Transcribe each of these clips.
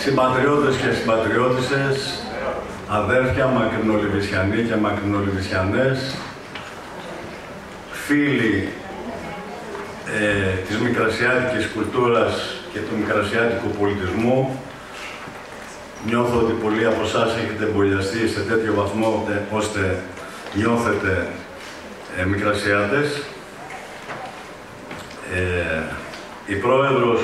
Συμπατριώτες και συμπατριώτισσες, αδέρφια μακρινολιβησιανοί και μακρινολιβησιανές, φίλοι της μικρασιάτικης κουλτούρας και του μικρασιάτικου πολιτισμού, νιώθω ότι πολλοί από εσάς έχετε εμπολιαστεί σε τέτοιο βαθμό ώστε νιώθετε μικρασιάτες. Η Πρόεδρος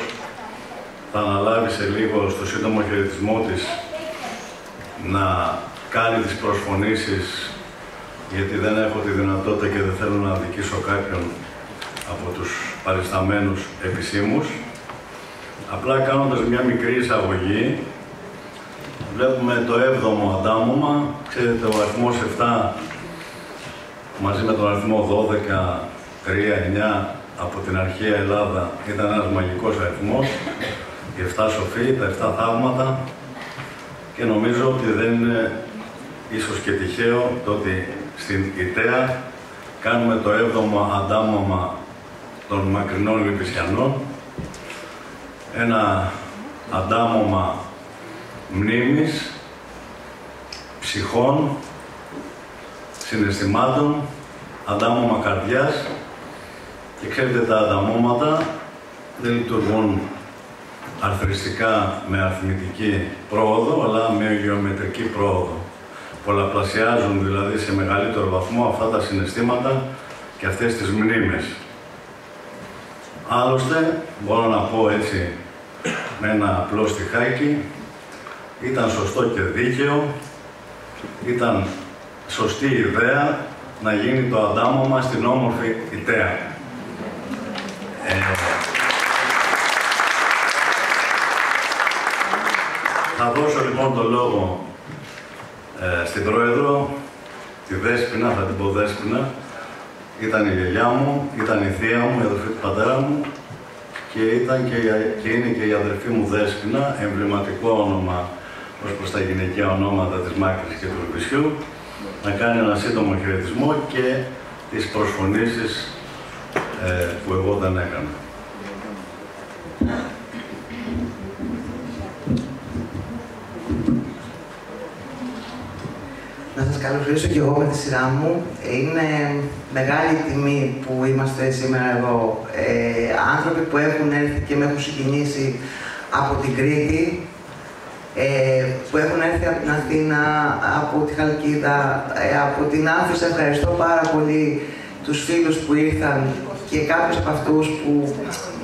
θα αναλάβει σε λίγο στο σύντομο χαιρετισμό της να κάνει τις προσφωνήσεις, γιατί δεν έχω τη δυνατότητα και δεν θέλω να αδικήσω κάποιον από τους παρισταμένους επισήμους. Απλά κάνοντας μια μικρή εισαγωγή, βλέπουμε το 7ο αντάμωμα. Ξέρετε, ο αριθμός 7 μαζί με τον αριθμό 12, 3, 9 από την αρχαία Ελλάδα ήταν ένας μαγικός αριθμός. Οι 7 σοφοί, τα 7 θαύματα, και νομίζω ότι δεν είναι ίσως και τυχαίο το ότι στην Ιταία κάνουμε το 7ο αντάμωμα των μακρινών Λιβησιανών, ένα αντάμωμα μνήμης, ψυχών, συναισθημάτων, αντάμωμα καρδιάς. Και ξέρετε, τα ανταμώματα δεν λειτουργούν αρθριστικά με αριθμητική πρόοδο, αλλά με γεωμετρική πρόοδο. Πολλαπλασιάζουν δηλαδή σε μεγαλύτερο βαθμό αυτά τα συναισθήματα και αυτές τις μνήμες. Άλλωστε, μπορώ να πω έτσι με ένα απλό στιχάκι, ήταν σωστό και δίκαιο, ήταν σωστή ιδέα να γίνει το αντάμωμα στην όμορφη Ιταία. Θα δώσω λοιπόν το λόγο στην Πρόεδρο, τη Δέσποινα, θα την πω Δέσποινα. Ήταν η γιαγιά μου, ήταν η θεία μου, η αδερφή του πατέρα μου και είναι και η αδερφή μου Δέσποινα, εμβληματικό όνομα ως προς τα γυναικεία ονόματα της Μάκρης και του Λιβυσιού, να κάνει ένα σύντομο χαιρετισμό και τις προσφωνήσεις που εγώ δεν έκανα. Να σας καλωσορίσω και εγώ με τη σειρά μου. Είναι μεγάλη τιμή που είμαστε σήμερα εδώ. Άνθρωποι που έχουν έρθει και με έχουν συγκινήσει από την Κρήτη, που έχουν έρθει από την Αθήνα, από τη Χαλκίδα, από την Άφησα. Ευχαριστώ πάρα πολύ τους φίλους που ήρθαν και κάποιους από αυτούς που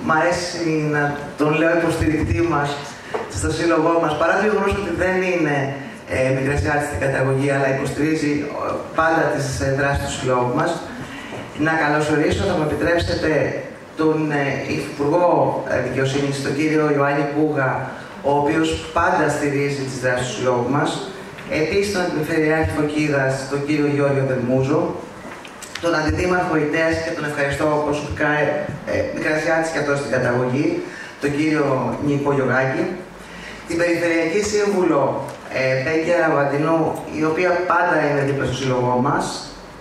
μ' αρέσει να τον λέω υποστηρικτή μας στο σύλλογό μας, παρά το γεγονός ότι δεν είναι μικρασιάτης στην καταγωγή, αλλά υποστηρίζει πάντα τις δράσεις του συλλόγου μας. Να καλωσορίσω, θα μου επιτρέψετε, τον Υφυπουργό Δικαιοσύνης, τον κύριο Ιωάννη Πούγα, ο οποίος πάντα στηρίζει τις δράσεις του συλλόγου μας. Επίσης τον Περιφερειάρχη Φωκίδας, τον κύριο Γιώργο Δερμούζο, τον Αντιδήμαρχο Ιταίας, και τον ευχαριστώ προσωπικά, μικρασιάτης και αυτό στην καταγωγή, τον κύριο Νίκο Γιωγάκη, την Περιφερειακή Σύμβουλο Πέγκια Ραβαντινού, η οποία πάντα είναι δίπλα στο σύλλογό μας,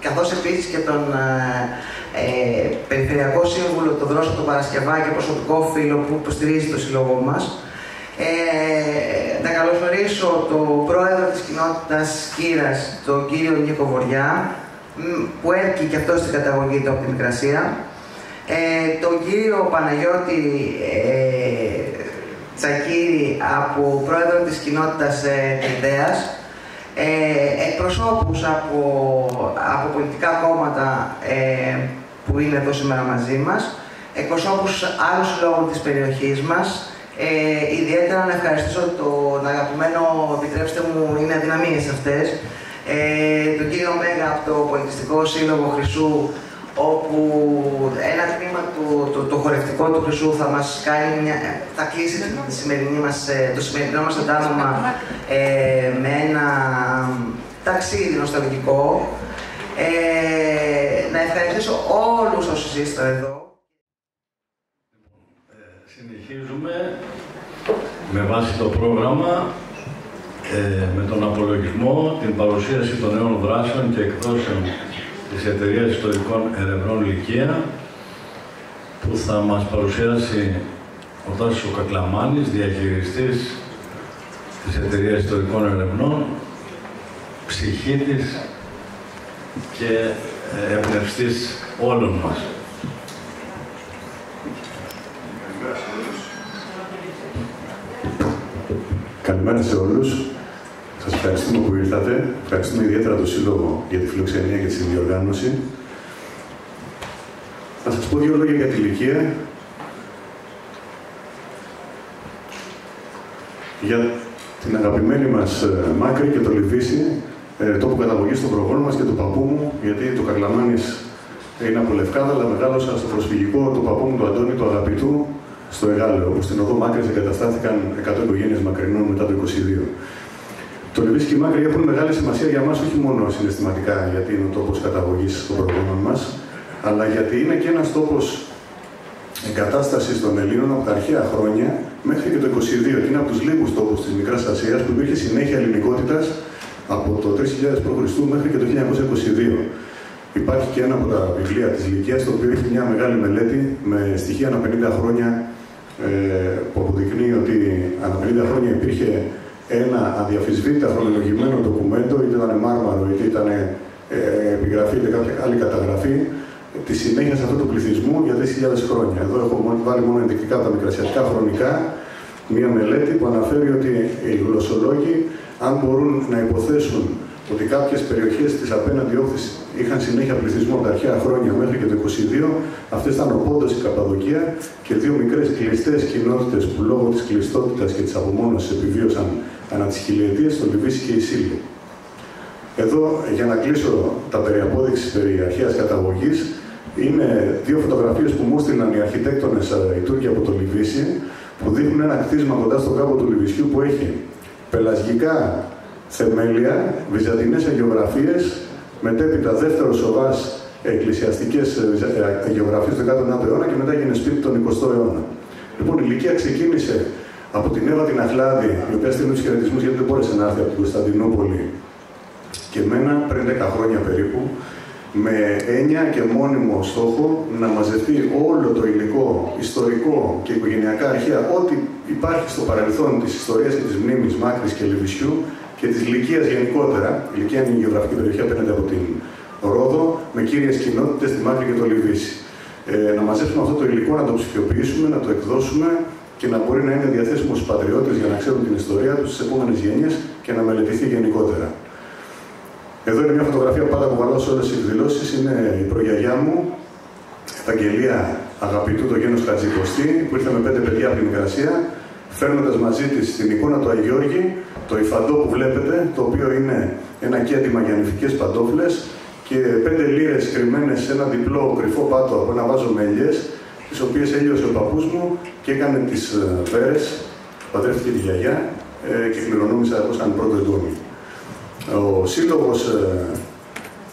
καθώς επίσης και τον Περιφερειακό Σύμβουλο, τον Δρόσο τον Παρασκευά, και προσωπικό φίλο που υποστηρίζει το σύλλογό μας. Να καλωσορίσω τον πρόεδρο της κοινότητας Κύρας, τον κύριο Νίκο Βοριά, που έρχεται και αυτό στην καταγωγή του από τη Μικρασία, τον κύριο Παναγιώτη Τσακύρη, από πρόεδρο της κοινότητας Ιταίας, εκπροσώπους από πολιτικά κόμματα που είναι εδώ σήμερα μαζί μας, εκπροσώπους άλλων συλλόγων της περιοχής μας. Ιδιαίτερα να ευχαριστήσω τον αγαπημένο, επιτρέψτε μου, είναι αδυναμίες αυτές, τον κύριο Μέγα από το Πολιτιστικό Σύλλογο Χρυσού, όπου ένα τμήμα το χορευτικό του Χρυσού θα κλείσει το σημερινό μας αντάμωμα με ένα ταξίδι νοσταλγικό. Να ευχαριστήσω όλους όσους είστε εδώ. Συνεχίζουμε με βάση το πρόγραμμα με τον απολογισμό, την παρουσίαση των νέων δράσεων και εκδόσεων της Εταιρείας Ιστορικών Ερευνών Λυκεία, που θα μας παρουσιάσει ο Τάσος ο Κακλαμάνης, διαχειριστής της Εταιρείας Ιστορικών Ερευνών, ψυχή της και εμπνευστής όλων μας. Καλημέρα σε όλους. Σας ευχαριστούμε που ήρθατε. Ευχαριστούμε ιδιαίτερα το Σύλλογο για τη φιλοξενία και τη συνδιοργάνωση. Θα σας πω δύο λόγια για τη Λυκία. Για την αγαπημένη μας Μάκρη και το Λιβύσι, τόπο καταγωγής των προγόνων μας και του παππού μου, γιατί το Καρλαμάνης είναι από Λευκάδα, αλλά μεγάλωσα στο προσφυγικό του παππού μου, του Αντώνη, του αγαπητού, στο Εγάλεο, όπου στην οδό Μάκρης εγκαταστάθηκαν 100 οικογένειες Μακρινών μετά το 22. Το Λιβύσι και η Μάκρη έχουν μεγάλη σημασία για μας, όχι μόνο συναισθηματικά, γιατί είναι ο τόπος καταγωγής των προγόνων μας, αλλά γιατί είναι και ένας τόπος εγκατάστασης των Ελλήνων από τα αρχαία χρόνια μέχρι και το 22. Και είναι από τους λίγους τόπους της Μικράς Ασίας που υπήρχε συνέχεια ελληνικότητας από το 3000 π.Χ. μέχρι και το 1922. Υπάρχει και ένα από τα βιβλία της Λυκίας, το οποίο έχει μια μεγάλη μελέτη με στοιχεία ανά 50 χρόνια που αποδεικνύει ότι ανά 50 χρόνια υπήρχε ένα αδιαφυσβήτητα χρονολογημένο ντοκουμέντο, είτε ήταν μάρμαρο, είτε ήταν επιγραφή, είτε κάποια άλλη καταγραφή, τη συνέχεια αυτού του πληθυσμού για 3.000 χρόνια. Εδώ έχω βάλει μόνο ενδεικτικά τα μικρασιατικά χρονικά, μία μελέτη που αναφέρει ότι οι γλωσσολόγοι, αν μπορούν να υποθέσουν ότι κάποιες περιοχές της απέναντι όχθης είχαν συνέχεια πληθυσμό από τα αρχαία χρόνια μέχρι και το 22, αυτές ήταν ο Πόντος, η Καππαδοκία και δύο μικρές κλειστές κοινότητες που λόγω της κλειστότητας και της απομόνωσης επιβίωσαν ανά τις χιλιετίες, το Λιβύσι και η Σύλλη. Εδώ, για να κλείσω τα περί απόδειξης περί αρχαίας καταγωγής, είναι δύο φωτογραφίες που μου έστειλαν οι αρχιτέκτονες οι Τούρκοι από το Λιβύσι, που δείχνουν ένα κτίσμα κοντά στον κάμπο του Λιβυσιού που έχει πελασγικά θεμέλια, βυζαντινές αγιογραφίες, μετέπειτα δεύτερο σοβάς εκκλησιαστικές αγιογραφίες του 19ου αιώνα και μετά έγινε σπίτι τον 20ο αιώνα. Λοιπόν, η Λυκία ξεκίνησε από την Εύα την Αχλάδη, η οποία στείλει τους χαιρετισμούς γιατί δεν μπόρεσε να έρθει από την Κωνσταντινούπολη και εμένα πριν 10 χρόνια περίπου, με έννοια και μόνιμο στόχο να μαζευτεί όλο το υλικό, ιστορικό και οικογενειακά αρχαία, ό,τι υπάρχει στο παρελθόν της ιστορίας και της μνήμης Μάκρης και Λιβυσιού και της Λυκίας γενικότερα. Η Λυκία είναι η γεωγραφική περιοχή απέναντι από την Ρόδο, με κύριες κοινότητες τη Μάκρη και το Λιβύσι. Να μαζέψουμε αυτό το υλικό, να το ψηφιοποιήσουμε, να το εκδώσουμε και να μπορεί να είναι διαθέσιμο στους πατριώτες για να ξέρουν την ιστορία τους στις επόμενες γενιές και να μελετηθεί γενικότερα. Εδώ είναι μια φωτογραφία που πάντα κουβαλάω σε όλες τις εκδηλώσεις. Είναι η προγιαγιά μου, Ευαγγελία Αγαπητού, το γένος Χατζικοστή, που ήρθε με 5 παιδιά από την Μικρασία, φέρνοντας μαζί της την εικόνα του Αγιώργη, το υφαντό που βλέπετε, το οποίο είναι ένα κέντημα για νηφικές παντόφλες και 5 λίρες κρυμμένες σε ένα διπλό κρυφό πάτο από ένα βάζο με ελιές, τις οποίες έλειωσε ο παππούς μου και έκανε τις βέρες, παντρεύτηκε τη γιαγιά και κληρονόμησα εγώ σαν πρώτο εντόμι.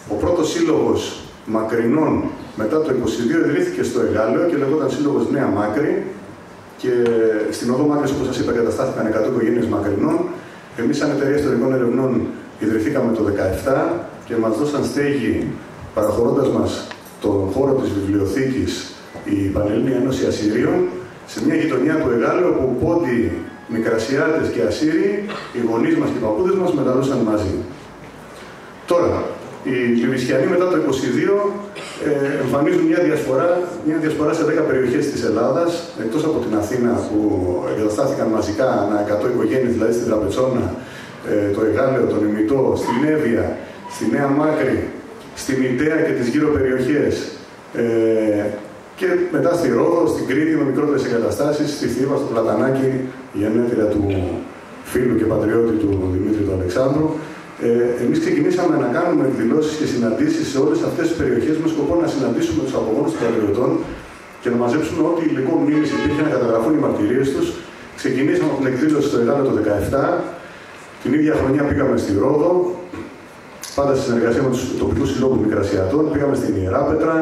Ο πρώτος σύλλογος Μακρινών μετά το 22 ιδρύθηκε στο Εγάλεο και λεγόταν Σύλλογος Νέα Μάκρη και στην οδό Μάκρης, όπως σας είπα, καταστάθηκαν 100 οικογένειες Μακρινών. Εμείς σαν Εταιρεία Ιστορικών Ερευνών ιδρυθήκαμε το 2017 και μας δώσαν στέγη παραχωρώντας μας τον χώρο της βιβλιοθήκης η Πανελλήνια Ένωση Ασσυρίων σε μια γειτονιά του Εγάλεου όπου πόντιοι Μικρασιάτες και Ασσύριοι, οι γονείς μας και οι παππούδες μας μεγαλώσαν μαζί. Τώρα, οι Λιβυσιανοί μετά το 22 εμφανίζουν μια διασπορά σε 10 περιοχές της Ελλάδας, εκτός από την Αθήνα που εγκαταστάθηκαν μαζικά ανά 100 οικογένειες, δηλαδή στην Τραπετσόνα, το Εγάλεο, τον Ημιτό, στην Εύβοια, στη Νέα Μάκρη, στην Ιταία και τις γύρω περιοχές. Και μετά στη Ρόδο, στην Κρήτη με μικρότερες εγκαταστάσεις, στη Θήβα, στο Πλατανάκι, γενέτειρα του φίλου και πατριώτη του Δημήτρη του Αλεξάνδρου. Εμείς ξεκινήσαμε να κάνουμε εκδηλώσεις και συναντήσεις σε όλες αυτές τις περιοχές με σκοπό να συναντήσουμε τους απογόνους των πατριωτών και να μαζέψουμε ό,τι υλικό μνήμης υπήρχε να καταγραφούν οι μαρτυρίες τους. Ξεκινήσαμε από την εκδήλωση στο Εγάλεο το 2017. Την ίδια χρονιά πήγαμε στη Ρόδο, πάντα στη συνεργασία με τους τοπικούς συλλόγους Μικρασιατών. Πήγαμε στην Ιεράπετρα,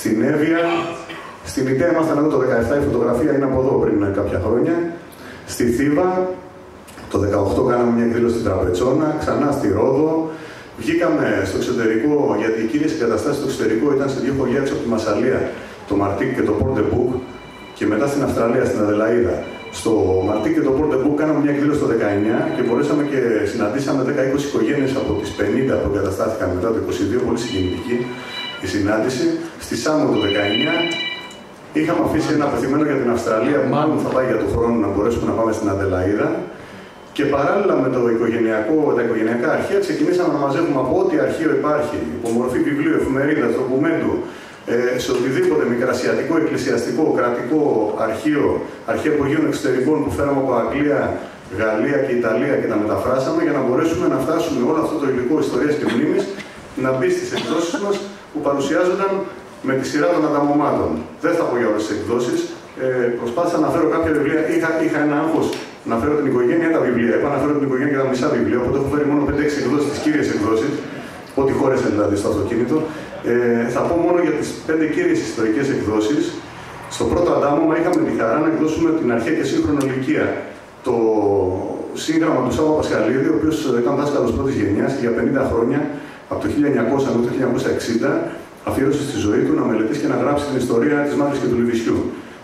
στην Εύβοια. Στην Ιταία ήμασταν εδώ το 2017, η φωτογραφία είναι από εδώ πριν κάποια χρόνια. Στη Θήβα, το 2018 κάναμε μια εκδήλωση στην Τραπετσόνα, ξανά στη Ρόδο. Βγήκαμε στο εξωτερικό, γιατί οι κύριες εγκαταστάσεις στο εξωτερικό ήταν σε δύο χωριά έξω από τη Μασσαλία, το Μαρτίκ και το Πόρντε Μπουκ, και μετά στην Αυστραλία, στην Αδελαΐδα. Στο Μαρτί και το Portebook κάναμε μια εκδήλωση το 19 και μπορέσαμε και συναντήσαμε 10-20 οικογένειες από τις 50 που εγκαταστάθηκαν μετά το 22, πολύ συγκινητική η συνάντηση. Στη Σάμο το 19 είχαμε αφήσει ένα πεθυμένο για την Αυστραλία, μάλλον θα πάει για τον χρόνο να μπορέσουμε να πάμε στην Αδελαΐδα. Και παράλληλα με τα οικογενειακά αρχεία, ξεκινήσαμε να μαζεύουμε από ό,τι αρχείο υπάρχει, υπομορφή βιβλίου, εφημερίδας, ντοκουμέντου, σε οτιδήποτε μικρασιατικό, εκκλησιαστικό, κρατικό αρχείο, αρχεία υπογείων εξωτερικών που φέραμε από Αγγλία, Γαλλία και Ιταλία και τα μεταφράσαμε για να μπορέσουμε να φτάσουμε όλο αυτό το υλικό ιστορίας και μνήμης να μπει στις εκδόσεις μας που παρουσιάζονταν με τη σειρά των ανταμωμάτων. Δεν θα πω για όλες τις εκδόσεις. Προσπάθησα να φέρω κάποια βιβλία. Είχα ένα άγχος να φέρω την οικογένεια τα βιβλία. Είπα να φέρω την οικογένεια και τα μισά βιβλία. Οπότε έχω φέρει μόνο 5-6 εκδόσεις, τις κύριες εκδόσεις. Ό,τι χώρεσε δηλαδή στο αυτοκίνητο. Θα πω μόνο για τις 5 κύριες ιστορικές εκδόσεις. Στο πρώτο αντάμωμα είχαμε τη χαρά να εκδώσουμε την αρχαία και σύγχρονη ηλικία. Το σύγγραμμα του Σάββα Πασχαλίδη, ο οποίος ήταν δάσκαλος πρώτης γενιάς και για 50 χρόνια, από το 1900 μέχρι το 1960, αφιέρωσε στη ζωή του να μελετήσει και να γράψει την ιστορία της Μαύρης και του Λιβυσιού.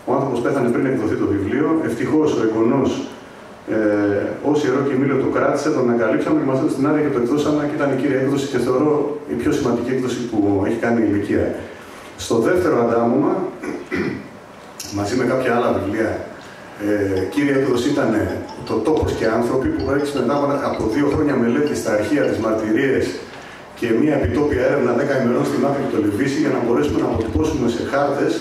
Ο άνθρωπος πέθανε πριν εκδοθεί το βιβλίο. Ευτυχώς ο εγγονός, ως Ιερό Κιμήλιο το κράτησε, τον ανακαλύψαμε και μαθαίνοντας στην Άρια και το εκδώσαμε και ήταν η κύρια έκδοση και θεωρώ η πιο σημαντική έκδοση που έχει κάνει η ηλικία. Στο δεύτερο αντάμωμα, μαζί με κάποια άλλα βιβλία, κύρια έκδοση ήταν το Τόπος και Άνθρωποι που προέκυψε μετά από 2 χρόνια μελέτη στα αρχεία, τις μαρτυρίες και μια επιτόπια έρευνα 10 ημερών στη Μαύρη και το Λιβύσι για να μπορέσουμε να αποτυπώσουμε σε χάρτες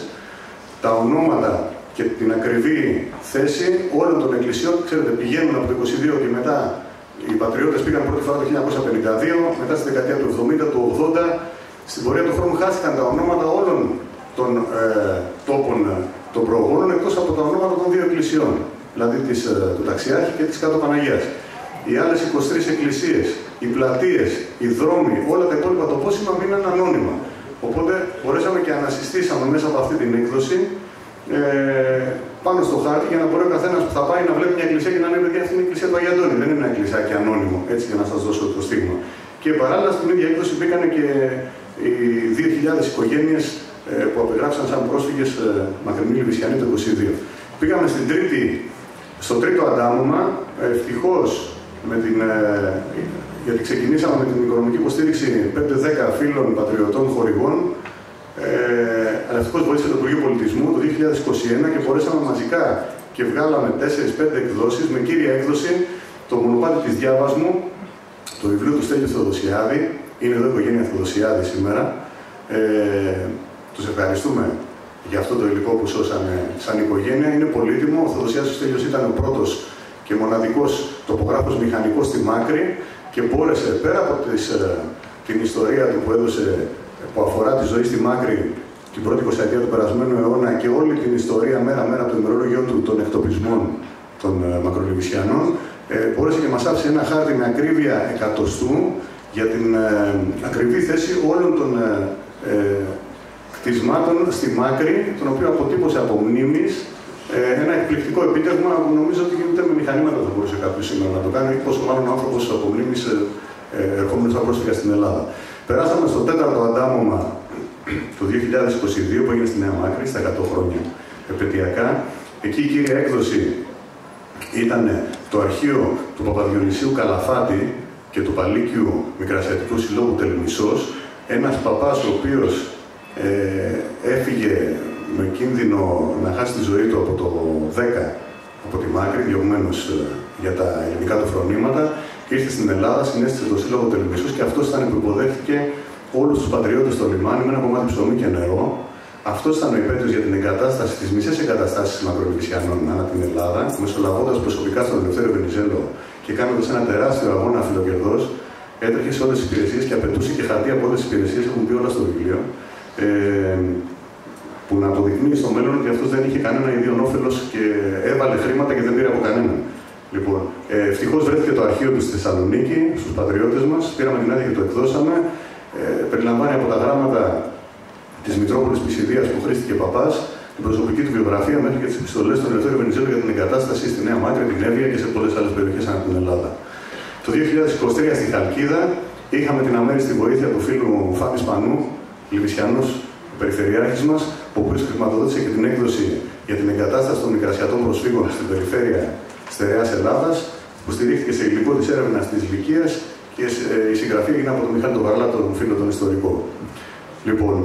τα ονόματα και την ακριβή θέση όλων των εκκλησιών. Ξέρετε, πηγαίνουν από το 22 και μετά οι πατριώτες πήγαν πρώτη φορά το 1952, μετά στη δεκαετία του 70, του 80. Στην πορεία του χρόνου χάθηκαν τα ονόματα όλων των τόπων των προγόνων εκτός από τα ονόματα των 2 εκκλησιών, δηλαδή του Ταξιάρχη και της Κάτω Παναγίας. Οι άλλες 23 εκκλησίες, οι πλατείες, οι δρόμοι, όλα τα υπόλοιπα τοπόσημα μείναν ανώνυμα. Οπότε μπορέσαμε και ανασυστήσαμε μέσα από αυτή την έκδοση πάνω στο χάρτη για να μπορεί ο καθένας που θα πάει να βλέπει μια εκκλησία και να λέει: παιδιά, αυτή είναι η εκκλησία του Αγίου Αντώνη. Δεν είναι ένα εκκλησιάκι ανώνυμο, έτσι για να σας δώσω το στίγμα. Και παράλληλα στην ίδια έκδοση μπήκαν και οι 2.000 οικογένειες που απεγράψαν σαν πρόσφυγες μακρινοί Λιβυσιανοί το 22. Πήγαμε στο τρίτο αντάμωμα, ευτυχώς, γιατί ξεκινήσαμε με την οικονομική υποστήριξη 5-10 φίλων πατριωτών χορηγών, αλλά ευτυχώς βοήθησε το Υπουργείο Πολιτισμού το 2021 και μπορέσαμε μαζικά και βγάλαμε 4-5 εκδόσεις με κύρια έκδοση το μονοπάτι της Διάβασμου, το βιβλίο του Στέλιου Θεοδοσιάδη. Είναι εδώ η οικογένεια Θεοδοσιάδη σήμερα. Τους ευχαριστούμε για αυτό το υλικό που σώσανε σαν οικογένεια. Είναι πολύτιμο. Ο Θεοδοσιάδης ο Στέλιος ήταν ο πρώτος και μοναδικός τοπογράφος μηχανικός στη Μάκρη και μπόρεσε πέρα από την ιστορία του που έδωσε, που αφορά τη ζωή στη Μάκρη την πρώτη 20η του περασμένου αιώνα και όλη την ιστορία μέρα-μέρα από το ημερολόγιο του των εκτοπισμών των Μακρολιβυσιανών, μπόρεσε και μας άφησε ένα χάρτη με ακρίβεια εκατοστού για την ακριβή θέση όλων των κτισμάτων στη Μάκρη, τον οποίο αποτύπωσε από μνήμης. Ένα εκπληκτικό επίτευγμα που νομίζω ότι ούτε με μηχανήματα δεν μπορούσε κάποιος σήμερα να το κάνει, πόσο μάλλον ο άνθρωπος από μνήμης ερχόμενος σαν πρόσφυγα στην Ελλάδα. Περάσαμε στο 4ο αντάμωμα του 2022 που έγινε στη Νέα Μάκρη, στα 100 χρόνια επαιτειακά. Εκεί η κύρια έκδοση ήταν το αρχείο του Παπαδιονυσίου Καλαφάτη και του Παλίκιου Μικρασιατικού Συλλόγου Τελμισσός. Ένας παπάς ο οποίος έφυγε με κίνδυνο να χάσει τη ζωή του από το 10 από τη Μάκρη, διωγμένος για τα ελληνικά του φρονήματα, ήρθε στην Ελλάδα, συνέστησε το Σύλλογο Τελμισσός και αυτός ήταν που υποδέχτηκε όλους τους πατριώτες στο λιμάνι με ένα κομμάτι ψωμί και νερό. Αυτός ήταν ο υπέτειος για την εγκατάσταση, τις μισές εγκαταστάσεις Μακρολιβυσιανών ανά την Ελλάδα, μεσολαβώντας προσωπικά στον Ελευθέριο Βενιζέλο και κάνοντας ένα τεράστιο αγώνα φιλοκερδός. Έτρεχε σε όλες τις υπηρεσίες και απαιτούσε και χαρτί από όλες τις υπηρεσίες, έχουν πει όλα στο βιβλίο. Που να αποδεικνύει στο μέλλον ότι αυτός δεν είχε κανένα ιδιών όφελος και έβαλε χρήματα και δεν πήρε από κανέναν. Λοιπόν, ευτυχώς βρέθηκε το αρχείο του στη Θεσσαλονίκη, στους πατριώτες μας. Πήραμε την άδεια και το εκδώσαμε. Περιλαμβάνει από τα γράμματα της Μητρόπολης Πισιδίας που χρήστηκε παπάς, την προσωπική του βιογραφία μέχρι και τις επιστολές του Ελευθέριου Βενιζέλου για την εγκατάσταση στη Νέα Μάκρη, την Εύβοια και σε πολλές άλλες περιοχές ανά την Ελλάδα. Το 2023 στη Χαλκίδα είχαμε την αμέριστη βοήθεια του φίλου Φάνη Σπανού, Λιβυσιανός περιφερειάρχης μας, ο οποίος χρηματοδότησε και την έκδοση για την εγκατάσταση των μικρασιατών προσφύγων στην περιφέρεια στερεάς Ελλάδας, που στηρίχθηκε σε υλικό της έρευνας της Λυκείας και η συγγραφή έγινε από τον Μιχάλη τον Βαρλά, τον φίλο τον ιστορικό. Λοιπόν,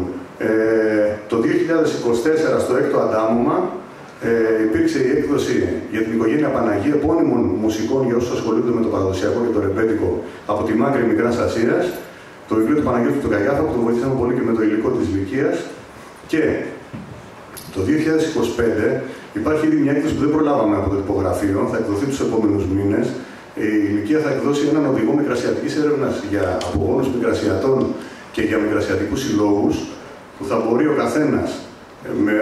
το 2024 στο έκτο αντάμωμα υπήρξε η έκδοση για την οικογένεια Παναγία επώνυμων μουσικών για όσους ασχολούνται με το παραδοσιακό και το ρεμπέτικο από τη Μάκρη Μικράς Ασίας, το βιβλίο του Παναγιώτη του Καγιάθα, που τον βοηθήσαμε πολύ και με το υλικό της Λυκείας. Και το 2025 υπάρχει ήδη μια έκδοση που δεν προλάβαμε από το τυπογραφείο, θα εκδοθεί τους επόμενους μήνες. Η Λυκεία θα εκδώσει έναν οδηγό μικρασιατικής έρευνας για απογόνους μικρασιατών και για μικρασιατικούς συλλόγους, που θα μπορεί ο καθένας με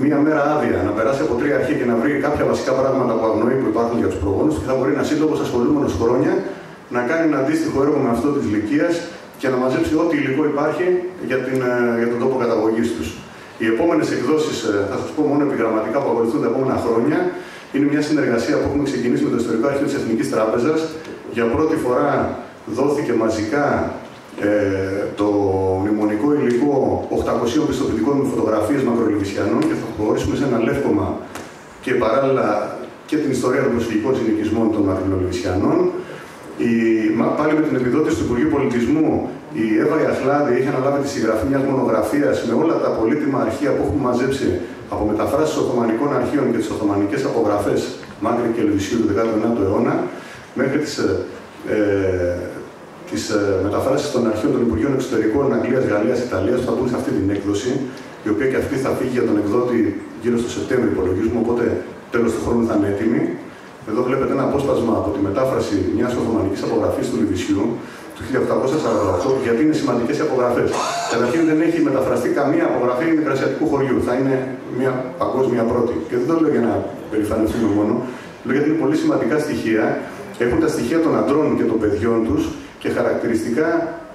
μία μέρα άδεια να περάσει από 3 αρχεία και να βρει κάποια βασικά πράγματα που αγνοεί που υπάρχουν για τους προγόνους, και θα μπορεί ένας σύλλογος ασχολούμενος χρόνια να κάνει ένα αντίστοιχο έργο με αυτό της Λυκείας και να μαζέψει ό,τι υλικό υπάρχει για τον τόπο καταγωγής τους. Οι επόμενες εκδόσεις, θα σας πω μόνο επιγραμματικά, που ακολουθούν τα επόμενα χρόνια, είναι μια συνεργασία που έχουμε ξεκινήσει με το Ιστορικό Αρχείο της Εθνικής Τράπεζας. Για πρώτη φορά δόθηκε μαζικά το μνημονικό υλικό 800 πιστοποιητικών με φωτογραφίες μακρολιβησιανών και θα προχωρήσουμε σε ένα λεύκομα και παράλληλα και την ιστορία των προσφυγικών συνοικισμών των μακρολιβησιανών. Πάλι με την επιδότηση του Υπουργείου Πολιτισμού, η Εύα Ιαχλάδη έχει αναλάβει τη συγγραφή μιας μονογραφίας με όλα τα πολύτιμα αρχεία που έχουμε μαζέψει από μεταφράσεις Οθωμανικών αρχείων και τις Οθωμανικές απογραφές Μάκρη και Λυβυσίου του 19ου αιώνα, μέχρι τις μεταφράσεις των αρχείων των Υπουργείων Εξωτερικών Αγγλίας, Γαλλίας, Ιταλίας, που θα μπουν σε αυτή την έκδοση, η οποία και αυτή θα φύγει για τον εκδότη γύρω στο Σεπτέμβριο, υπολογίζουμε, οπότε τέλος του χρόνου θα είναι έτοιμη. Εδώ βλέπετε ένα απόσπασμα από τη μετάφραση μιας Οθωμανικής απογραφής του Λυβυσιού του 1848, γιατί είναι σημαντικές οι απογραφές. Καταρχήν δεν έχει μεταφραστεί καμία απογραφή μικρασιατικού χωριού. Θα είναι μια παγκόσμια πρώτη. Και δεν το λέω για να περηφανευτούμε μόνο, λέω γιατί είναι πολύ σημαντικά στοιχεία. Έχουν τα στοιχεία των αντρών και των παιδιών τους και χαρακτηριστικά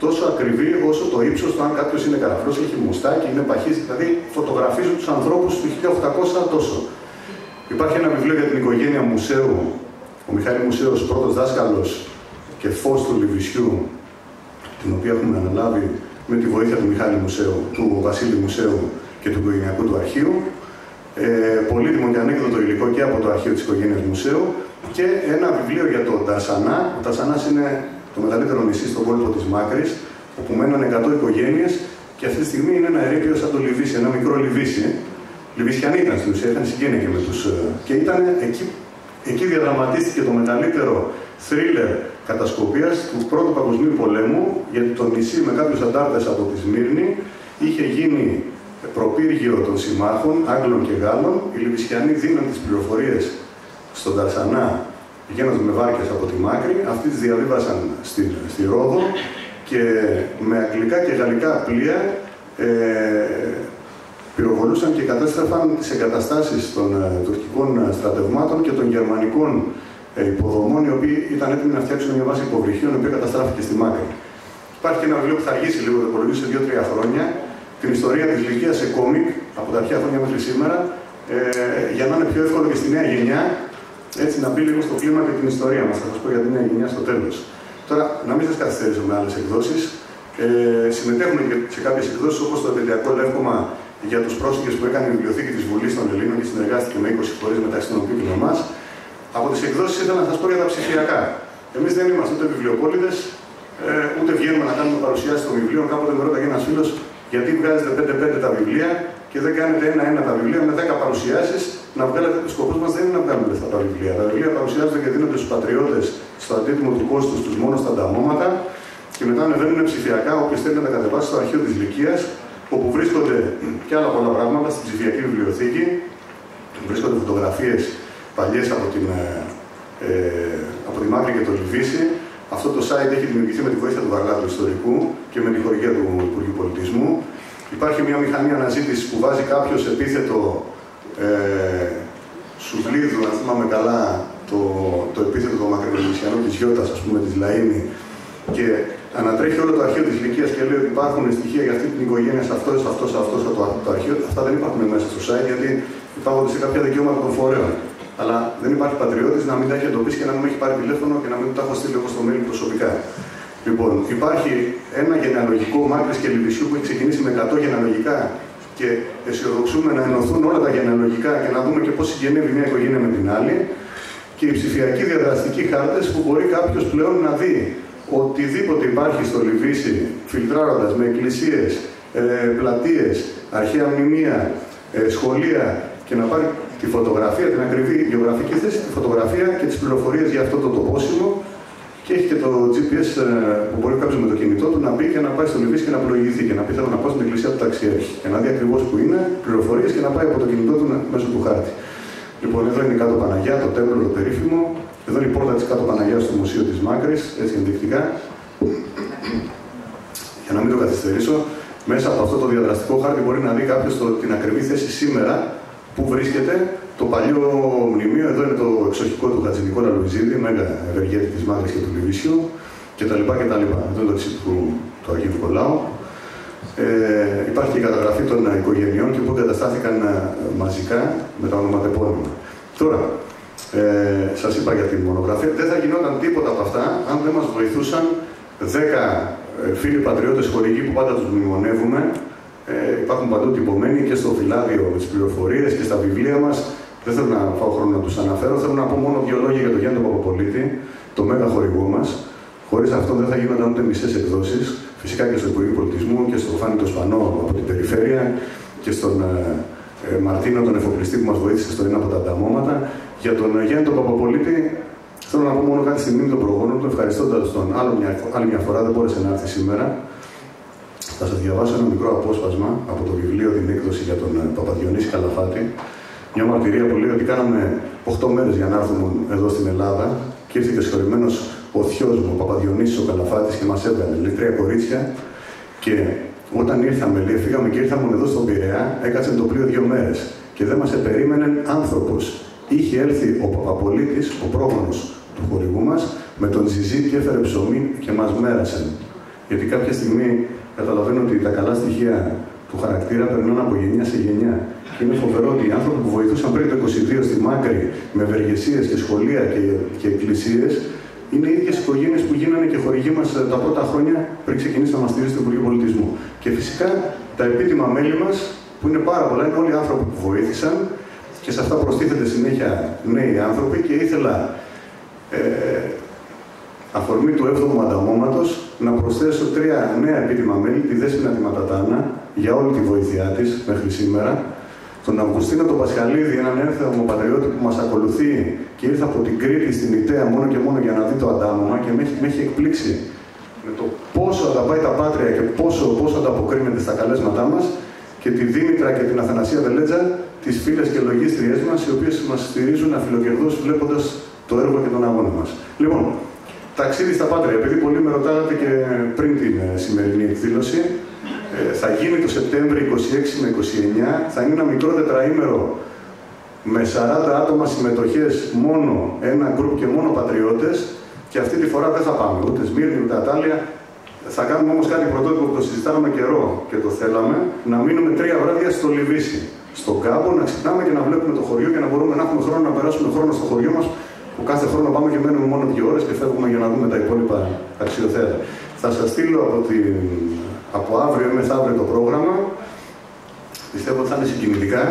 τόσο ακριβή όσο το ύψος του, αν κάποιος είναι καραφλός, έχει μουστάκι, είναι παχύς, δηλαδή φωτογραφίζουν τους ανθρώπους του 1800 τόσο. Υπάρχει ένα βιβλίο για την οικογένεια Μουσαίου, ο Μιχάλη Μουσαίος, πρώτος δάσκαλος και φως του Λυβυσιού, την οποία έχουμε αναλάβει με τη βοήθεια του Μιχάλη Μουσαίου, του Βασίλη Μουσαίου και του οικογενειακού του αρχείου. Πολύτιμο και ανέκδοτο υλικό και από το αρχείο της οικογένειας Μουσαίου. Και ένα βιβλίο για το Ντασανά. Ο Ντασανάς είναι το μεγαλύτερο νησί στον κόλπο της Μάκρης, όπου μέναν 100 οικογένειες και αυτή τη στιγμή είναι ένα ερείπιο σαν το Λιβύσι, ένα μικρό Λιβύσι. Λιβυσιανοί ήταν στην ουσία, είχαν συγγένεια και με τους. Και ήταν εκεί διαδραματίστηκε το μεγαλύτερο θρίλερ κατασκοπίας του Πρώτου Παγκοσμίου Πολέμου, γιατί το νησί με κάποιους αντάρτες από τη Σμύρνη είχε γίνει προπύργιο των συμμάχων, Άγγλων και Γάλλων. Οι Λιβυσιανοί δίναν τις πληροφορίες στον Ταρσανά πηγαίνοντας με βάρκες από τη Μάκρη, αυτοί τις διαβίβασαν στη Ρόδο και με αγγλικά και γαλλικά πλοία πυροβολούσαν και κατέστρεφαν τις εγκαταστάσεις των τουρκικών στρατευμάτων και των γερμανικών υποδομών, οι οποίοι ήταν έτοιμοι να φτιάξουν μια βάση υποβρυχίων, η οποία καταστράφηκε στη Μάκρη. Υπάρχει ένα βιβλίο που θα αργήσει λίγο, το υπολογίζει σε 2-3 χρόνια, την ιστορία της Λυκείας σε κόμικ, από τα αρχαία χρόνια μέχρι σήμερα, για να είναι πιο εύκολο και στη νέα γενιά, έτσι να μπει λίγο στο κλίμα και την ιστορία μας. Θα σας πω για τη νέα γενιά στο τέλος. Τώρα, να μην σας καθυστερήσω με άλλες εκδόσεις. Συμμετέχουμε και σε κάποιες εκδόσεις, όπως το επαιτειακό λεύκομα για τους πρόσφυγες που έκανε η Βιβλιοθήκη της Βουλής των Ελλήνων και συνεργάστηκε με 20 φορείς, μεταξύ των οποίων και εμάς. Από τις εκδόσεις ήθελα να σας πω για τα ψηφιακά. Εμείς δεν είμαστε ούτε βιβλιοπόλητες, ούτε βγαίνουμε να κάνουμε παρουσιάσεις των βιβλίων. Κάποτε με ρώταγε ένας φίλος, γιατί βγάζετε 5-5 τα βιβλία και δεν κάνετε 1-1 τα βιβλία με 10 παρουσιάσεις να βγάλετε. Ο σκοπός μας δεν είναι να βγάλουμε λεφτά τα βιβλία. Τα βιβλία παρουσιάζονται και δίνονται στους πατριώτες στο αντίτιμο του κόστους τους μόνο στα ανταμώματα και μετά ανεβαίνουν ψηφιακά. Όποιος θέλει να τα κατεβάσει στο αρχείο της Λυκείας, όπου βρίσκονται και άλλα πολλά πράγματα στην ψηφιακή βιβλιοθήκη. Βρίσκονται φωτογραφίες παλιές από τη Μάκρη και το Λιβύσι. Αυτό το site έχει δημιουργηθεί με τη βοήθεια του Βαρλά του ιστορικού και με τη χορηγία του Υπουργείου Πολιτισμού. Υπάρχει μια μηχανή αναζήτησης που βάζει κάποιος επίθετο Σουβλίδου, αν θυμάμαι καλά, το επίθετο του μακρινολιβυσιανού της Γιώτας, ας πούμε, της Λαΐνη, και ανατρέχει όλο το αρχείο της Λυκείας και λέει ότι υπάρχουν στοιχεία για αυτή την οικογένεια σε αυτό το αρχείο. Αυτά δεν υπάρχουν μέσα στο site γιατί υπάρχουν σε κάποια δικαιώματα των φορέων. Αλλά δεν υπάρχει πατριώτης να μην τα έχει εντοπίσει και να μην με έχει πάρει τηλέφωνο και να μην τα έχω στείλει εγώ στο mail προσωπικά. Λοιπόν, υπάρχει ένα γενεαλογικό Μάκρης και Λυβυσιού που έχει ξεκινήσει με 100 γενεαλογικά και αισιοδοξούμε να ενωθούν όλα τα γενεαλογικά και να δούμε και πώς συγγενεύει μια οικογένεια με την άλλη. Και οι ψηφιακοί διαδραστικοί χάρτες που μπορεί κάποιος πλέον να δει οτιδήποτε υπάρχει στο Λιβύσι, φιλτράροντας με εκκλησίες, πλατείες, αρχαία μνημεία, σχολεία και να πάρει τη φωτογραφία, την ακριβή γεωγραφική θέση, τη φωτογραφία και τις πληροφορίες για αυτό το τοπόσιμο. Και έχει και το GPS που μπορεί κάποιος με το κινητό του να μπει και να πάει στο Λιβύσι και να πλοηγηθεί και να πει: θέλω να πάω στην εκκλησία του ταξιάρχη. Και να δει ακριβώς που είναι, πληροφορίες και να πάει από το κινητό του μέσω του χάρτη. Λοιπόν, εδώ είναι η Κάτω Παναγιά, το τέμπλο, το περίφημο. Εδώ είναι η πόρτα της Κάτω Παναγιάς στο Μουσείο της Μάκρης, έτσι ενδεικτικά. Για να μην το καθυστερήσω, μέσα από αυτό το διαδραστικό χάρτη μπορεί να δει κάποιος την ακριβή θέση σήμερα που βρίσκεται. Το παλιό μνημείο, εδώ είναι το εξοχικό του Χατζηνικόλα Λουιζίδη, μέγα ευεργέτη της Μάκρης και του Λιβύσιου κτλ. Εδώ είναι το ξύπνο του Αγίου Νικολάου. Υπάρχει και η καταγραφή των οικογενειών και που εγκαταστάθηκαν μαζικά με τα ονοματεπώνυμα. Τώρα, σας είπα για την μονογραφία, δεν θα γινόταν τίποτα από αυτά αν δεν μας βοηθούσαν 10 φίλοι πατριώτες χορηγοί που πάντα τους μνημονεύουμε. Υπάρχουν παντού τυπωμένοι και στο φυλάδιο με τις πληροφορίες και στα βιβλία μας. Δεν θέλω να φάω χρόνο να τους αναφέρω. Θέλω να πω μόνο 2 λόγια για τον Γιάννη Παπαπολίτη, το μέγα χορηγό μας. Χωρίς αυτό δεν θα γίνονταν ούτε μισές εκδόσεις. Φυσικά και στο Υπουργείο Πολιτισμού και στο Φάνη το Σπανό από την περιφέρεια και στον Μαρτίνο, τον εφοπλιστή που μας βοήθησε στο ένα από τα ανταμώματα. Για τον Γιάννη τον Παπαπολίτη θέλω να πω μόνο κάτι στη μνήμη των προγόνων του, ευχαριστώντας τον άλλη μια φορά, δεν μπόρεσε να έρθει σήμερα. Θα σας διαβάσω ένα μικρό απόσπασμα από το βιβλίο, την έκδοση για τον Παπαδιονύση Καλαφάτη. Μια μαρτυρία που λέει ότι κάναμε 8 μέρες για να έρθουμε εδώ στην Ελλάδα και ήρθε και συγχωρημένος ο θειός μου, ο Παπαδιονύσης ο Καλαφάτης και μας έβγαλε, λέει, 3 κορίτσια. Και όταν ήρθαμε, λέει, φύγαμε και ήρθαμε εδώ στον Πειραιά, έκατσε το πλοίο 2 μέρες και δεν μας επερίμενε άνθρωπος. Είχε έλθει ο Παπαπολίτης, ο πρόγονος του χορηγού μας, με τον Ζιζί και έφερε ψωμί και μας μέρασε. Γιατί κάποια στιγμή καταλαβαίνω ότι τα καλά στοιχεία του χαρακτήρα περνάνε από γενιά σε γενιά. Και είναι φοβερό ότι οι άνθρωποι που βοηθούσαν πριν το 22 στη Μάκρη με ευεργεσίες και σχολεία και εκκλησίες είναι οι ίδιες οικογένειες που γίνανε και χορηγοί μας τα πρώτα χρόνια πριν ξεκινήσει να μας στηρίζει το Υπουργείο Πολιτισμού. Και φυσικά τα επίτιμα μέλη μας, που είναι πάρα πολλά, είναι όλοι οι άνθρωποι που βοήθησαν και σε αυτά προστίθεται συνέχεια νέοι άνθρωποι και ήθελα αφορμή του 7ου ανταμώματος να προσθέσω 3 νέα επίτιμα μέλη, τη Δέσποινα τη Ματατάνα, για όλη τη βοήθειά της μέχρι σήμερα, τον Αυγουστίνο τον Πασχαλίδη, έναν ένθερμο πατριώτη που μας ακολουθεί και ήρθε από την Κρήτη στην Ιταία μόνο και μόνο για να δει το αντάμωμα και με έχει εκπλήξει με το πόσο αγαπάει τα πάτρια και πόσο ανταποκρίνεται στα καλέσματά μας, και τη Δήμητρα και την Αθανασία Βελέτζα, τις φίλες και λογίστριές μας, οι οποίες μας στηρίζουν αφιλοκερδώς βλέποντας το έργο και τον αγώνα μας. Λοιπόν, ταξίδι στα Πάτρια, επειδή πολλοί με ρωτάγατε και πριν την σημερινή εκδήλωση, θα γίνει το Σεπτέμβριο 26 με 29, θα είναι ένα μικρό τετραήμερο με 40 άτομα συμμετοχές, μόνο ένα γκρουπ και μόνο πατριώτες, και αυτή τη φορά δεν θα πάμε ούτε Σμύρνη ούτε Ατάλια. Θα κάνουμε όμως κάτι πρωτότυπο που το συζητάμε καιρό και το θέλαμε, να μείνουμε 3 βράδια στο Λιβύσι, στον κάμπο, να ξυπνάμε και να βλέπουμε το χωριό και να μπορούμε να έχουμε χρόνο να περάσουμε χρόνο στο χωριό μας, που κάθε χρόνο πάμε και μένουμε μόνο 2 ώρες και φεύγουμε για να δούμε τα υπόλοιπα αξιοθέατα. Θα σας στείλω από αύριο ή μεθαύριο το πρόγραμμα. Πιστεύω ότι θα είναι συγκινητικά.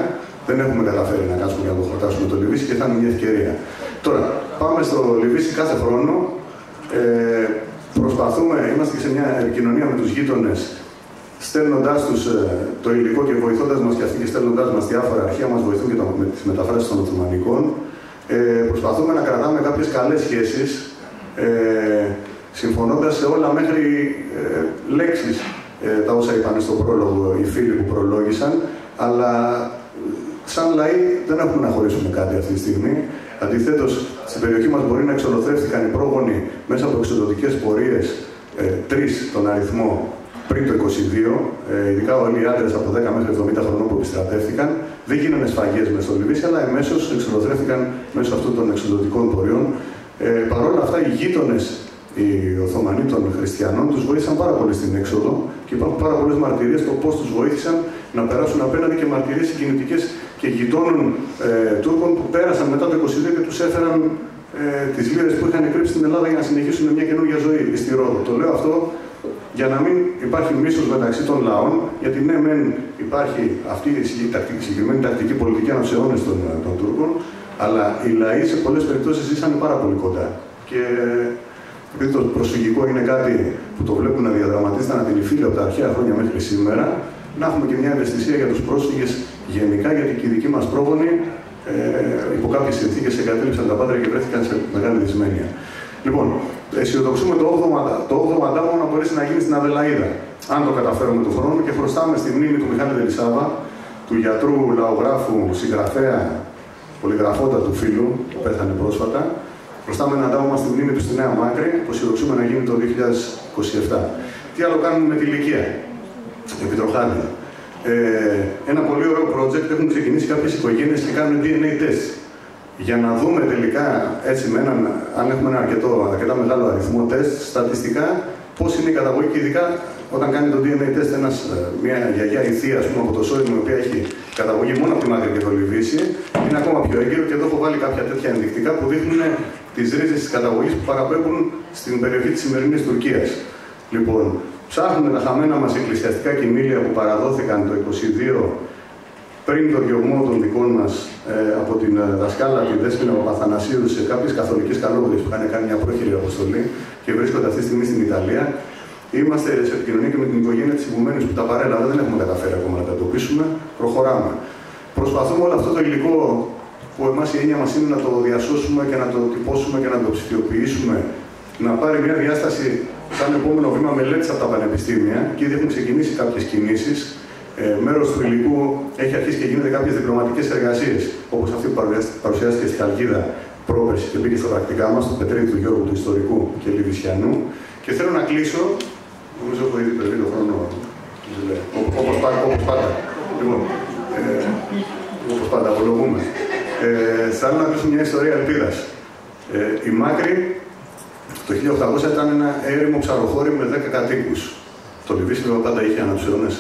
Δεν έχουμε καταφέρει να κάτσουμε για να το χορτάσουμε το Λιβύσι και θα είναι μια ευκαιρία. Τώρα, πάμε στο Λιβύσι κάθε χρόνο. Προσπαθούμε, είμαστε και σε μια επικοινωνία με τους γείτονες, στέλνοντάς τους το υλικό και βοηθώντας μας και αυτοί και στέλνοντάς μας διάφορα αρχεία, μας βοηθούν και με τις μεταφράσεις των Οθωμανικών. Προσπαθούμε να κρατάμε κάποιες καλές σχέσεις, συμφωνώντας σε όλα μέχρι λέξεις τα όσα είπαν στο πρόλογο οι φίλοι που προλόγησαν, αλλά σαν λαοί δεν έχουμε να χωρίσουμε κάτι αυτή τη στιγμή. Αντιθέτως, στην περιοχή μας μπορεί να εξολοθρεύτηκαν οι πρόγονοι μέσα από εξοδοτικές πορείες, 3 τον αριθμό πριν το 22, ειδικά όλοι οι άντρες από 10 μέχρι 70 χρονών που επιστρατεύτηκαν. Δεν γίνανε σφαγές μες στο Λιβύσι, αλλά εμέσως εξολοθρεύτηκαν μέσω αυτών των εξοδοτικών πορείων. Παρ' όλα αυτά, οι γείτονες, οι Οθωμανοί των Χριστιανών, τους βοήθησαν πάρα πολύ στην έξοδο και υπάρχουν πάρα πολλές μαρτυρίες το πώς τους βοήθησαν να περάσουν απέναντι, και μαρτυρίες συγκινητικές και γειτόνων Τούρκων που πέρασαν μετά το 22 και τους έφεραν τις λίρες που είχαν κρύψει στην Ελλάδα για να συνεχίσουν μια καινούργια ζωή στη Ρόδο. Το λέω αυτό για να μην υπάρχει μίσος μεταξύ των λαών, γιατί ναι, μεν υπάρχει αυτή η συγκεκριμένη τακτική πολιτική ανά τους αιώνες των Τούρκων, αλλά οι λαοί σε πολλές περιπτώσεις ζήσανε πάρα πολύ κοντά. Και επειδή το προσφυγικό είναι κάτι που το βλέπουν να διαδραματίζεται ανατηληφίλιο από τα αρχαία χρόνια μέχρι σήμερα, να έχουμε και μια ευαισθησία για τους πρόσφυγες γενικά, γιατί και οι δικοί μας πρόγονοι υπό κάποιες συνθήκες εγκατέλειψαν τα Πάτρα και βρέθηκαν σε μεγάλη δυσμένεια. Λοιπόν, αισιοδοξούμε το 8ο αντάμο να μπορέσει να γίνει στην Αδελαΐδα, αν το καταφέρουμε του χρόνου, και χρωστάμε στη μνήμη του Μιχάλη Δελισσάβα, του γιατρού, λαογράφου, συγγραφέα, πολυγραφόντα του φίλου, που πέθανε πρόσφατα. Χρωστάμε ένα αντάμωμα στη μνήμη του στη Νέα Μάκρη, που αισιοδοξούμε να γίνει το 2027. Τι άλλο κάνουμε με τη Λυκία, επί Τροχάνη. Ένα πολύ ωραίο project, έχουν ξεκινήσει κάποιες οικογένειες και κάνουν DNA test. Για να δούμε τελικά, έτσι με έναν, αν έχουμε ένα αρκετά μεγάλο αριθμό τεστ, στατιστικά, πώς είναι η καταγωγή, και ειδικά όταν κάνει το DNA test μια γιαγιά ή θεία, από το Σόιμ, η οποία έχει καταγωγή μόνο από τη Μάκρη και το Λιβύσι, είναι ακόμα πιο έγκυρο, και εδώ έχω βάλει κάποια τέτοια ενδεικτικά που δείχνουν τις ρίζες της καταγωγής που παραπέμπουν στην περιοχή της σημερινής Τουρκίας. Λοιπόν, ψάχνουμε τα χαμένα μας εκκλησιαστικά κοιμήλια που παραδόθηκαν το 22 πριν το διωγμό των δικών μας από την δασκάλα τη Δέσποινα Παπαθανασίου σε κάποιες καθολικές καλόγοντες που είχαν κάνει μια πρόχειρη αποστολή και βρίσκονται αυτή τη στιγμή στην Ιταλία. Είμαστε σε επικοινωνία και με την οικογένεια της Ηγουμένης που τα παρέλαβε, δεν έχουμε καταφέρει ακόμα να τα εντοπίσουμε. Προχωράμε. Προσπαθούμε όλο αυτό το υλικό που εμάς η έννοια μας είναι να το διασώσουμε και να το τυπώσουμε και να το ψηφιοποιήσουμε, να πάρει μια διάσταση σαν επόμενο βήμα μελέτης από τα πανεπιστήμια, και ήδη έχουν ξεκινήσει κάποιες κινήσεις. Μέρος του υλικού έχει αρχίσει και γίνεται κάποιες διπλωματικές εργασίες, όπως αυτή που παρουσιάστηκε στη Χαλκίδα πρόπερση και μπήκε στα πρακτικά μας, το Πετρίδι του Γιώργου του Ιστορικού και Λιβυσιανού. Και θέλω να κλείσω, νομίζω έχω ήδη υπερβεί το χρόνο, όπως πάντα. Λοιπόν, όπως πάντα, απολογούμε. Θέλω να κλείσω μια ιστορία ελπίδας. Η Μάκρη το 1800 ήταν ένα έρημο ψαροχώρι με 10 κατοίκους. Το Λιβύσι πάντα είχε ανά τους αιώνες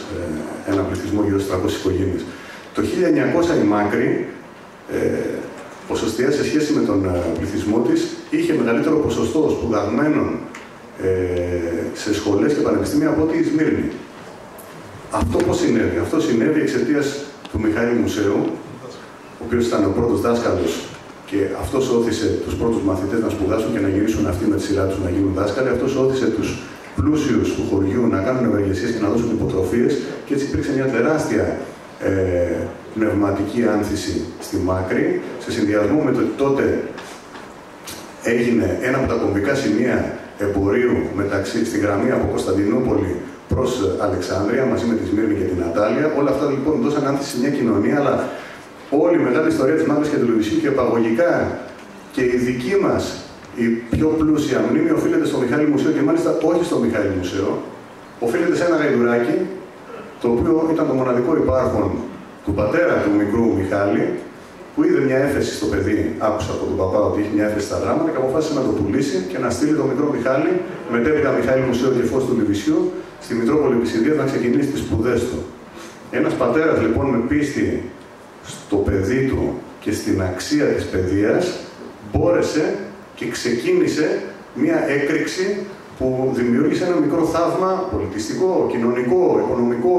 ένα πληθυσμό γύρω στις 300 οικογένειες. Το 1900 η Μάκρη, ποσοστιαία σε σχέση με τον πληθυσμό της, είχε μεγαλύτερο ποσοστό σπουδαγμένων σε σχολές και πανεπιστήμια από ότι η Σμύρνη. Αυτό πώς συνέβη? Αυτό συνέβη εξαιτίας του Μιχαήλ Μουσαίου, ο οποίος ήταν ο πρώτος δάσκαλος και αυτός όθησε τους πρώτους μαθητές να σπουδάσουν και να γυρίσουν αυτοί με τη σειρά τους να γίνουν δάσκαλοι. Αυτός όθησε τους πλούσιους του χωριού να κάνουν ευεργεσίες και να δώσουν υποτροφίες, και έτσι υπήρξε μια τεράστια πνευματική άνθηση στη Μάκρη, σε συνδυασμό με το ότι τότε έγινε ένα από τα κομβικά σημεία εμπορίου στη γραμμή από Κωνσταντινούπολη προς Αλεξάνδρεια, μαζί με τη Σμύρνη και την Ατάλεια. Όλα αυτά λοιπόν δώσαν άνθηση σε μια κοινωνία, αλλά όλη η μεγάλη ιστορία της Μάκρης και του Λιβυσίου και επαγωγικά και η δική μας η πιο πλούσια μνήμη οφείλεται στο Μιχάλη Μουσαίο, και μάλιστα όχι στο Μιχάλη Μουσαίο. Οφείλεται σε ένα γαϊδουράκι, το οποίο ήταν το μοναδικό υπάρχον του πατέρα του μικρού Μιχάλη, που είδε μια έφεση στο παιδί, άκουσα από τον παπά ότι είχε μια έφεση στα δράματα και αποφάσισε να το πουλήσει και να στείλει τον μικρό Μιχάλη, μετέπειτα Μιχάλη Μουσαίο και φως του Λιβυσιού, στη Μητρόπολη Πισιδίας να ξεκινήσει τις σπουδές του. Ένας πατέρας λοιπόν με πίστη στο παιδί του και στην αξία της παιδείας, μπόρεσε και ξεκίνησε μια έκρηξη που δημιούργησε ένα μικρό θαύμα πολιτιστικό, κοινωνικό, οικονομικό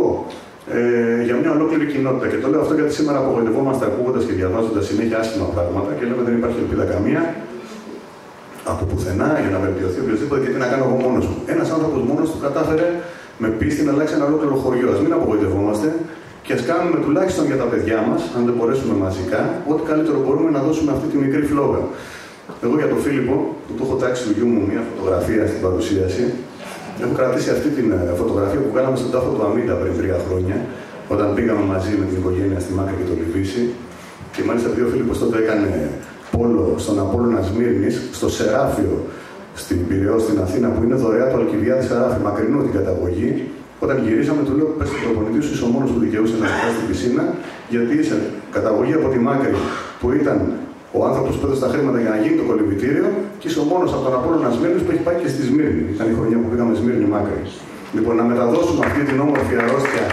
για μια ολόκληρη κοινότητα. Και το λέω αυτό γιατί σήμερα απογοητευόμαστε ακούγοντας και διαβάζοντας συνέχεια άσχημα πράγματα και λέμε δεν υπάρχει ελπίδα καμία από πουθενά για να βελτιωθεί οποιοδήποτε, και τι να κάνω εγώ μόνος μου. Ένας άνθρωπος μόνος του κατάφερε με πίστη να αλλάξει ένα ολόκληρο χωριό. Ας μην απογοητευόμαστε και ας κάνουμε τουλάχιστον για τα παιδιά μας, αν δεν μπορέσουμε μαζικά, ό,τι καλύτερο μπορούμε να δώσουμε αυτή τη μικρή φλόγα. Εγώ για τον Φίλιππο, που του έχω τάξει του γιού μου μια φωτογραφία στην παρουσίαση, έχω κρατήσει αυτή τη φωτογραφία που κάναμε στον τάφο του Αμίντα πριν 3 χρόνια, όταν πήγαμε μαζί με την οικογένεια στη Μάκρη και το Λιβύσι. Και μάλιστα επειδή ο Φίλιππος τότε έκανε πόλο στον Απόλλωνα Σμύρνης, στο Σεράφιο στην Πειραιώ, στην Αθήνα, που είναι δωρεά του Αλκιβιάδη Σεράφη, μακρινό την καταγωγή. Όταν γυρίσαμε, του λέω: πες στον προπονητή σου, είσαι ο μόνος που δικαιούσε να πάει στην πισίνα, γιατί είσαι καταγωγή από τη Μάκρη, που ήταν ο άνθρωπος που έδωσε τα χρήματα για να γίνει το κολυμβητήριο, και είσαι ο μόνος από τον Απόλλωνα Σμύρνης που έχει πάει και στη Σμύρνη. Ήταν η χρονιά που πήγαμε Σμύρνη Μάκρη. Λοιπόν, να μεταδώσουμε αυτή την όμορφη αρρώστια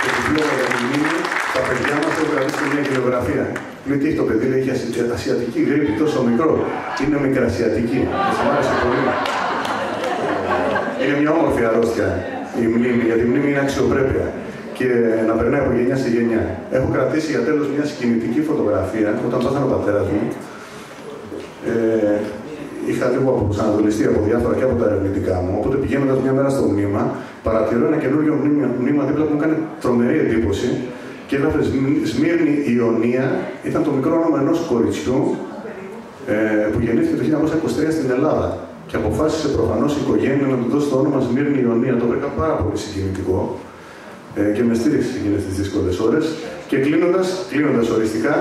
και τη φλόγα για τη μνήμη στα παιδιά μας. Έχω κρατήσει μια γεωγραφία. Λέει τι έχει το παιδί, λέει: έχει ασιατική γρήπη, τόσο μικρό. Είναι μικρασιατική. Σας άρεσε πολύ. Είναι μια όμορφη αρρώστια η μνήμη, γιατί η μνήμη είναι αξιοπρέπεια και να περνάει από γενιά σε γενιά. Έχω κρατήσει για τέλος μια συγκινητική φωτογραφία όταν πάθανε ο πατέρας μου. Είχα λίγο αποσανατολιστεί από διάφορα και από τα ερευνητικά μου. Οπότε πηγαίνοντας μια μέρα στο μνήμα, παρατηρώ ένα καινούριο μνήμα δίπλα που μου κάνει τρομερή εντύπωση και έγραφε Σμύρνη Ιωνία. Ήταν το μικρό όνομα ενός κοριτσιού που γεννήθηκε το 1923 στην Ελλάδα. Και αποφάσισε προφανώς η οικογένεια να του δώσει το όνομα Σμύρνη Ιωνία. Το βρήκα πάρα πολύ συγκινητικό και με στήριξε εκείνες τις δύσκολες ώρες. Και κλείνοντας οριστικά,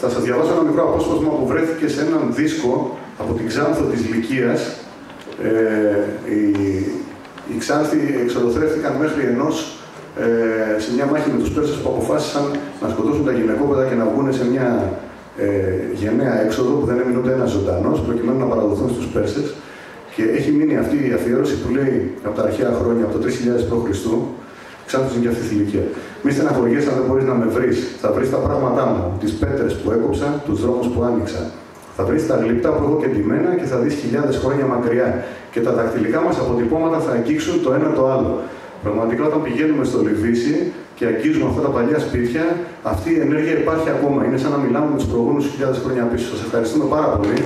θα σας διαβάσω ένα μικρό απόσπασμα που βρέθηκε σε έναν δίσκο από την Ξάνθο της Λυκείας. Οι Ξάνθοι εξοδοθρεύτηκαν μέχρι ενός σε μια μάχη με τους Πέρσες που αποφάσισαν να σκοτώσουν τα γυναικόπαιδα και να βγουν σε μια γενναία έξοδο που δεν έμεινε ούτε ένας ζωντανός, προκειμένου να παραδοθούν στους Πέρσες. Και έχει μείνει αυτή η αφιέρωση που λέει από τα αρχαία χρόνια, από το 3000 π.Χ. Ξάνθος είναι και αυτή τη ηλικία. Μη στεναχωριέσαι αν δεν μπορείς να με βρεις. Θα βρεις τα πράγματά μου, τις πέτρες που έκοψα, τους δρόμους που άνοιξα. Θα βρεις τα γλυπτά που έχω κεντυμένα και θα δεις χιλιάδες χρόνια μακριά. Και τα δακτυλικά μας αποτυπώματα θα αγγίξουν το ένα το άλλο. Πραγματικά, όταν πηγαίνουμε στο Λιβύσι και αγγίζουμε αυτά τα παλιά σπίτια, αυτή η ενέργεια υπάρχει ακόμα. Είναι σαν να μιλάμε με τους προηγούμενους χιλιάδες χρόνια πίσω. Σας ευχαριστούμε πάρα πολύ.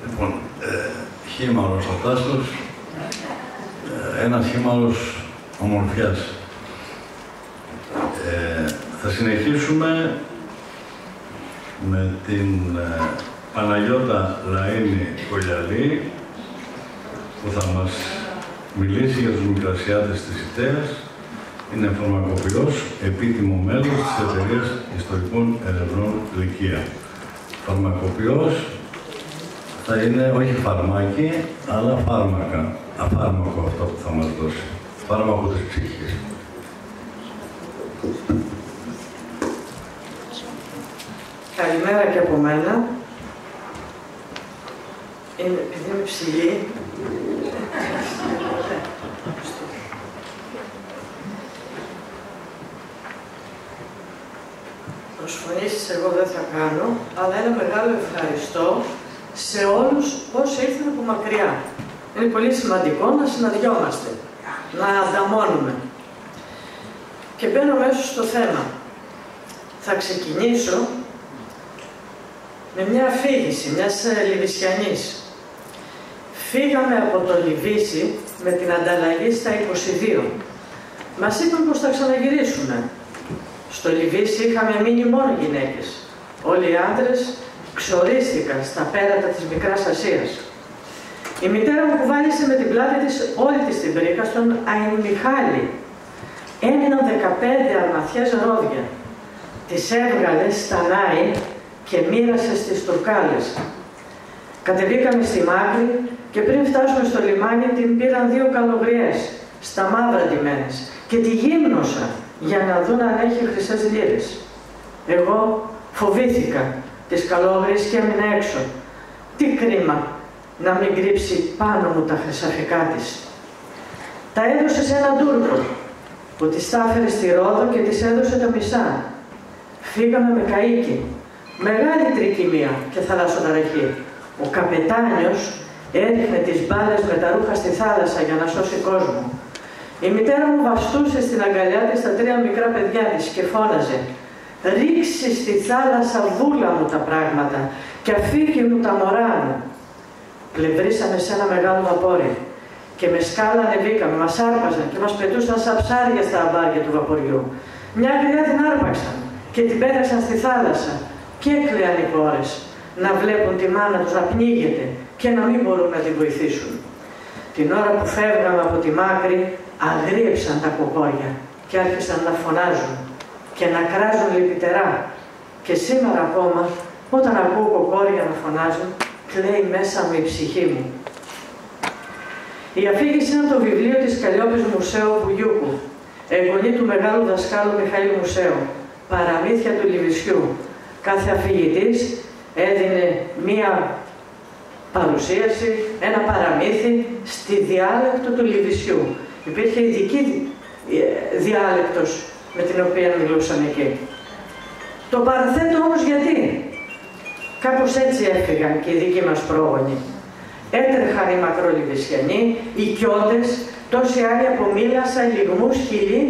Λοιπόν, χήμαρος ο Τάσος, ένας χήμαρος ομορφιάς. Θα συνεχίσουμε με την Παναγιώτα Λαΐνη Κολιαλή, που θα μας μιλήσει για τους μικρασιάτες της Ιτέας. Είναι φαρμακοποιός, επίτιμο μέλος της Εταιρείας Ιστορικών Ερευνών Λυκεία. Φαρμακοποιός θα είναι όχι φαρμάκι, αλλά φάρμακα. Αφάρμακο αυτό που θα μας δώσει. Φάρμακο της ψυχής. Καλημέρα και από μένα. Επειδή είμαι ψηλή, προσφωνήσεις εγώ δεν θα κάνω, αλλά ένα μεγάλο ευχαριστώ σε όλους όσοι ήρθαν από μακριά. Είναι πολύ σημαντικό να συναντιόμαστε, να ανταμώνουμε. Και μπαίνω μέσα στο θέμα. Θα ξεκινήσω με μια αφήγηση μιας Λιβυσιανής. Φύγαμε από το Λιβύσι με την ανταλλαγή στα 22. Μας είπαν πως θα ξαναγυρίσουμε. Στο Λιβύσι είχαμε μείνει μόνο γυναίκες. Όλοι οι άντρες ξορίστηκαν στα πέρατα της Μικράς Ασίας. Η μητέρα μου κουβάλισε με την πλάτη της όλη της την πρίκα στον Αϊνμιχάλη. Έμειναν 15 αρμαθιές ρόδια. Τις έβγαλε στα Νάη και μοίρασε στις τουρκάλες. Κατεβήκαμε στη Μάκρη και πριν φτάσουμε στο λιμάνι την πήραν 2 καλογριές, στα μαύρα ντυμένες, και τη γύμνωσαν για να δουν αν έχει χρυσές λίρες. Εγώ φοβήθηκα τις καλόγριες και έμεινα έξω. Τι κρίμα να μην κρύψει πάνω μου τα χρυσαφικά της. Τα έδωσε σε έναν Τούρκο που τις άφερε στη Ρόδο και τις έδωσε τα μισά. Φύγαμε με καΐκι. Μεγάλη τρικυμία και θαλασσοταραχή. Ο καπετάνιος έριχνε τις μπάλες με τα ρούχα στη θάλασσα για να σώσει κόσμο. Η μητέρα μου βαστούσε στην αγκαλιά της τα 3 μικρά παιδιά της και φώναζε «Ρίξει στη θάλασσα βούλα μου τα πράγματα και αφήκει μου τα μωρά μου». Πλευρίσαμε σε ένα μεγάλο βαπόρι και με σκάλα ανεβήκαμε, μας άρπαζαν και μας πετούσαν σαν ψάρια στα αμπάρια του βαποριού. Μια γριά την άρπαξαν και την πέταξαν στη θάλασσα και έκλαιαν οι κόρες να βλέπουν τη μάνα τους να πνίγεται και να μην μπορούν να την βοηθήσουν. Την ώρα που φεύγαμε από τη Μάκρη, αγρίεψαν τα κοκόρια και άρχισαν να φωνάζουν και να κράζουν λυπητερά. Και σήμερα ακόμα, όταν ακούω κοκόρια να φωνάζουν, κλαίει μέσα μου η ψυχή μου. Η αφήγηση είναι το βιβλίο της Καλλιόπης Μουσαίου Βουγιούκου, εγγονή του μεγάλου δασκάλου Μιχαήλ Μουσαίου, «Παραμύθια του Λιβυσιού». Κάθε αφηγητής έδινε μία παρουσίαση, ένα παραμύθι στη διάλεκτο του Λιβυσιού. Υπήρχε ειδική διάλεκτος με την οποία μιλούσαν εκεί. Το παραθέτω όμως γιατί. Κάπως έτσι έφυγαν και οι δικοί μας πρόγονοι. Έτρεχαν οι μακρολιβισιανοί, οι Κιώτες, τόσοι άλλοι από Μήλασσα, Λιγμούς, Χιλή,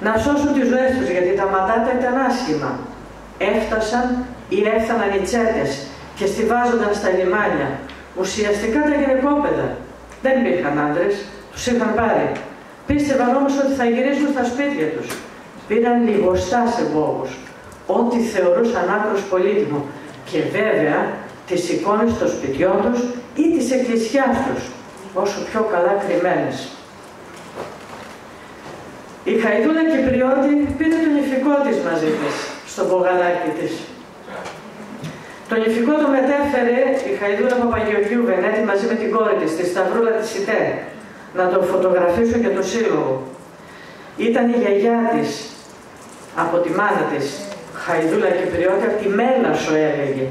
να σώσουν τις ζωές τους, γιατί τα ματάτα ήταν άσχημα. Έφτασαν ή έφταναν οι τσέτες και στιβάζονταν στα λιμάνια. Ουσιαστικά τα γυναικόπαιδα. Δεν υπήρχαν άντρες, τους είχαν πάρει. Πίστευαν όμως ότι θα γυρίσουν στα σπίτια τους. Πήραν λιγοστά σε μπόγους, ό,τι θεωρούσαν άκρος πολύτιμο. Και βέβαια τις εικόνες των σπιτιών τους ή της εκκλησιάς τους, όσο πιο καλά κρυμμένες. Η Χαϊδούλα Κυπριώτη πήρε τον ηφικό της μαζί της, στο μπογαλάκι της. Τον ηφικό το μετέφερε η Χαϊδούλα Παπαγεωργίου Βενέτη μαζί με την κόρη της, τη Σταυρούλα της Ιτέ, να το φωτογραφίσω για το σύλλογο. Ήταν η γιαγιά της, από τη μάνα της, Χαϊδούλα Κυπριώτη, από τη Μέλασσο έλεγε,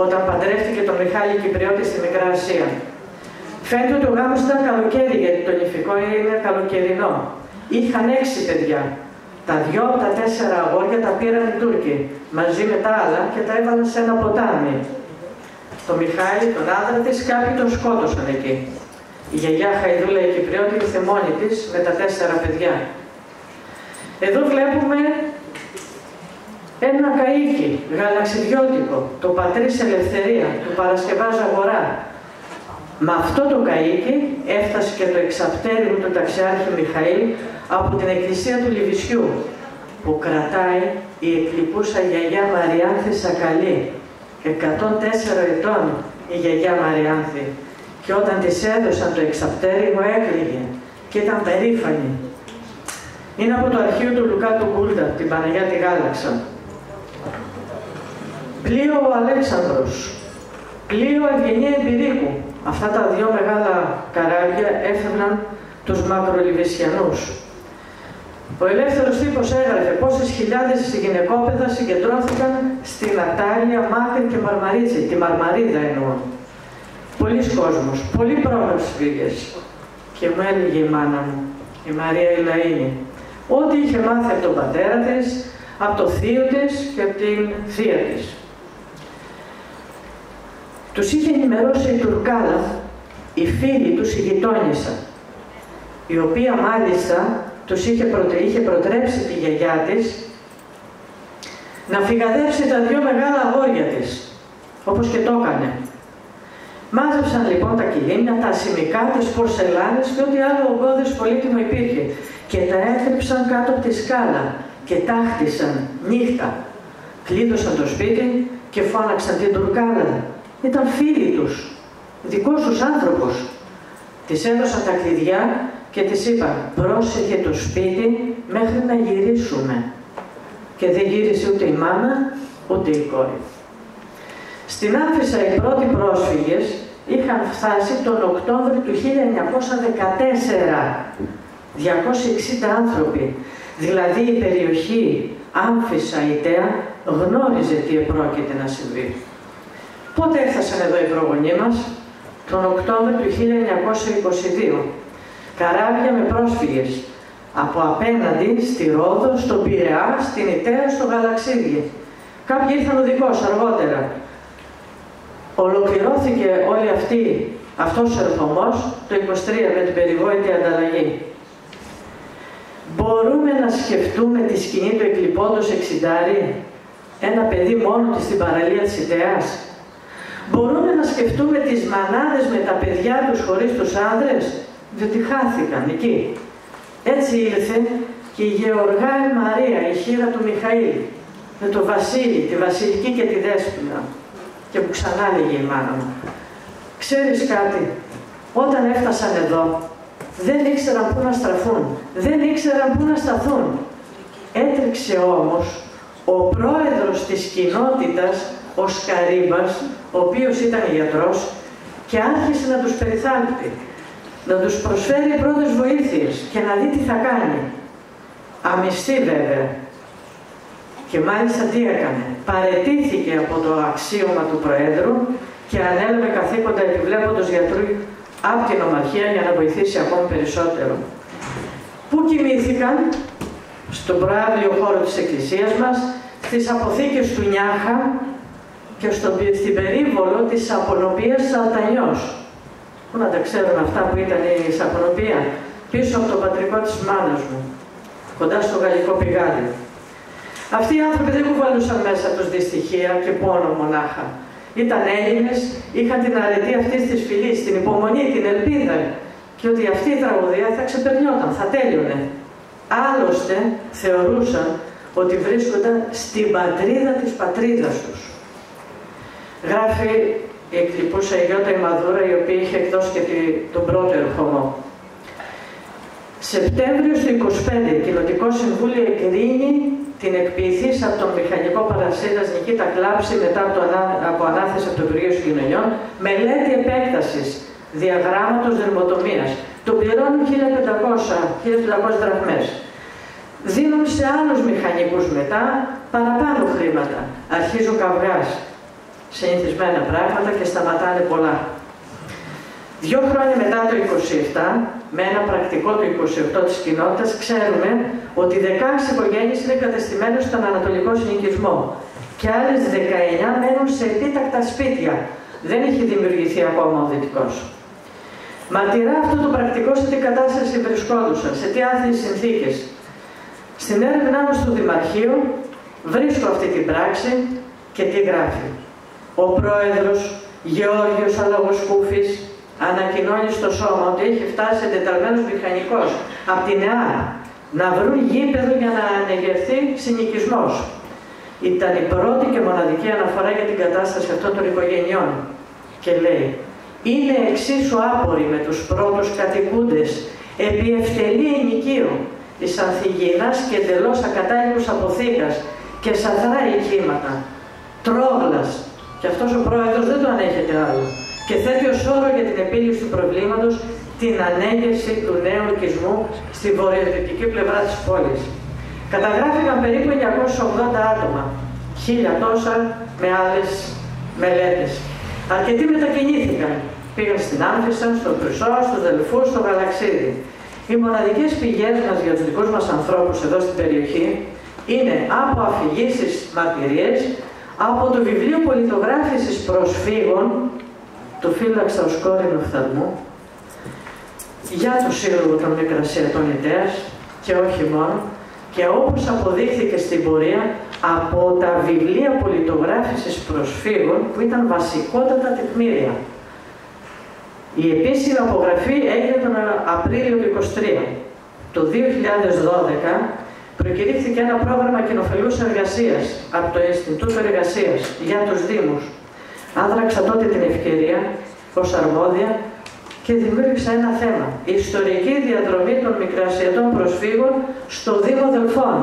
όταν παντρεύτηκε τον Μιχάλη Κυπριώτη στη Μικρά Ασία. Φαίνεται ότι ο γάμος ήταν καλοκαίρι, γιατί το νηφικό είναι καλοκαιρινό. Είχαν 6 παιδιά. Τα 2 από τα 4 αγόρια τα πήραν οι Τούρκοι, μαζί με τα άλλα και τα έβαλαν σε ένα ποτάμι. Το Μιχάλη, τον άντρα της, κάποιοι τον σκότωσαν εκεί. Η γιαγιά Χαϊδούλα η Κυπριώτη ήρθε μόνη της με τα 4 παιδιά. Εδώ βλέπουμε ένα καΐκι γαλαξιδιώτικο, το Πατρίς Ελευθερία, του Παρασκευά Ζαγορά. Με αυτό το καΐκι έφτασε και το εξαπτέρυγο του ταξιάρχη Μιχαήλ από την εκκλησία του Λιβισιού, που κρατάει η εκλειπούσα γιαγιά Μαριάνθη Σακαλή, 104 ετών η γιαγιά Μαριάνθη, και όταν της έδωσαν το εξαπτέρυγο έκλαιγε και ήταν περήφανη. Είναι από το αρχείο του Λουκά του Γκούλτα, την Παναγιά τη Γάλαξα. Πλοίο ο Αλέξανδρος, πλοίο Ευγενία Εμπειρίκου. Αυτά τα 2 μεγάλα καράβια έφευγαν τους μακρολιβισιανούς. Ο ελεύθερος τύπος έγραφε πόσες χιλιάδες γυναικόπαιδα συγκεντρώθηκαν στην Ατάλεια, Μάκρη και Μαρμαρίτση, τη Μαρμαρίδα εννοώ. Πολλοί κόσμος, πολλοί πρόσφυγες. Και μου έλεγε η μάνα μου, η Μαρία η Λαΐνη, ό,τι είχε μάθει από τον πατέρα της, από το θείο της και από την θεία της. Τους είχε ενημερώσει η Τουρκάλα, η φίλη τους, η γειτόνισσα, η οποία μάλιστα τους είχε προτρέψει τη γιαγιά της να φυγαδεύσει τα 2 μεγάλα αγόρια της, όπως και το έκανε. Μάζεψαν λοιπόν τα κιλίμια, τα ασημικά, τις πορσελάνες και ό,τι άλλο ογκώδες πολύτιμο υπήρχε και τα έκρυψαν κάτω από τη σκάλα και τάχτισαν νύχτα. Κλείδωσαν το σπίτι και φώναξαν την Τουρκάλα. Ήταν φίλοι τους, δικός τους άνθρωπος. Της έδωσαν τα κλειδιά και της είπαν πρόσεχε το σπίτι μέχρι να γυρίσουμε. Και δεν γύρισε ούτε η μάνα ούτε η κόρη. Στην Άμφισσα οι πρώτοι πρόσφυγες είχαν φτάσει τον Οκτώβριο του 1914. 260 άνθρωποι. Δηλαδή η περιοχή Άμφισσα Ιταία γνώριζε τι επρόκειται να συμβεί. Πότε έφτασαν εδώ οι προγονείς μας? Τον Οκτώβριο του 1922. Καράβια με πρόσφυγες. Από απέναντι στη Ρόδο, στον Πειραιά, στην Ιταία, στο Γαλαξίδι. Κάποιοι ήρθαν οδικώς αργότερα. Ολοκληρώθηκε όλη αυτός ο ερχομός το 1923 με την περιβόητη ανταλλαγή. Μπορούμε να σκεφτούμε τη σκηνή του εκλειπώντος 60, ένα παιδί μόνο της στην παραλία της Ιταίας. Μπορούμε να σκεφτούμε τις μανάδες με τα παιδιά τους χωρίς τους άνδρες, διότι χάθηκαν εκεί. Έτσι ήλθε και η Γεωργάη Μαρία, η χείρα του Μιχαήλ, με το Βασίλη, τη Βασιλική και τη Δέσποινα. Και που ξανά λέγει η μάνα μου, ξέρεις κάτι, όταν έφτασαν εδώ, δεν ήξεραν πού να στραφούν, δεν ήξεραν πού να σταθούν. Έτρεξε όμως ο πρόεδρος της κοινότητας, ο Σκαρίμπας, ο οποίος ήταν γιατρός, και άρχισε να τους περιθάλπτει, να τους προσφέρει πρώτες βοήθειες και να δει τι θα κάνει. Αμυστή βέβαια. Και μάλιστα τι έκανε? Παραιτήθηκε από το αξίωμα του Προέδρου και ανέλαβε καθήκοντα επιβλέποντος γιατρού από την Ομαρχία για να βοηθήσει ακόμη περισσότερο. Πού κοιμήθηκαν? στον προάβλιο χώρο της εκκλησίας μας, στις αποθήκες του Νιάχα και στην περίβολο της Σαπονοπίας Σαλτανιός. Πού να τα ξέρουν αυτά που ήταν η Σαπονοπία? Πίσω από το πατρικό της μάνας μου, κοντά στο γαλλικό πηγάδι. Αυτοί οι άνθρωποι δεν κουβαλούσαν μέσα τους δυστυχία και πόνο μονάχα. Ήταν Έλληνες, είχαν την αρετή αυτής της φυλής, την υπομονή, την ελπίδα και ότι αυτή η τραγωδία θα ξεπερνιόταν, θα τέλειωνε. Άλλωστε θεωρούσαν ότι βρίσκονταν στην πατρίδα της πατρίδας τους. Γράφει η εκλειπούσα Ιώτα η Μαδούρα, η οποία είχε εκδώσει και τον πρώτο ερχομό. Σεπτέμβριο του 25, το Κοινοτικό Συμβούλιο εκρίνει την εκποιηθής από τον μηχανικό παρασύρας Νικήτα Κλάψη μετά από ανάθεση από το Υπουργείο Συγκοινωνιών μελέτη επέκτασης διαγράμματος δερμοτομίας. Το πληρώνουν 1.500 δραχμές. Δίνουν σε άλλους μηχανικούς μετά παραπάνω χρήματα. Αρχίζουν καυγάς. Συνηθισμένα πράγματα και σταματάνε πολλά. 2 χρόνια μετά το 27, με ένα πρακτικό του 28 της κοινότητας, ξέρουμε ότι 16 οικογένειες είναι κατεστημένες στον ανατολικό συνοικισμό και άλλες 19 μένουν σε επίτακτα σπίτια. Δεν έχει δημιουργηθεί ακόμα ο δυτικός. Μαρτυρά αυτό το πρακτικό σε τι κατάσταση βρισκόντουσαν, σε τι άθλιες συνθήκες. Στην έρευνά μου στο Δημαρχείο βρίσκω αυτή την πράξη και τι γράφει. Ο πρόεδρος Γεώργιος Αλαγοσκούφης ανακοινώνει στο σώμα ότι έχει φτάσει εντεταλμένος μηχανικός από την ΕΑΡ να βρουν γήπεδο για να ανεγερθεί συνοικισμός. Ήταν η πρώτη και μοναδική αναφορά για την κατάσταση αυτών των οικογενειών. Και λέει, είναι εξίσου άποροι με τους πρώτους κατοικούντες επί ευτελή ενοικίου της ανθυγιεινάς και εντελώς ακατάλληλους αποθήκας και σαθρά οικήματα, τρόγλας. Και αυτός ο πρόεδρος δεν το ανέχεται άλλο. Και θέτει ως όρο για την επίλυση του προβλήματος την ανέγερση του νέου οικισμού στη βορειοδυτική πλευρά της πόλης. Καταγράφηκαν περίπου 980 άτομα, 1000 τόσα με άλλες μελέτες. Αρκετοί μετακινήθηκαν. Πήγαν στην Άμφισσα, στο Χρυσό, στο Δελφού, στο Γαλαξίδι. Οι μοναδικές πηγές μας για τους δικούς μας ανθρώπους εδώ στην περιοχή είναι από αφηγήσεις μαρτυρίες, από το βιβλίο πολιτογράφησης προσφύγων του φύλαξα ως κόρηνο φθαλμού για το Σύλλογο των Μικρασιατών Ιτέας και όχι μόνο, και όπως αποδείχθηκε στην πορεία από τα βιβλία πολιτογράφησης προσφύγων που ήταν βασικότατα τεκμήρια. Η επίσημη απογραφή έγινε τον Απρίλιο του 2023. Το 2012 προκηρύχθηκε ένα πρόγραμμα κοινοφελούς εργασίας από το Ινστιτούτο Εργασίας για τους Δήμους. Άδραξα τότε την ευκαιρία ως αρμόδια και δημιούργησα ένα θέμα. Η ιστορική διαδρομή των μικρασιατών προσφύγων στο Δήμο Δελφών.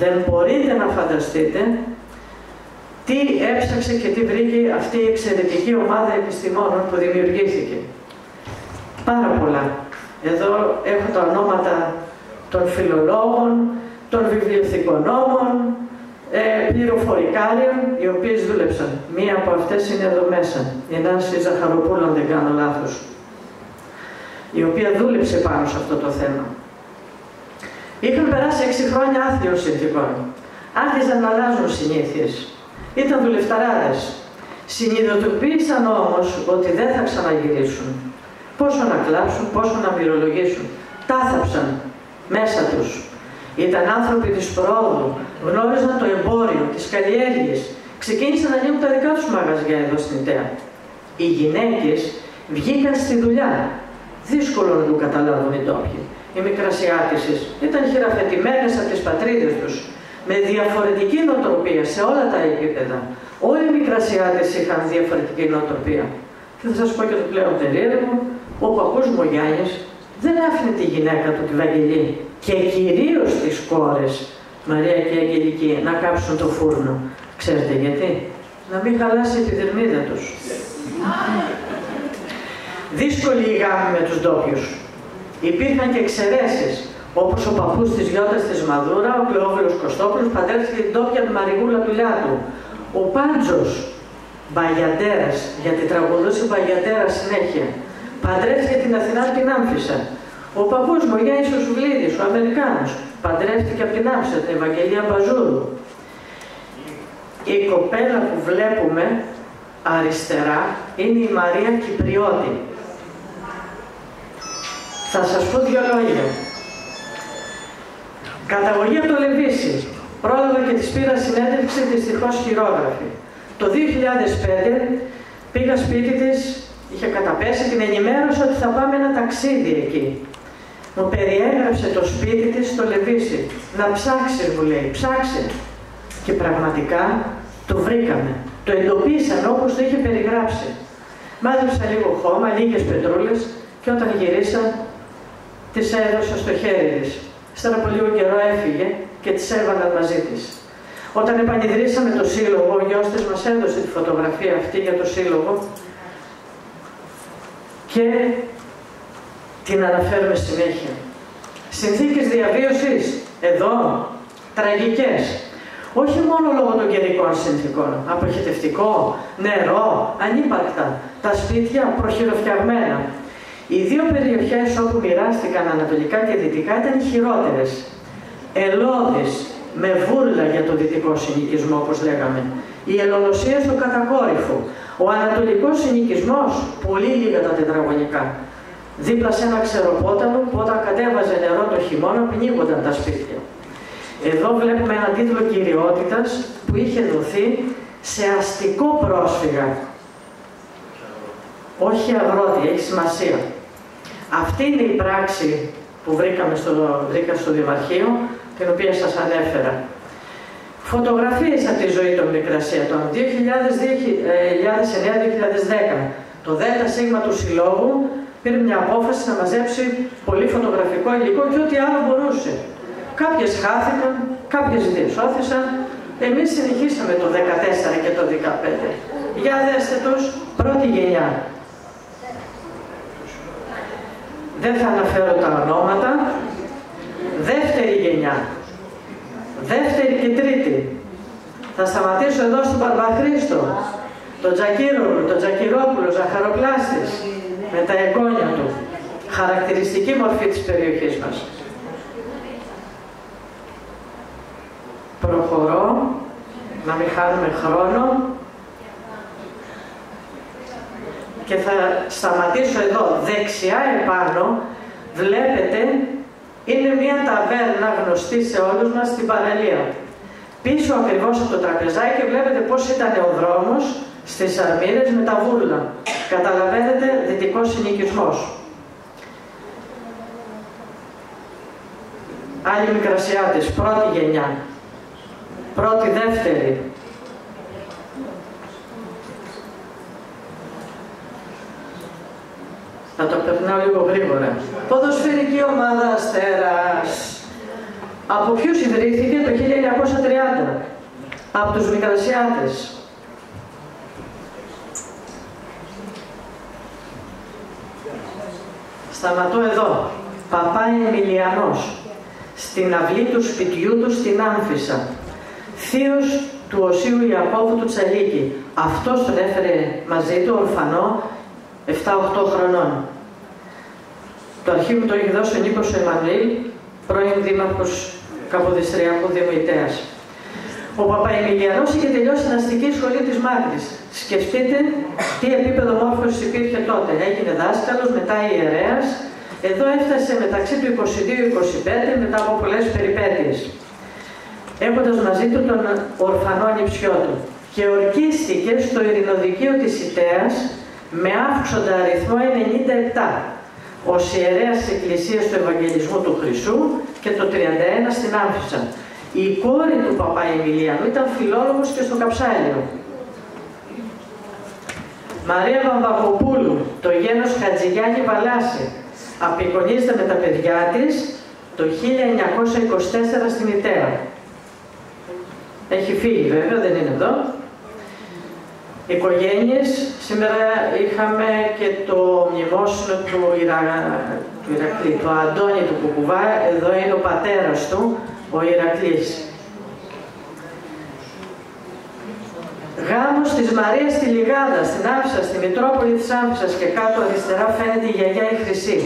Δεν μπορείτε να φανταστείτε τι έψαξε και τι βρήκε αυτή η εξαιρετική ομάδα επιστημόνων που δημιουργήθηκε. Πάρα πολλά. Εδώ έχω τα ονόματα των φιλολόγων, των βιβλιοθηκονόμων, πληροφορικάριων, οι οποίες δούλεψαν. Μία από αυτές είναι εδώ μέσα, η Νάνση Ζαχαροπούλου, αν δεν κάνω λάθος, η οποία δούλεψε πάνω σε αυτό το θέμα. Είχαν περάσει 6 χρόνια άθλιων συνθηκών. Άρχιζαν να αλλάζουν συνήθειες. Ήταν δουλευταράδες. Συνειδητοποίησαν όμως ότι δεν θα ξαναγυρίσουν. Πόσο να κλάψουν, πόσο να μυρολογήσουν. Τάθαψαν μέσα τους. Ήταν άνθρωποι της προόδου, γνώριζαν το εμπόριο, τις καλλιέργειες. Ξεκίνησαν να ανοίγουν τα δικά τους μαγαζιά εδώ στην Ιταία. Οι γυναίκες βγήκαν στη δουλειά. Δύσκολο να το καταλάβουν οι ντόπιοι. Οι μικρασιάτισσες ήταν χειραφετημένες από τις πατρίδες τους, με διαφορετική νοοτροπία σε όλα τα επίπεδα. Όλοι οι μικρασιάτες είχαν διαφορετική νοοτροπία. Και θα σας πω και το πλέον περίεργο, ο παππούς μου ο Γιάννης δεν άφηνε τη γυναίκα του, τη Βαγγελή, και κυρίως τις κόρες, Μαρία και Αγγελική, να κάψουν το φούρνο. Ξέρετε γιατί? Να μην χαλάσει η επιδερμίδα τους. Δύσκολη η γάμη με τους ντόπιους. Υπήρχαν και εξαιρέσεις, όπως ο παππούς της γιώτας της Μαδούρα, ο Κλεόβιλος Κωστόπουλος, παντρεύτηκε την ντόπια του Μαριγούλα του Λιάτου. Ο Πάντζος Μπαγιαντέρας, γιατί τραγουδούσε Μπαγιαντέρα συνέχεια, παντρεύτηκε την Αθηνά την Άμφισσα. Ο παππούς μου, ο Γιάννης ο Σουβλίδης, ο Αμερικάνος, παντρεύτηκε από την Άφησα, την Ευαγγελία Μπαζούρου. Η κοπέλα που βλέπουμε αριστερά είναι η Μαρία Κυπριώτη. Θα σας πω δύο λόγια. Καταγωγή από το Λεβίση. Πρόλαβα και της πήρα συνέντευξη, δυστυχώς χειρόγραφη. Το 2005 πήγα σπίτι της, είχε καταπέσει, την ενημέρωσα ότι θα πάμε ένα ταξίδι εκεί. Μου περιέγραψε το σπίτι της στο Λεβίση. Να ψάξεις, μου λέει, ψάξε. Και πραγματικά το βρήκαμε. Το εντοπίσαν όπως το είχε περιγράψει. Μάζεψα λίγο χώμα, λίγες πετρούλες και όταν γυρίσα τις έδωσα στο χέρι της. Ύστερα από λίγο καιρό έφυγε και τις έβαλαν μαζί της. Όταν επανειδρύσαμε το σύλλογο, ο γιος της μας έδωσε τη φωτογραφία αυτή για το σύλλογο και την αναφέρουμε συνέχεια. Συνθήκες διαβίωσης, εδώ, τραγικές. Όχι μόνο λόγω των καιρικών συνθήκων, αποχετευτικό, νερό, ανύπαρκτα, τα σπίτια προχειροφτιαγμένα. Οι δύο περιοχές όπου μοιράστηκαν ανατολικά και δυτικά ήταν οι χειρότερες. Ελλώδης, με βούρλα για το δυτικό συνοικισμό, όπως λέγαμε. Η ελονοσία στο κατακόρυφο. Ο ανατολικός συνοικισμός, πολύ λίγα τα τετραγωνικά. Δίπλα σε ένα ξεροπόταμο που όταν κατέβαζε νερό το χειμώνα πνίγονταν τα σπίτια. Εδώ βλέπουμε έναν τίτλο κυριότητας που είχε δοθεί σε αστικό πρόσφυγα. Όχι αγρότη, έχει σημασία. Αυτή είναι η πράξη που βρήκα στο Δημαρχείο, την οποία σας ανέφερα. Φωτογραφίες από τη ζωή των Μικρασιατών, 2009-2010. Το ΔΣ του Συλλόγου πήρε μια απόφαση να μαζέψει πολύ φωτογραφικό υλικό και ό,τι άλλο μπορούσε. Κάποιες χάθηκαν, κάποιες διεσώθησαν. Εμείς συνεχίσαμε το 2014 και το 2015. Για δέστε τους, πρώτη γενιά. Δεν θα αναφέρω τα ονόματα. Δεύτερη γενιά. Δεύτερη και τρίτη. Θα σταματήσω εδώ στον Παρβαχρήστο. Τον Τζακύρογλου, τον Τζακυρόπουλο, ζαχαροπλάστης, με τα εγγόνια του. Χαρακτηριστική μορφή της περιοχής μας. Προχωρώ, να μην χάνουμε χρόνο. Και θα σταματήσω εδώ. Δεξιά επάνω βλέπετε είναι μια ταβέρνα γνωστή σε όλους μας στην παραλία. Πίσω ακριβώς από το τραπεζάκι βλέπετε πώς ήταν ο δρόμος στις Αρμύρες με τα βούρλα. Καταλαβαίνετε, δυτικός συνοικισμός. Άλλοι Μικρασιάτες, πρώτη γενιά. Πρώτη, δεύτερη. Θα το περνάω λίγο γρήγορα. Ποδοσφαιρική ομάδα Αστέρας. Από ποιους ιδρύθηκε το 1930? Από τους Μικρασιάτες. Σταματώ εδώ. Παπά Εμιλιανός. Στην αυλή του σπιτιού του στην Άμφισσα. Θείος του Οσίου Ιακώβου του Τσαλίκη. Αυτός τον έφερε μαζί του, ορφανό, 7-8 χρονών. Το αρχείο μου το έχει δώσει ο Νίκος Εμμανουήλ, πρώην δήμαρχος Καποδιστριακού Δήμου Ιτέας. Ο Παπαεμιλιανός είχε τελειώσει την αστική σχολή της Μάκρης. Σκεφτείτε τι επίπεδο μόρφωσης υπήρχε τότε. Έγινε δάσκαλος, μετά ιερέας. Εδώ έφτασε μεταξύ του 22-25 μετά από πολλές περιπέτειες. Έχοντας μαζί του τον ορφανό ανιψιό του. Και ορκίστηκε στο ειρηνοδικείο της Ιτέας με αύξοντα αριθμό 97. Ως ιερέας της Εκκλησίας του Ευαγγελισμού του Χρυσού και το 31 στην Άμφισσα. Η κόρη του Παπαεμιλιανού ήταν φιλόλογος και στο Καψάλιο. Μαρία Βαμβακοπούλου, το γένος Χατζηγιάννη Βαλάση, απεικονίζεται με τα παιδιά της το 1924 στην Ιτέα. Έχει φύγει βέβαια, δεν είναι εδώ. Οικογένειες, σήμερα είχαμε και το μνημόσυνο του Ηρακλή, του Αντώνη του Κουκουβά, εδώ είναι ο πατέρας του, ο Ηρακλής. Γάμος της Μαρίας στη Λιγάδα, στην Άμφισσα, στη Μητρόπολη της Άμφισσας και κάτω αριστερά φαίνεται η γιαγιά η Χρυσή.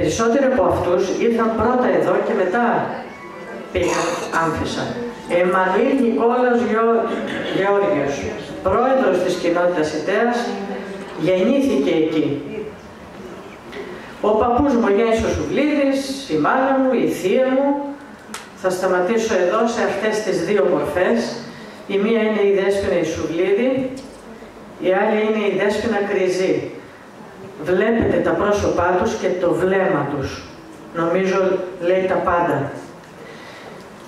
περισσότεροι από αυτούς ήρθαν πρώτα εδώ και μετά πήγαν Άμφισσα. Εμμανουήλ Νικόλαος Γεώργιος, πρόεδρος της κοινότητας Ιτέας, γεννήθηκε εκεί. Ο παππούς μου, ο Γιάννης ο Σουβλίδης, η μάνα μου, η θεία μου. Θα σταματήσω εδώ σε αυτές τις δύο μορφές. Η μία είναι η Δέσποινα η Σουβλίδη, η άλλη είναι η Δέσποινα Κρυζή. Βλέπετε τα πρόσωπά τους και το βλέμμα τους. Νομίζω λέει τα πάντα.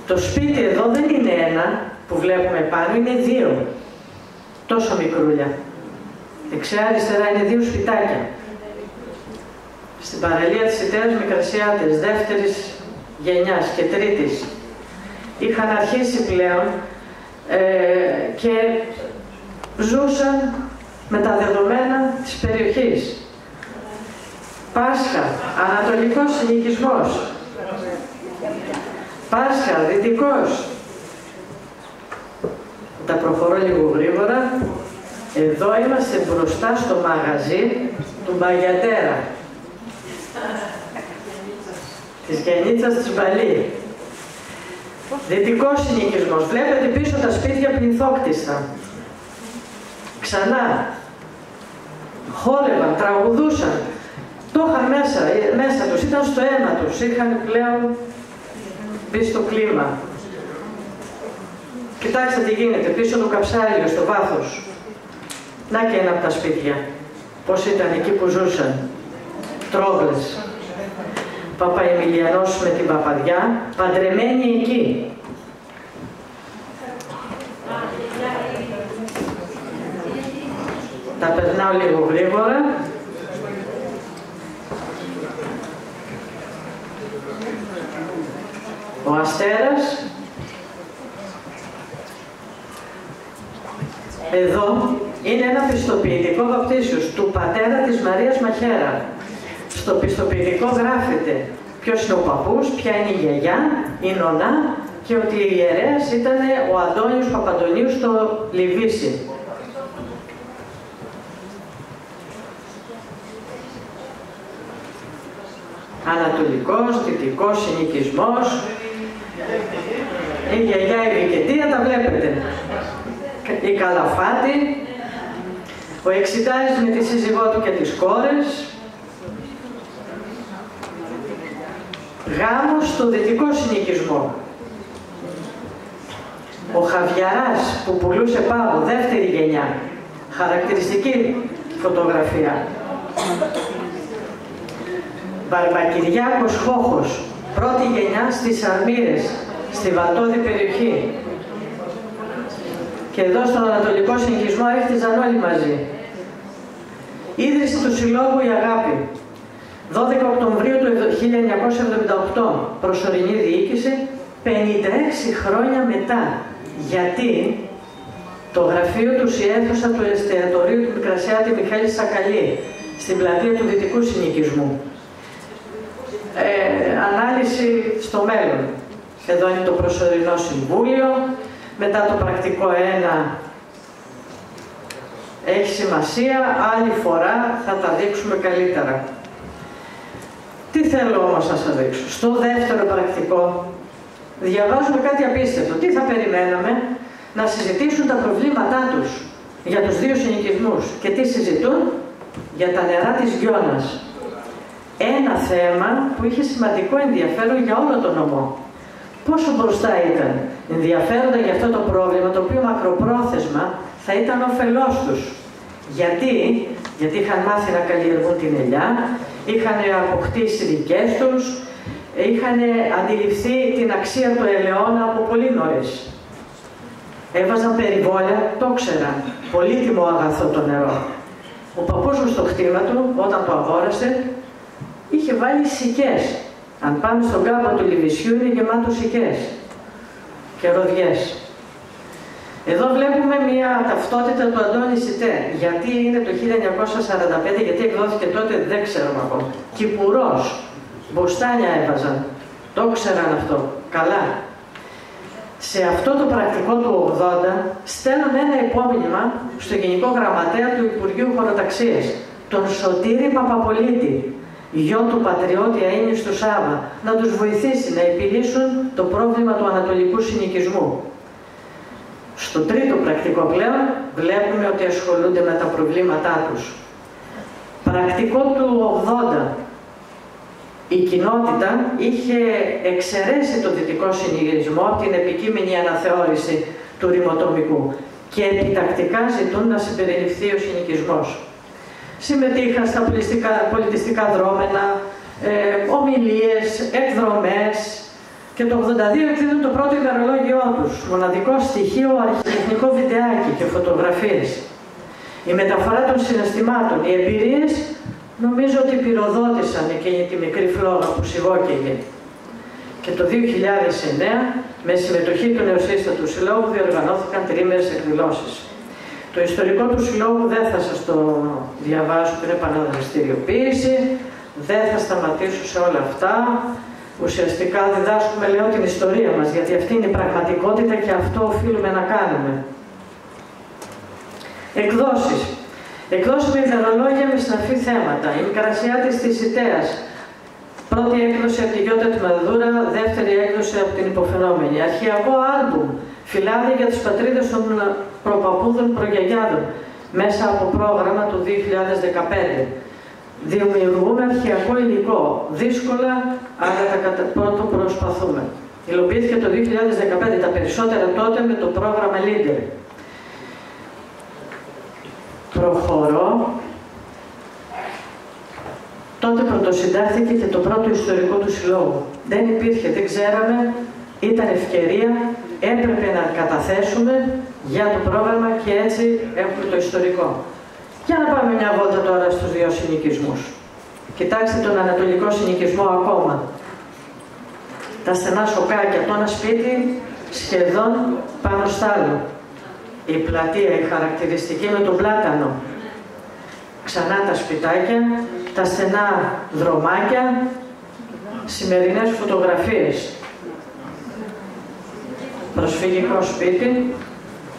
Το σπίτι εδώ δεν είναι ένα που βλέπουμε πάνω, είναι δύο. Τόσο μικρούλια. Δεξιά-αριστερά είναι δύο σπιτάκια. Στην παραλία της Ιτέας Μικρασιάτες, δεύτερης γενιάς και τρίτης. Είχαν αρχίσει πλέον και ζούσαν με τα δεδομένα της περιοχής. Πάσχα, ανατολικός συνοικισμός. Πάσχα, δυτικός. Τα προχωρώ λίγο γρήγορα. Εδώ είμαστε μπροστά στο μαγαζί του Μπαγιατέρα. Της Γιαννίτσας της Μπαλή. Δυτικός συνοικισμός. Βλέπετε πίσω τα σπίτια πληθόκτιστα. Ξανά. Χόρευαν, τραγουδούσαν. Το είχαν μέσα τους, ήταν στο αίμα τους. Είχαν πλέον μπει στο κλίμα. Κοιτάξτε τι γίνεται, πίσω το καψάλιο, στο βάθος. Να και ένα από τα σπίτια. Πώς ήταν εκεί που ζούσαν. Τρόγλες. Παπαεμιλιανός με την Παπαδιά, παντρεμένοι εκεί. Τα περνάω λίγο γρήγορα. Ο Αστέρας. Εδώ είναι ένα πιστοποιητικό βαπτίσιος του πατέρα της Μαρίας Μαχέρα. Στο πιστοποιητικό γράφεται ποιος είναι ο παππούς, ποια είναι η γιαγιά, η νονά και ότι η ιερέας ήταν ο Αντώνιος Παπαντονίου στο Λιβύσι. Ανατολικός, δυτικός συνοικισμός. Η γιαγιά η Βικετία, τα βλέπετε. Η Καλαφάτη. Ο Εξιτάρης με τη σύζυγό του και τις κόρες. Γάμος στο δυτικό συνοικισμό. Ο Χαβιαράς που πουλούσε πάγο, δεύτερη γενιά. Χαρακτηριστική φωτογραφία. Βαρβακυριάκος Χόχος, πρώτη γενιά στις Αρμύρες, στη Βαλτώδη περιοχή. Και εδώ στον Ανατολικό Συνοικισμό έχτιζαν όλοι μαζί. Ίδρυση του Συλλόγου η Αγάπη. 12 Οκτωβρίου του 1978, προσωρινή διοίκηση, 56 χρόνια μετά. Γιατί το γραφείο του η αίθουσα του εστιατορίου του Μικρασιάτη Μιχάλη Σακαλή, στην πλατεία του Δυτικού Συνοικισμού. Ανάλυση στο μέλλον. Εδώ είναι το προσωρινό συμβούλιο. Μετά το πρακτικό 1 έχει σημασία. Άλλη φορά θα τα δείξουμε καλύτερα. Τι θέλω όμως να σας δείξω. Στο δεύτερο πρακτικό διαβάζουμε κάτι απίστευτο. Τι θα περιμέναμε? Να συζητήσουν τα προβλήματά τους για τους δύο συνοικισμούς. Και τι συζητούν? Για τα νερά της Γιώνας. Ένα θέμα που είχε σημαντικό ενδιαφέρον για όλο τον νομό. Πόσο μπροστά ήταν ενδιαφέροντα για αυτό το πρόβλημα, το οποίο μακροπρόθεσμα θα ήταν όφελός τους. Γιατί είχαν μάθει να καλλιεργούν την ελιά, είχαν αποκτήσει δικές τους, είχαν αντιληφθεί την αξία του ελαιώνα από πολύ νωρίς. Έβαζαν περιβόλια, το ξέραν. Πολύτιμο αγαθό το νερό. Ο παππούς μου στο κτήμα του, όταν το αγόρασε, είχε βάλει σικές. Αν πάμε στον κάμπο του Λιβυσιού είναι γεμάτο σικές και ροδιές. Εδώ βλέπουμε μια ταυτότητα του Αντώνη Σιτέ. Γιατί είναι το 1945, γιατί εκδόθηκε τότε, δεν ξέρουμε ακόμα. Κυπουρός, μποστάνια έβαζαν. Το ξέραν αυτό. Καλά. Σε αυτό το πρακτικό του 80 στέλνουν ένα υπόμνημα στο Γενικό Γραμματέα του Υπουργείου Χωροταξίας, τον Σωτήρη Παπαπολίτη. γιο του πατριώτη αείμνηστου Σάβα, να τους βοηθήσει να επιλύσουν το πρόβλημα του ανατολικού συνοικισμού. Στο τρίτο πρακτικό πλέον βλέπουμε ότι ασχολούνται με τα προβλήματά τους. Πρακτικό του 80. Η κοινότητα είχε εξαιρέσει το δυτικό συνοικισμό από την επικείμενη αναθεώρηση του ρημοτομικού και επιτακτικά ζητούν να συμπεριληφθεί ο συνοικισμός. Συμμετείχαν στα πολιτιστικά δρόμενα, ομιλίες, εκδρομές και το 82 εκδίδουν το πρώτο ημερολόγιό τους, μοναδικό στοιχείο, αρχιτεχνικό βιντεάκι και φωτογραφίες. Η μεταφορά των συναισθημάτων, οι εμπειρίες, νομίζω ότι πυροδότησαν εκείνη τη μικρή φλόγα που σιγόκαιγε. Και το 2009, με συμμετοχή του Νεοσύστατου Συλλόγου, διοργανώθηκαν τριήμερες εκδηλώσεις. Το ιστορικό του Συλλόγου δεν θα σας το διαβάσω, την επαναδραστηριοποίηση, δεν θα σταματήσω σε όλα αυτά. Ουσιαστικά διδάσκουμε, λέω, την ιστορία μας, γιατί αυτή είναι η πραγματικότητα και αυτό οφείλουμε να κάνουμε. Εκδόσεις. Εκδόσεις με ημερολόγια με συναφή θέματα. Η Μικρασιάτης της Ιτέας. Πρώτη έκδοση από τη Γιώτα τη Μαδούρα, δεύτερη έκδοση από την υποφαινόμενη. Αρχαιακό άλμπουμ, φυλάδια για τις πατρίδες των προπαππούδων προγιαγιάδων, μέσα από πρόγραμμα του 2015. Δημιουργούμε αρχαιακό υλικό, δύσκολα, αλλά το προσπαθούμε. Υλοποιήθηκε το 2015, τα περισσότερα τότε με το πρόγραμμα Leader. Προχωρώ. Τότε πρωτοσυντάχθηκε και το πρώτο ιστορικό του συλλόγου. Δεν υπήρχε, δεν ξέραμε, ήταν ευκαιρία, έπρεπε να καταθέσουμε για το πρόγραμμα και έτσι έχουμε το ιστορικό. Για να πάμε μια βόλτα τώρα στους δύο συνοικισμούς. Κοιτάξτε τον ανατολικό συνοικισμό ακόμα. Τα στενά σοκάκια, το ένα σπίτι σχεδόν πάνω στ' άλλο. Η πλατεία, η χαρακτηριστική με τον πλάτανο. Ξανά τα σπιτάκια, τα στενά δρομάκια, σημερινές φωτογραφίες. Προσφυγικό σπίτι,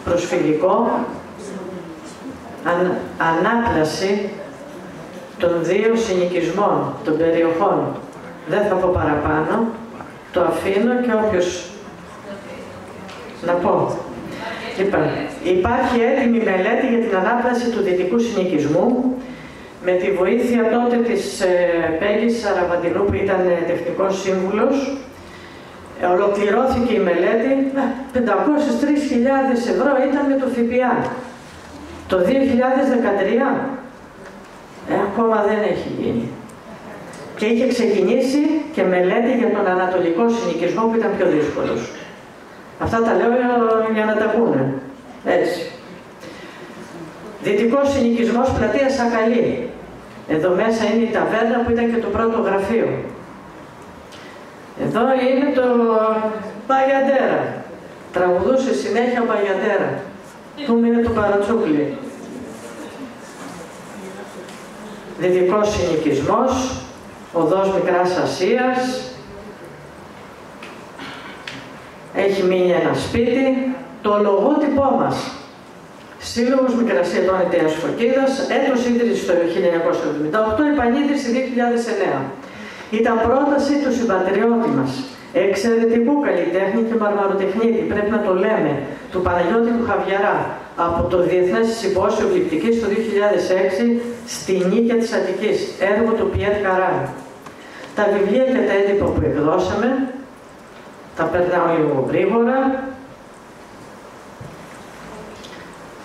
προσφυγικό, ανάπλαση των δύο συνοικισμών, των περιοχών. Δεν θα πω παραπάνω, το αφήνω και όποιος να πω. Λοιπόν, υπάρχει έτοιμη μελέτη για την ανάπλαση του δυτικού συνοικισμού με τη βοήθεια τότε της Πέγγης Σαραβαντινού που ήταν τεχνικός σύμβουλος. Ολοκληρώθηκε η μελέτη, 503.000 ευρώ ήταν με το ΦΠΑ. Το 2013 ακόμα δεν έχει γίνει. Και είχε ξεκινήσει και μελέτη για τον ανατολικό συνοικισμό που ήταν πιο δύσκολος. Αυτά τα λέω για να τα πούνε. Έτσι. Δυτικός συνοικισμός πλατεία Σακαλή. Εδώ μέσα είναι η ταβέρνα που ήταν και το πρώτο γραφείο. Εδώ είναι το Παγιαντέρα. Τραγουδούσε συνέχεια Παγιαντέρα. Του είναι το Παρατσούκλι. Δυτικός συνοικισμός, οδός Μικράς Ασίας. Έχει μείνει ένα σπίτι, το λογότυπό μας. Σύλλογος Μικρασιατών Ιτέας Φωκίδας, έτος ίδρυσης το 1978, επανίδρυση 2009. Ήταν πρόταση του συμπατριώτη μας, εξαιρετικού καλλιτέχνη και μαρμαροτεχνίτη, πρέπει να το λέμε, του Παναγιώτη του Χαβιαρά, από το Διεθνές Συμπόσιο Γλυπτικής το 2006 στη Νίκαια της Αττικής, έργο του Πιέρ Καράν. Τα βιβλία και τα έντυπα που εκδώσαμε, τα περνάω λίγο γρήγορα.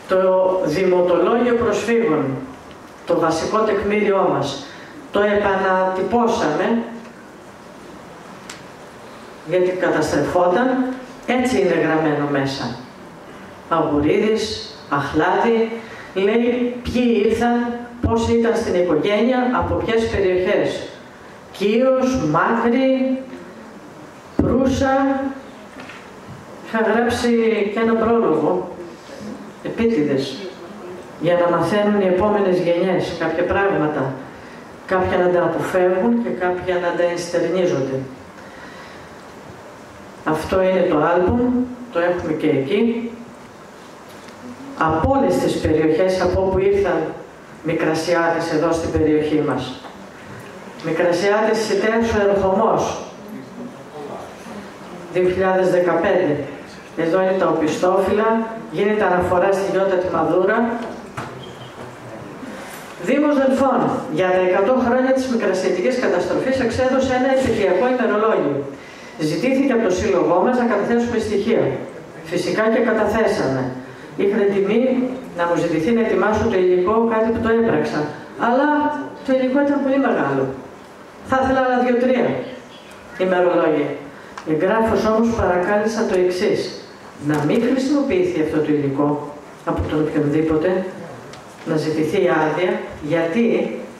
Το Δημοτολόγιο Προσφύγων, το βασικό τεκμήριό μας, το επανατυπώσαμε γιατί καταστρεφόταν, έτσι είναι γραμμένο μέσα. Αγουρίδης, Αχλάδη, λέει ποιοι ήρθαν, πώς ήταν στην οικογένεια, από ποιες περιοχές. Κύος, Μάκρη, Προύσα, είχα γράψει και ένα πρόλογο, επίτηδες, για να μαθαίνουν οι επόμενες γενιές κάποια πράγματα. Κάποια να τα αποφεύγουν και κάποια να τα ενστερνίζονται. Αυτό είναι το άλμπουμ, το έχουμε και εκεί. Από όλες τις περιοχές από όπου ήρθαν Μικρασιάτες εδώ στην περιοχή μας. Μικρασιάτης Σιτέας ο Ερχομός, 2015. Εδώ είναι τα οπισθόφυλλα, γίνεται αναφορά στη Γιώτα τη Μαδούρα. Δήμος Δελφών, για τα 100 χρόνια της μικρασιατικής καταστροφής εξέδωσε ένα επαιτειακό ημερολόγιο. Ζητήθηκε από το σύλλογό μας να καταθέσουμε στοιχεία. Φυσικά και καταθέσαμε. Είχα τιμή να μου ζητηθεί να ετοιμάσω το υλικό, κάτι που το έπραξα. Αλλά το υλικό ήταν πολύ μεγάλο. Θα ήθελα άλλα 2-3 ημερολόγια. Εγγράφος όμως παρακάλεσα το εξής: να μην χρησιμοποιηθεί αυτό το υλικό από τον οποιονδήποτε, να ζητηθεί άδεια, γιατί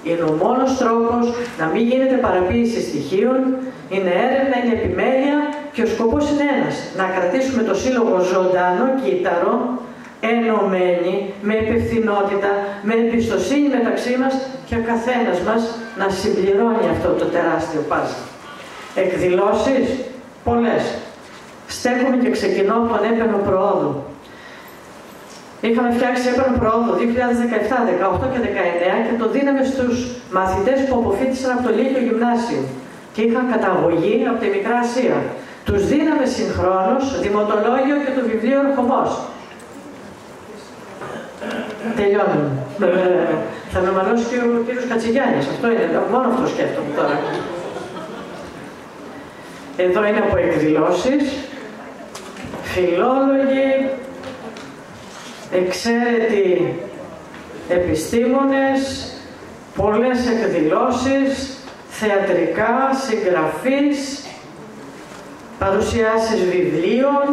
είναι ο μόνος τρόπος να μην γίνεται παραποίηση στοιχείων, είναι έρευνα, είναι επιμέλεια και ο σκοπός είναι ένας: να κρατήσουμε το σύλλογο ζωντανό, κύτταρο, ενωμένοι, με υπευθυνότητα, με εμπιστοσύνη μεταξύ μας και ο καθένας μας να συμπληρώνει αυτό το τεράστιο παζλ. Εκδηλώσεις, πολλές. Στέκομαι και ξεκινώ από τον έπαινο προόδου. Είχαμε φτιάξει έπαινο προόδου 2017, 2018 και 2019 και το δίναμε στους μαθητές που αποφοίτησαν από το Λύκειο Γυμνάσιο και είχαν καταγωγή από τη Μικρά Ασία. Τους δίναμε συγχρόνως δημοτολόγιο και το βιβλίο Ερχομός. Τελειώνουμε. Θα με μαλώσει και ο κύριος Κατσιγιάννης. Αυτό είναι, μόνο αυτό σκέφτομαι τώρα. Εδώ είναι από εκδηλώσεις, φιλόλογοι, εξαίρετοι επιστήμονες, πολλές εκδηλώσεις, θεατρικά, συγγραφείς, παρουσιάσεις βιβλίων.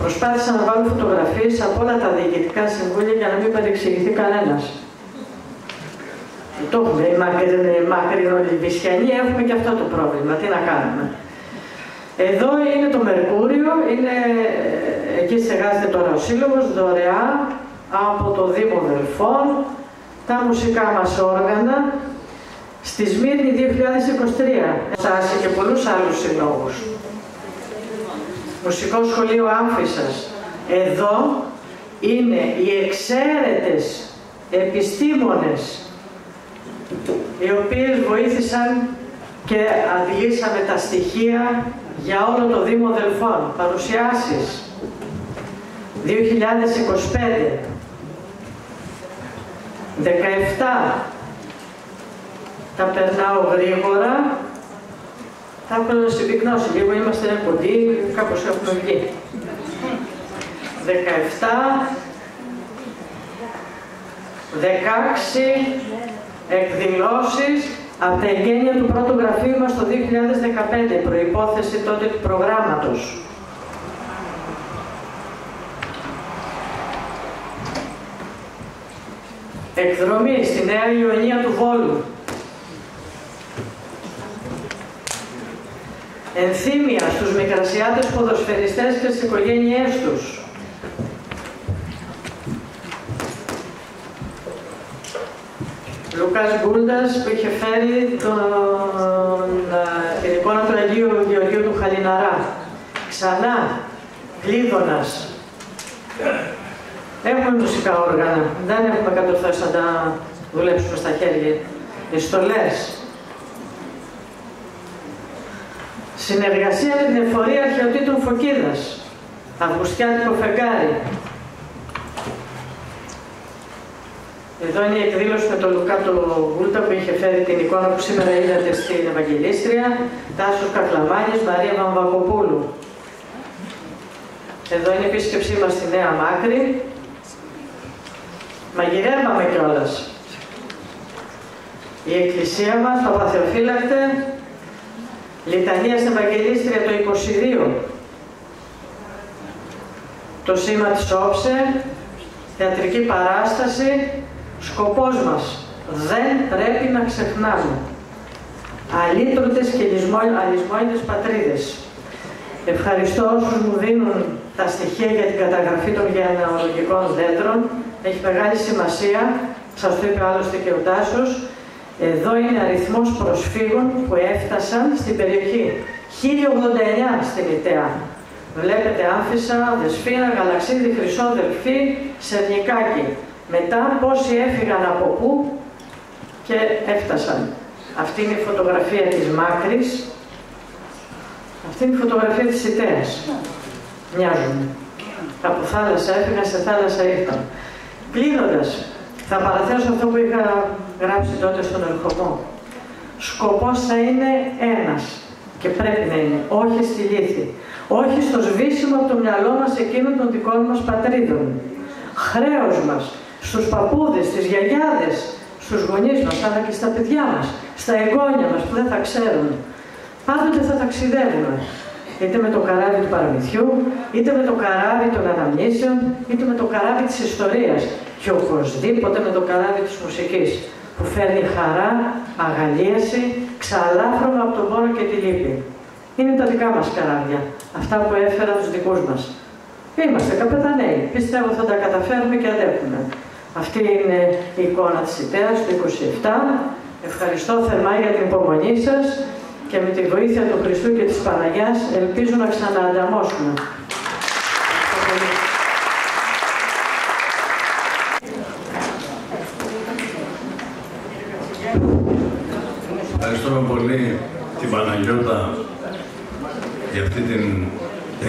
Προσπάθησα να βάλω φωτογραφίες από όλα τα διοικητικά συμβούλια για να μην παρεξηγηθεί κανένας. Το έχουμε, οι μακρινολιβισιανοί έχουμε και αυτό το πρόβλημα, τι να κάνουμε. Εδώ είναι το Μερκούριο, είναι, εκεί στεγάζεται τώρα ο Σύλλογος, δωρεάν από το Δήμο Δελφών, τα μουσικά μας όργανα, στη Σμύρνη 2023, στάση και πολλούς άλλους συλλόγους. Μουσικό σχολείο Άμφισσας. Εδώ είναι οι εξαίρετες επιστήμονες οι οποίες βοήθησαν και αντιλήσαμε τα στοιχεία για όλο το Δήμο Δελφών. Παρουσιάσεις 2025, 17, τα περνάω γρήγορα, θα έχω να συμπυκνώσει λίγο, είμαστε κοντοί, κάπως έχουμε βγει. 17, 16, εκδηλώσεις από τα εγγένεια του πρώτου γραφείου μας το 2015, προϋπόθεση τότε του προγράμματος. Εκδρομή στη Νέα Ιωνία του Βόλου. Ενθύμια στους μικρασιάτες ποδοσφαιριστές και στις οικογένειές τους. Λουκάς Γκούλντας που είχε φέρει την εικόνα του Αγίου Γεωργίου του Χαλιναρά. Ξανά, Κλείδωνας. Έχουμε μουσικά όργανα, δεν έχουμε κατορθώσει να τα δουλέψουμε στα χέρια. Οι στολές. Συνεργασία με την Εφορία Αρχαιοτήτων Φωκίδας. Αυγουστιάτικο φεγγάρι. Εδώ είναι η εκδήλωση με τον Λουκά του Γκούλτα που είχε φέρει την εικόνα που σήμερα είδατε στην Ευαγγελίστρια. Τάσος Κακλαμάνης, Μαρία Βαμβακοπούλου. Εδώ είναι η επίσκεψή μας στη Νέα Μάκρη. Μαγειρεύαμε κιόλας. Η εκκλησία μας, Παπαθεοφύλακτε, Λιτανία στην Ευαγγελίστρια το 22. Το σήμα της Όψε, θεατρική παράσταση, σκοπός μας. Δεν πρέπει να ξεχνάμε. Αλήτρωτες και αλυσμόητες πατρίδες. Ευχαριστώ όσους μου δίνουν τα στοιχεία για την καταγραφή των γενεαλογικών δέντρων. Έχει μεγάλη σημασία, σας το είπε άλλωστε και ο Τάσος. Εδώ είναι αριθμός προσφύγων που έφτασαν στην περιοχή. 1089 στην Ιταία. Βλέπετε Άμφισσα, Δεσφίνα, Γαλαξίδη, Χρυσό, Δελφή, Σερνικάκη. Μετά πόσοι έφυγαν από πού και έφτασαν. Αυτή είναι η φωτογραφία της Μάκρης. Αυτή είναι η φωτογραφία της Ιτέας. Μοιάζουν. Από θάλασσα έφυγαν, σε θάλασσα ήρθαν. Κλείνοντας, θα παραθέσω αυτό που είχα γράψει τότε στον ερχομό. Σκοπός θα είναι ένας και πρέπει να είναι, όχι στη λύθη. Όχι στο σβήσιμο από το μυαλό μας εκείνων των δικών μας πατρίδων. Χρέος μας στους παππούδες, στις γιαγιάδες, στους γονείς μας, αλλά και στα παιδιά μας, στα εγγόνια μας που δεν θα ξέρουν. Πάντοτε θα ταξιδεύουμε. Είτε με το καράβι του παραμυθιού, είτε με το καράβι των αναμνήσεων, είτε με το καράβι της ιστορίας. Και οπωσδήποτε με το καράβι της μουσικής, που φέρνει χαρά, αγαλίαση, ξαλάφρωμα από τον πόνο και τη λύπη. Είναι τα δικά μας καράβια, αυτά που έφεραν τους δικούς μας. Είμαστε καπεταναίοι, πιστεύω θα τα καταφέρουμε και αντέχουμε. Αυτή είναι η εικόνα της Ιτέας του 27. Ευχαριστώ θερμά για την υπομονή σας και με τη βοήθεια του Χριστού και της Παναγιάς ελπίζω να ξαναανταμώσουμε. Ευχαριστούμε πολύ την Παναγιώτα για αυτή την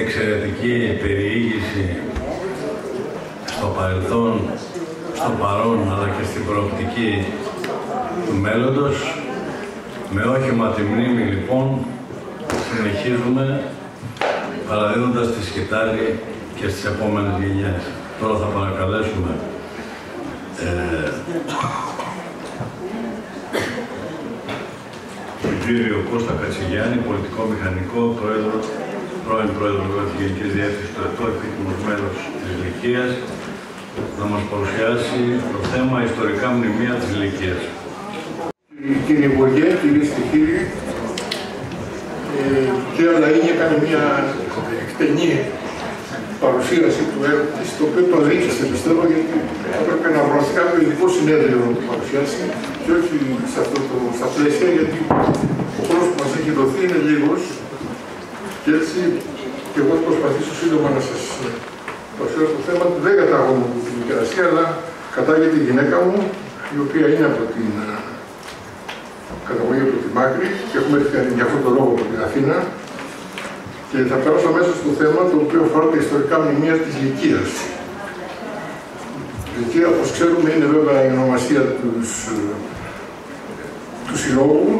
εξαιρετική περιήγηση στο παρελθόν, στο παρόν, αλλά και στην προοπτική του μέλλοντος. Με όχημα τη μνήμη, λοιπόν, συνεχίζουμε παραδίδοντας τη σκητάλη και στις επόμενες γενιές. Τώρα θα παρακαλέσουμε τον κύριο Κώστα Κατσιγιάννη, πολιτικό μηχανικό, πρώην πρόεδρο της Γενικής Διεύθυνσης του ΕΤΟ, επίτιμος μέλος της Λυκείας, να μας παρουσιάσει το θέμα ιστορικά μνημεία της Λυκείας. Κύριε Υπουργέ, κυρίες και κύριοι, η κυρία Λαΐνη έκανε μια εκτενή παρουσίαση του έργου της, το οποίο το αδίκησε, πιστεύω, γιατί έπρεπε να βρεθεί κάποιο ειδικό συνέδριο να το παρουσιάσει και όχι στα πλαίσια, γιατί ο χρόνος που μας έχει δοθεί είναι λίγος και έτσι και εγώ θα προσπαθήσω σύντομα να σας παρουσιάσω το θέμα. Δεν κατάγομαι από την Μικρασία, αλλά κατάγεται η γυναίκα μου, η οποία είναι από την καταγωγή από τη Μάκρη και έχουμε έρθει για αυτόν τον λόγο από την Αθήνα. Και θα περάσω αμέσως στο θέμα το οποίο αφορά τα ιστορικά μνημεία της Λυκείας. Η Λυκεία, όπως ξέρουμε, είναι βέβαια η ονομασία του συλλόγου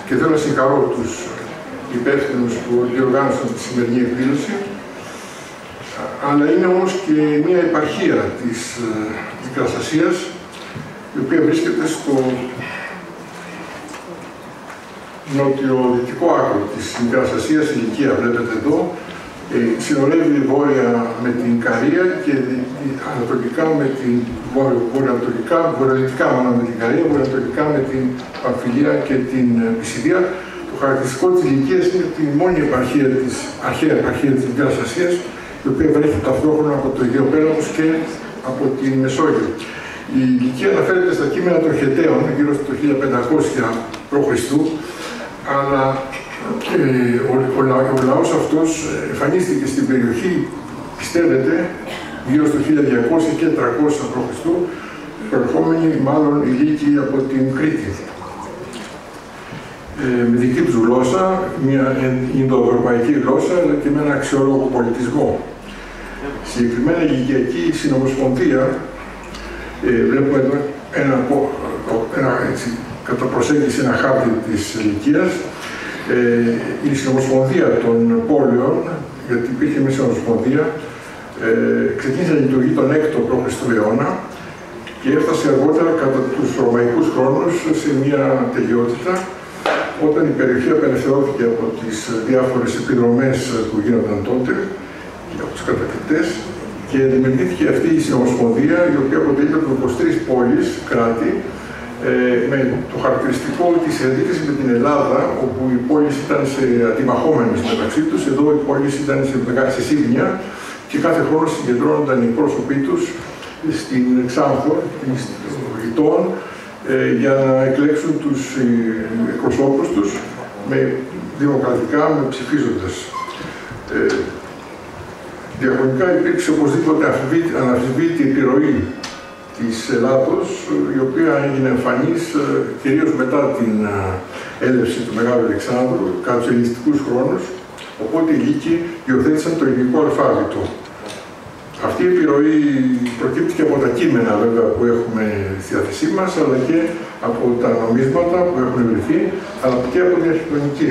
και θέλω να συγχαρώ τους υπεύθυνους που διοργάνωσαν τη σημερινή εκδήλωση. Αλλά είναι όμως και μια επαρχία της Μικρασίας, η οποία βρίσκεται στο νοτιοδυτικό άκρο της Μικράς Ασίας, η Λυκεία βλέπετε εδώ, συνορεύει βόρεια με την Καρία και ανατολικά με την βορειοδυτικά με την Καρία, βορειοανατολικά με την Παμφιλία και την Πισιδία. Το χαρακτηριστικό της Λυκείας είναι ότι η μόνη επαρχία αρχαία επαρχία της Μικράς Ασίας, η οποία βρέχει ταυτόχρονα από το Αιγαίο Πέλαγος και από την Μεσόγειο. Η Λυκεία αναφέρεται στα κείμενα των Χεταίων, γύρω στο 1500 π.Χ., αλλά ο λαός αυτός εμφανίστηκε στην περιοχή, πιστεύετε, γύρω στο 1200 και 300 π.Χ., προερχόμενοι μάλλον οι Λύκοι από την Κρήτη. Με δική τους γλώσσα, μια Ινδοευρωπαϊκή γλώσσα, αλλά και με ένα αξιόλογο πολιτισμό. Συγκεκριμένα η Λυκειακή Συνομοσπονδία, βλέπουμε εδώ κατά προσέγγιση ένα χάρτη της Λυκείας, η Συνομοσπονδία των Πόλεων, γιατί υπήρχε μια Συνομοσπονδία, ξεκίνησε να λειτουργεί τον 6ο π.Χ. αιώνα και έφτασε αργότερα κατά τους ρωμαϊκούς χρόνους σε μια τελειότητα, όταν η περιοχή απελευθερώθηκε από τις διάφορες επιδρομές που γίνονταν τότε και από τους κατακτητές και δημιουργήθηκε αυτή η Συνομοσπονδία, η οποία αποτελείται από 23 πόλεις, κράτη, με το χαρακτηριστικό της αντίθεσης με την Ελλάδα, όπου οι πόλεις ήταν σε αντιμαχόμενες μεταξύ τους, εδώ οι πόλεις ήταν σε σύμπνοια και κάθε χρόνο συγκεντρώνονταν οι πρόσωποι τους στην Ξάνθο, των γειτών, για να εκλέξουν τους εκπροσώπους τους δημοκρατικά, με ψηφίζοντας. Διαχρονικά υπήρξε οπωσδήποτε αναμφισβήτητη επιρροή της Ελλάδος, η οποία έγινε εμφανής κυρίως μετά την έλευση του Μεγάλου Αλεξάνδρου, κατά τους ελληνιστικούς χρόνους, οπότε οι Λύκοι υιοθέτησαν το ελληνικό αλφάβητο. Αυτή η επιρροή προκύπτει και από τα κείμενα βέβαια που έχουμε στη διάθεσή μας, αλλά και από τα νομίσματα που έχουν βρεθεί, αλλά και από την αρχιτεκτονική.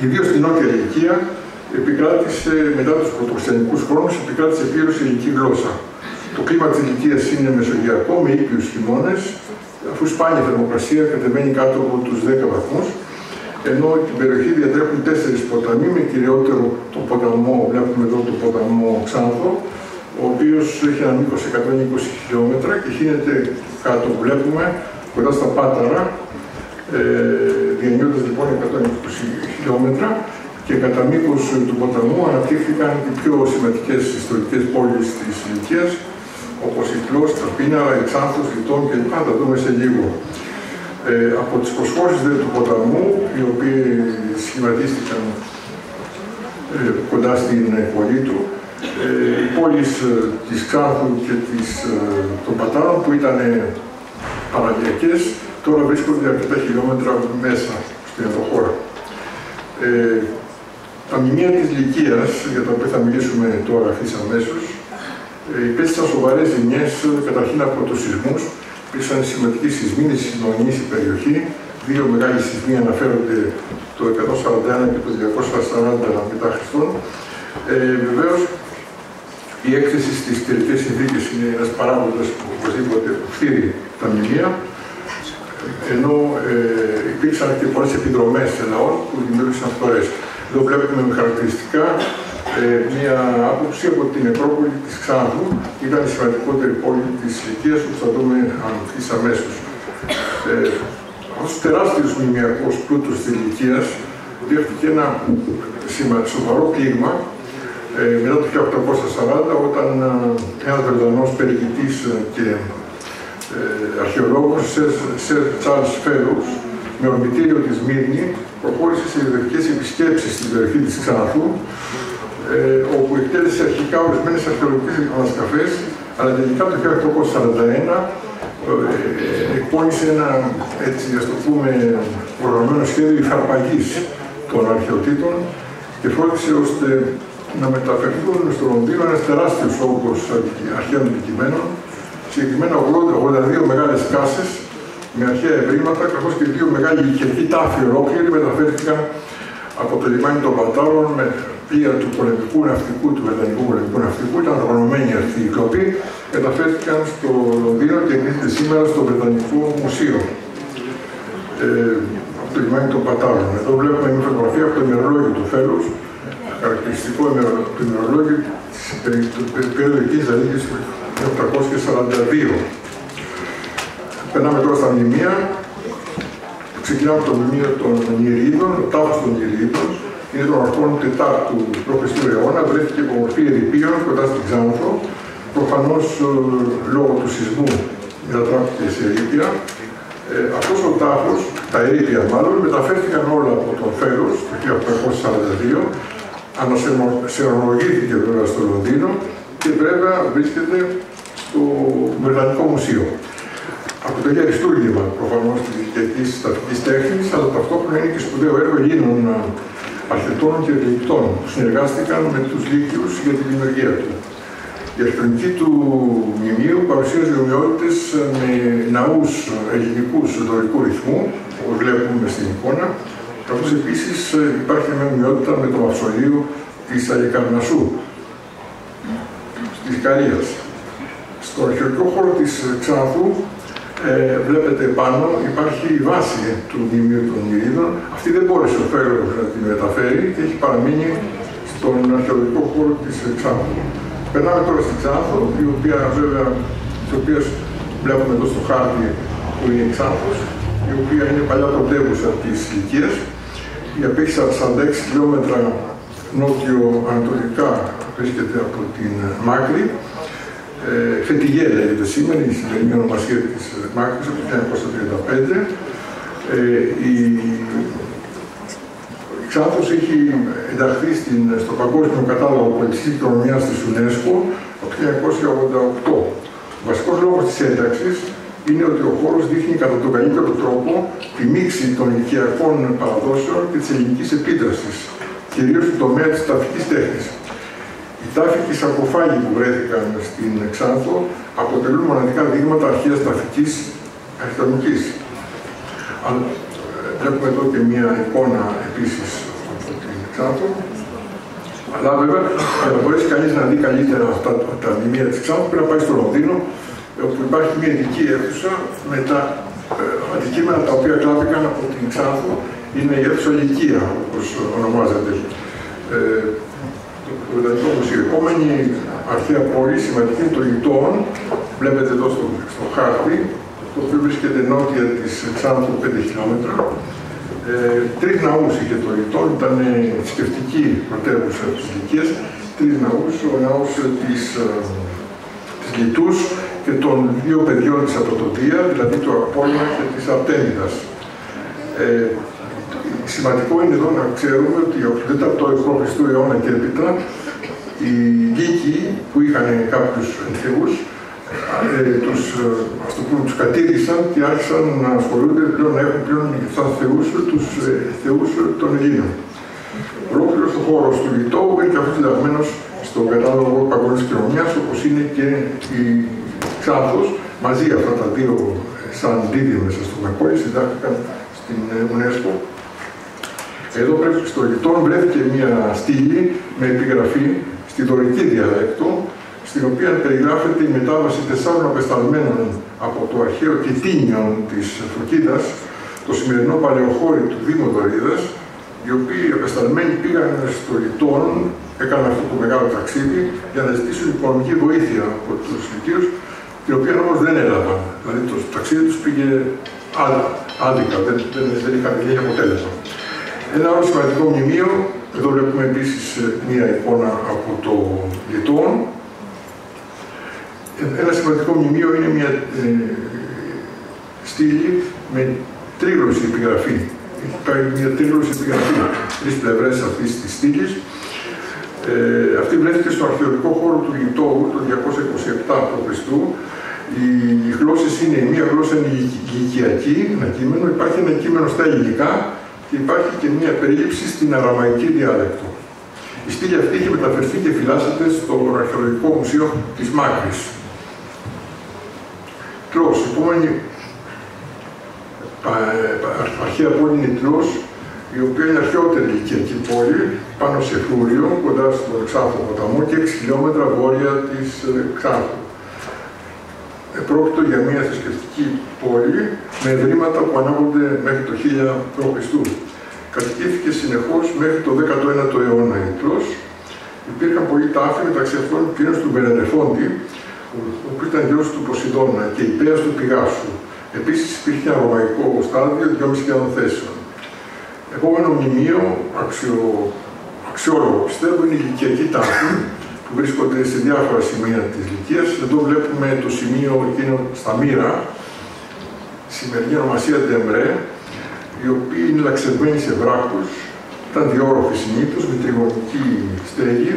Ιδίως στην Νότια Λυκία επικράτησε, μετά τους πρωτοχριστιανικούς χρόνους, επικράτησε πλήρως η ελληνική γλώσσα. Το κλίμα της Λυκίας είναι μεσογειακό, με ήπιους χειμώνες, αφού σπάνια θερμοκρασία κατεβαίνει κάτω από τους 10 βαθμούς, ενώ την περιοχή διατρέχουν 4 ποταμοί, με κυριότερο τον ποταμό, βλέπουμε εδώ τον ποταμό Ξάνθο, ο οποίος έχει ένα μήκος 120 χιλιόμετρα και χύνεται κάτω που βλέπουμε, κοντά στα Πάταρα, διανύοντας λοιπόν 120 χιλιόμετρα, και κατά μήκος του ποταμού αναπτύχθηκαν οι πιο σημαντικές ιστορικές πόλεις της Λυκίας, όπως η Κλώς, Τραπίναρα, η Ξάνθος, Λιτών κλπ. Θα τα δούμε σε λίγο. Από τις προσχώσεις του ποταμού, οι οποίοι σχηματίστηκαν κοντά στην πόλη του, οι πόλεις της Ξάνθου και των Πατάρων, που ήταν παραλιακές, τώρα βρίσκονται αρκετά χιλιόμετρα μέσα στην ενδοχώρα. Τα μνημεία της Λυκίας, για τα οποία θα μιλήσουμε τώρα ευθύς αμέσως, υπέστησαν σοβαρές ζημιές, καταρχήν από τους σεισμούς. Υπήρξαν σημαντικοί σεισμοί στη νονήσια περιοχή. 2 μεγάλοι σεισμοί αναφέρονται το 141 και το 240 μετά Χριστόν. Βεβαίως, η έκθεση στις καιρικές συνθήκες είναι ένας παράγοντας που οπωσδήποτε φτύρει τα μνημεία, ενώ υπήρξαν και πολλές επιδρομές σε λαών που δημιούργησαν φθορές. Εδώ βλέπουμε με χαρακτηριστικά μία άποψη από την νεκρόπολη της Ξάνθου, που ήταν η σημαντικότερη πόλη της Λυκίας, που θα δούμε ευθύς αμέσως. Αυτός ο τεράστιος μνημειακός πλούτος της Λυκίας δέχτηκε ένα σοβαρό πλήγμα μετά το 1840, όταν ένας Βρετανός περιηγητής και αρχαιολόγος, Sir Charles Fellows, με ορμητήριο τη Σμύρνη, προχώρησε σε ιδρυτικές επισκέψεις στην περιοχή της Ξανθού, όπου εκτέλεσε αρχικά ορισμένες αρχαιολογικές ανασκαφές, αλλά τελικά το 1841 εκπώνησε ένα, έτσι ας το πούμε, προγραμμένο σχέδιο υφαρπαγής των αρχαιοτήτων και φρόντισε ώστε να μεταφερθούν στο Λονδίνο ένας τεράστιος όγκος αρχαίων αντικειμένων, συγκεκριμένα 82 μεγάλες κάσες με αρχαία ευρήματα, καθώς και 2 μεγάλοι οικιακοί τάφοι ολόκληροι μεταφέρθηκαν από το λιμάνι των Πατάρων με πλοία του πολεμικού ναυτικού, του βρετανικού πολεμικού ναυτικού, ήταν οργανωμένοι αυτοί οι κλοποί, μεταφέρθηκαν στο Λονδίνο και εκδίδεται σήμερα στο Βρετανικό Μουσείο από το λιμάνι των Πατάρων. Εδώ βλέπουμε μια φωτογραφία από το ημερολόγιο του Fellows, χαρακτηριστικό του ημερολόγιο της περίοδου εκείνης, δηλαδή του 1842. Περνάμε τώρα στα μνημεία. Ξεκινάμε από το μνημείο των Νηρίδων, ο τάφος των Νηρίδων. Είναι των αρχών 4ου π.Χ. αιώνα, βρέθηκε υπό μορφή ερειπίων κοντά στην Ξάνθο. Προφανώς λόγω του σεισμού μετατράπηκε σε ερείπια. Αυτός ο τάφος, τα ερείπια μάλλον, μεταφέρθηκαν όλα από τον Fellows το 1842. Ανασερολογήθηκε βέβαια στο Λονδίνο και βέβαια βρίσκεται στο Βρετανικό Μουσείο. Αποτελεί αριστούργημα προφανώς της οικιακής ταυτικής τέχνης, αλλά ταυτόχρονα είναι και σπουδαίο έργο Ελλήνων αρχιτεκτόνων και ερευνητών που συνεργάστηκαν με τους Λύκειους για τη δημιουργία του. Η αρχιτεκτονική του μνημείου παρουσίαζε ομοιότητες με ναούς ελληνικούς δωρικού ρυθμού, όπως βλέπουμε στην εικόνα, καθώς επίσης υπάρχει μια ομοιότητα με το μαυσολείο της Αλικαρνασσού, της Ικαρίας. Στο αρχαιολογικό χώρο της Ξάνθου, βλέπετε πάνω, υπάρχει η βάση του μνημείου των Νηρίδων. Αυτή δεν μπόρεσε ο Fellows να τη μεταφέρει και έχει παραμείνει στον αρχαιολογικό χώρο της Ξάνθου. Περνάμε τώρα στην Ξάνθο, η οποία βέβαια, τις οποίες βλέπουμε εδώ στο χάρτη που είναι η Ξάνθος, η οποία είναι παλιά πρωτεύουσα της Λυκίας, η οποία έχει 46 χιλιόμετρα νότιο-ανατολικά, βρίσκεται από την Μάκρη. Φετιγέ λέγεται σήμερα, η σημερινή ονομασία της Μάκρης από το 1935. Η Ξάνθος έχει ενταχθεί στο Παγκόσμιο Κατάλογο Πολιτιστικής Κληρονομιάς της UNESCO από το 1988. Ο βασικός λόγος της ένταξης είναι ότι ο χώρος δείχνει κατά τον καλύτερο τρόπο τη μίξη των οικιακών παραδόσεων και της ελληνικής επίδρασης, κυρίως στον τομέα της ταφικής τέχνης. Οι τάφοι και οι σαρκοφάγοι που βρέθηκαν στην Ξάνθο αποτελούν μοναδικά δείγματα αρχαίας ταφικής αρχιτεκτονικής. Βλέπουμε εδώ και μία εικόνα επίσης από την Ξάνθο. Αλλά βέβαια, για να μπορέσει κανείς να δει καλύτερα αυτά τα μνημεία της Ξάνθου, πρέπει να πάει στο Λονδίνο, όπου υπάρχει μια ειδική αίθουσα με τα αντικείμενα τα οποία κλάπηκαν από την Ξάνθο. Είναι η αίθουσα Λυκεία, όπως ονομάζεται. Το Βρετανικό Μουσείο. Η επόμενη αρχαία πόλη, σημαντική είναι το Λιτών, βλέπετε εδώ στο χάρτη, το οποίο βρίσκεται νότια της Ξάνθου 5 χιλιόμετρα. Τρεις ναούς είχε το Λιτών, ήταν θρησκευτική πρωτεύουσα της Λυκίας. Τρεις ναούς, ο ναός της Λιτούς και των δύο παιδιών της Απροτοδία, δηλαδή του Απόλλωνα και της Αρτέμιδας. Σημαντικό είναι εδώ να ξέρουμε ότι από το 4ο π.Χ. αιώνα και έπειτα οι Λύκοι που είχαν κάποιους θεούς τους κατήργησαν και άρχισαν να ασχολούνται πλέον, να έχουν πλέον σαν θεούς τους θεούς των Ελλήνων. Ολόκληρος ο χώρος του Λιτώου είναι και αυτό συνταγμένος στον κατάλογο παγκόσμιας κληρονομιάς, όπως είναι και η Ξάνθος, μαζί αυτά τα δύο σαν δίδυμες πόλεις συντάχθηκαν στην UNESCO. Εδώ πρέπει στο Λιτών βρέθηκε μια στήλη με επιγραφή στη δωρική διαλέκτο, στην οποία περιγράφεται η μετάβαση 4 απεσταλμένων από το αρχαίο Κιτίνιον της Φωκίδας, το σημερινό παλαιοχώρι του Δήμου Δωρίδας, οι οποίοι απεσταλμένοι πήγαν στο Λιτών, έκαναν αυτό το μεγάλο ταξίδι για να ζητήσουν οικονομική βοήθεια από τους Λυκείους, την οποία όμως δεν έλαβαν. Δηλαδή το ταξίδι τους πήγε άδικα, δεν είχαν γίνει αποτέλεσμα. Ένα άλλο σημαντικό μνημείο, εδώ βλέπουμε επίσης μία εικόνα από το Λιτών. Ένα σημαντικό μνημείο είναι μια στήλη με τρίγλωση επιγραφή. Υπάρχει μια τρίγλωση επιγραφή, τρεις πλευρές αυτής της στήλης. Αυτή βρέθηκε στο αρχαιολογικό χώρο του Λιτώου το 227 π.Χ. Οι γλώσσες είναι, μία γλώσσα είναι λυκιακή, ένα κείμενο, υπάρχει ένα κείμενο στα ελληνικά και υπάρχει και μία περίληψη στην αραμαϊκή διάλεκτο. Η στήλη αυτή έχει μεταφερθεί και φυλάσσεται στο Αρχαιολογικό Μουσείο της Μάκρης. Τρός, η επόμενη αρχαία πόλη είναι Τρός, η οποία είναι αρχαιότερη λυκιακή πόλη, πάνω σε Φλούριο, κοντά στον Ξάνθο ποταμό και 6 χιλιόμετρα βόρεια της Ξάνθου. Πρόκειται για μια θρησκευτική πόλη με ευρήματα που ανάγονται μέχρι το 1000 π.Χ. Κατοικήθηκε συνεχώς μέχρι το 19ο αιώνα η Τρός. Υπήρχαν πολλοί τάφοι, μεταξύ αυτών κυρίως του Μπελερεφόντη, ο οποίος ήταν γιος του Ποσειδώνα και υπέας του Πηγάσου. Επίσης υπήρχε ένα ρωμαϊκό στάδιο 2.500 θέσεων. Επόμενο μνημείο, αξιόλογο πιστεύω, είναι η Λυκιακή τάφη, που βρίσκονται σε διάφορα σημεία της Λυκίας. Εδώ βλέπουμε το σημείο εκείνο στα Μύρα, σημερινή ονομασία Ντεμπρέ, οι οποίοι είναι λαξευμένοι σε βράχους, ήταν διόροφοι συνήθως, με τριγωνική στέγη.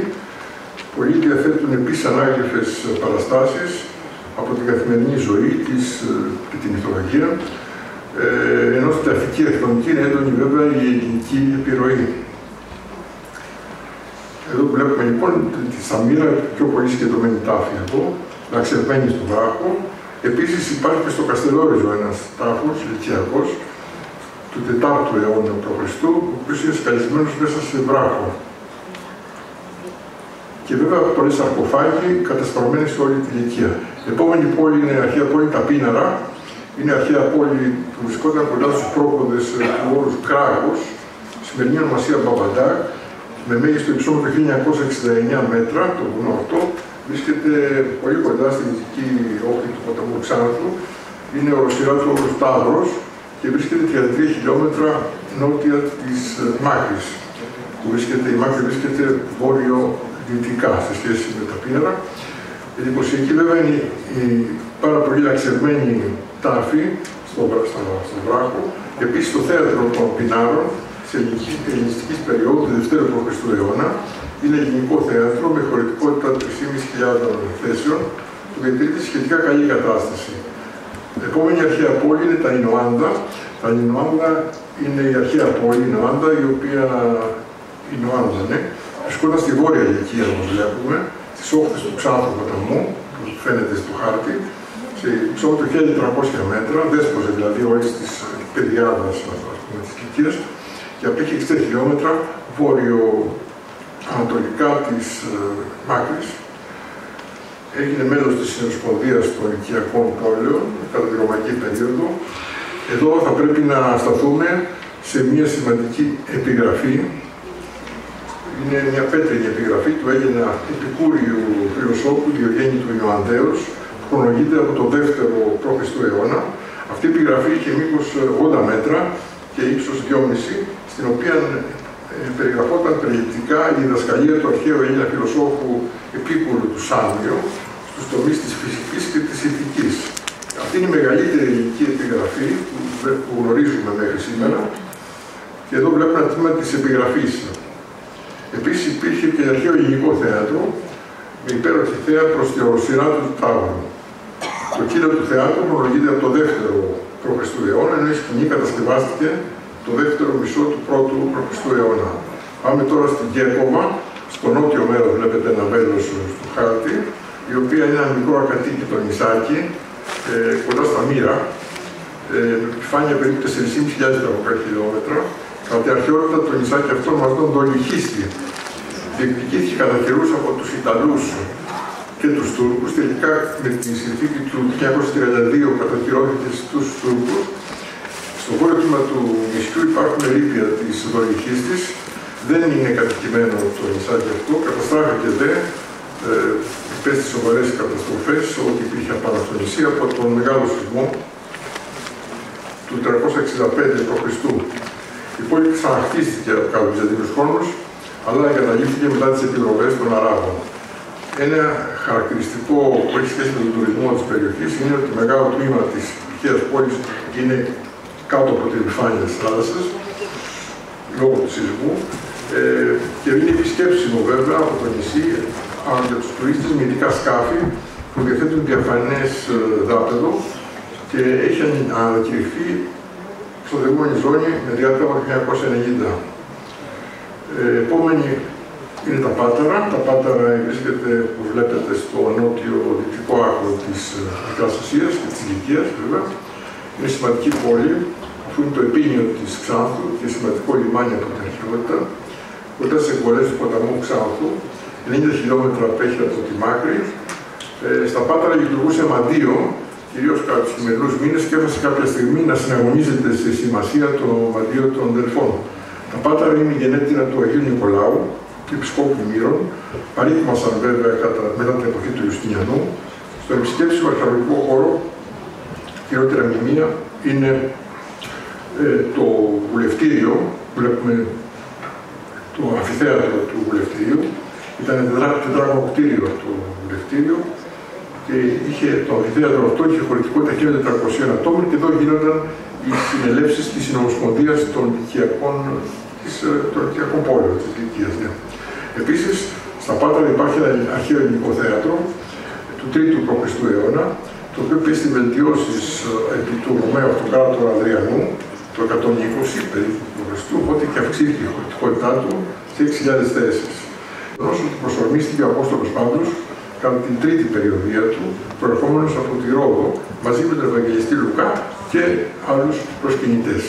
Πολλοί διαθέτουν επίσης ανάγλυφες παραστάσεις από την καθημερινή ζωή και την μυθολογία, ενώ στην ταφική αρχιτεκτονική είναι έντονη βέβαια η ελληνική επιρροή. Εδώ βλέπουμε λοιπόν τη Σαμίρα, πιο πολύ συγκεντρωμένη τάφη εδώ, λαξευμένη στο βράχο. Επίσης υπάρχει και στο Καστελόριζο ένας τάφος λυκιακός του 4ου αιώνα π.Χ., ο οποίος είναι σκαλισμένος μέσα σε βράχο. Και βέβαια πολλές σαρκοφάγοι κατασπαρμένες σε όλη τη Λυκία. Η επόμενη πόλη είναι η αρχαία πόλη Ταπίναρα. Είναι η αρχαία πόλη που βρισκόταν κοντά στους πρόποδες του όρους Κράγος, σημερινή ονομασία Μπαμπαντάκ, με μέγιστο υψόμετρο 1969 μέτρα, το βουνό αυτό, βρίσκεται πολύ κοντά στη δυτική όχθη του ποταμού Ξάνθου. Είναι οροσειρά του όρους Ταύρος και βρίσκεται 33 χιλιόμετρα νότια της Μάκρης. Η Μάκρη βρίσκεται βόρειο-δυτικά σε σχέση με τα Πίναρα. Εντυπωσιακή βέβαια είναι η πάρα πολύ λαξευμένη τάφη στον βράχο. Επίσης το θέατρο των Πινάρων, ελληνιστικής περίοδου του Δευτέρου π.Χ. αιώνα. Είναι ελληνικό θέατρο με χωρητικότητα 3.500 θέσεων που διατηρείται σε σχετικά καλή κατάσταση. Η επόμενη αρχαία πόλη είναι τα Ινωάντα. Τα Ινωάντα είναι η αρχαία πόλη Ινωάντα, η οποία βρισκόταν στη βόρεια Λυκία, όπως βλέπουμε, στις όχθες του Ξάνθου ποταμού, που φαίνεται στο χάρτη, σε ψώμετρο 1.300 μέτρα, δέσποζε δηλαδή όλης της πεδιάδας της Λυκίας και απέχει 60 χιλιόμετρα βόρειο-ανατολικά της Μάκρης. Έγινε μέλος της Συνομοσπονδίας των Λυκιακών Πόλεων κατά τη Ρωμαϊκή περίοδο. Εδώ θα πρέπει να σταθούμε σε μια σημαντική επιγραφή. Είναι μια πέτρινη επιγραφή του Έλληνα επικούριου φιλοσόφου Διογέννη του Ινωανδέως, που χρονολογείται από το 2ο π.Χ. αιώνα. Αυτή η επιγραφή είχε μήκος 80 μέτρα και ύψος 2,5, στην οποία περιγραφόταν περιληπτικά η διδασκαλία του αρχαίου Έλληνα φιλοσόφου Επίκουρου του Σάμιο στους τομείς της φυσικής και της ηθικής. Αυτή είναι η μεγαλύτερη ελληνική επιγραφή που γνωρίζουμε μέχρι σήμερα και εδώ βλέπουμε ένα τμήμα της επιγραφής. Επίσης υπήρχε και αρχαίο ελληνικό θέατρο με υπέροχη θέα προς τη οροσειρά του Ταύρου. Το κύριο του θεάτρου χρονολογείται από το 2ο π.Χ. αιώνα, ενώ η σκηνή κατασκευάστηκε το 2ο μισό του 1ου π.Χ. αιώνα. Πάμε τώρα στην Κέρκοβα, στο νότιο μέρος βλέπετε ένα μέλος του χάρτη, η οποία είναι ένα μικρό ακατοίκητο νησάκι, κοντά στα Μύρα, με επιφάνεια περίπου 4.500 χιλιόμετρα. Κατά την αρχαιότητα το νησάκι αυτό ονομαζόταν Δολυχίστη. Διεκδικήθηκε κατά καιρούς από τους Ιταλούς και τους Τούρκους. Τελικά με τη συνθήκη του 1932 κατακυρώθηκε στους Τούρκους. Στο βόρειο τμήμα του νησιού υπάρχουν ερείπια της Δολυχίστης. Δεν είναι κατοικημένο το νησάκι αυτό. Καταστράφηκε δε, υπέστη σοβαρές καταστροφές, ό,τι υπήρχε απάνω στο νησί από τον μεγάλο σεισμό του 365 π.Χ. Η πόλη ξαναχτίστηκε από κάποιους βυζαντινούς χρόνους, αλλά εγκαταλείφθηκε μετά τις επιρροβές των Αράβων. Ένα χαρακτηριστικό που έχει σχέση με τον τουρισμό της περιοχής είναι ότι μεγάλο τμήμα της αρχαίας πόλης είναι κάτω από την επιφάνεια της θάλασσας, λόγω του σεισμού, και είναι επισκέψιμο βέβαια από το νησί για τους τουρίστες με ειδικά σκάφη που διαθέτουν διαφανές δάπεδο και έχει ανακηρυχθεί εξοδευόμενη ζώνη με διάταγμα 1990. Επόμενη είναι τα Πάταρα. Τα Πάταρα βρίσκεται, που βλέπετε, στο νότιο-δυτικό άκρο της Μικράς Ασίας και της Λυκίας, βέβαια. Είναι σημαντική πόλη, αφού είναι το επίνειο της Ξάνθου και σημαντικό λιμάνι από την αρχαιότητα, κοντά στις εκβολές του ποταμού Ξάνθου, 90 χιλιόμετρα απέχει από τη Μάκρη. Στα Πάταρα λειτουργούσε μαντίο, κυρίως κατά τους χειμερινούς μήνες, και έφτασε κάποια στιγμή να συναγωνίζεται στη σημασία το μαντίο των Δελφών. Τα Πάταρα είναι η γενέτειρα του Αγίου Νικολάου, του Επισκόπου Μύρων, παρήκμασαν βέβαια μετά την εποχή του Ιουστινιανού. Στον επισκέψιμο αρχαιολογικό χώρο, χειρότερα μνημεία, είναι το βουλευτήριο, βλέπουμε το αμφιθέατρο του βουλευτηρίου. Ήταν τετράγωνο κτίριο το βουλευτήριο και το αμφιθέατρο αυτό είχε χωρητικότητα 1.400 ατόμων και εδώ γίνονταν οι συνελεύσεις της Συνομοσπονδίας των Λυκιακών Πόλεων της Λυκίας. Ναι. Επίσης, στα Πάταρα υπάρχει ένα αρχαίο ελληνικό θέατρο του 3ου π.Χ. αιώνα, το οποίο πέστη βελτιώσεις επί του Ρωμαίου Αυτοκράτορα Αδριανού το 120 περίπου π.Χ. οπότε και αυξήθηκε η χωρητικότητά του σε 6.000 θέσεις. Όσο του προσωρμίστηκε ο Απόστολος Παύλος κατά την τρίτη περιοδία του, προερχόμενος από τη Ρόδο, μαζί με τον Ευαγγελιστή Λουκά και άλλους προσκυνητές.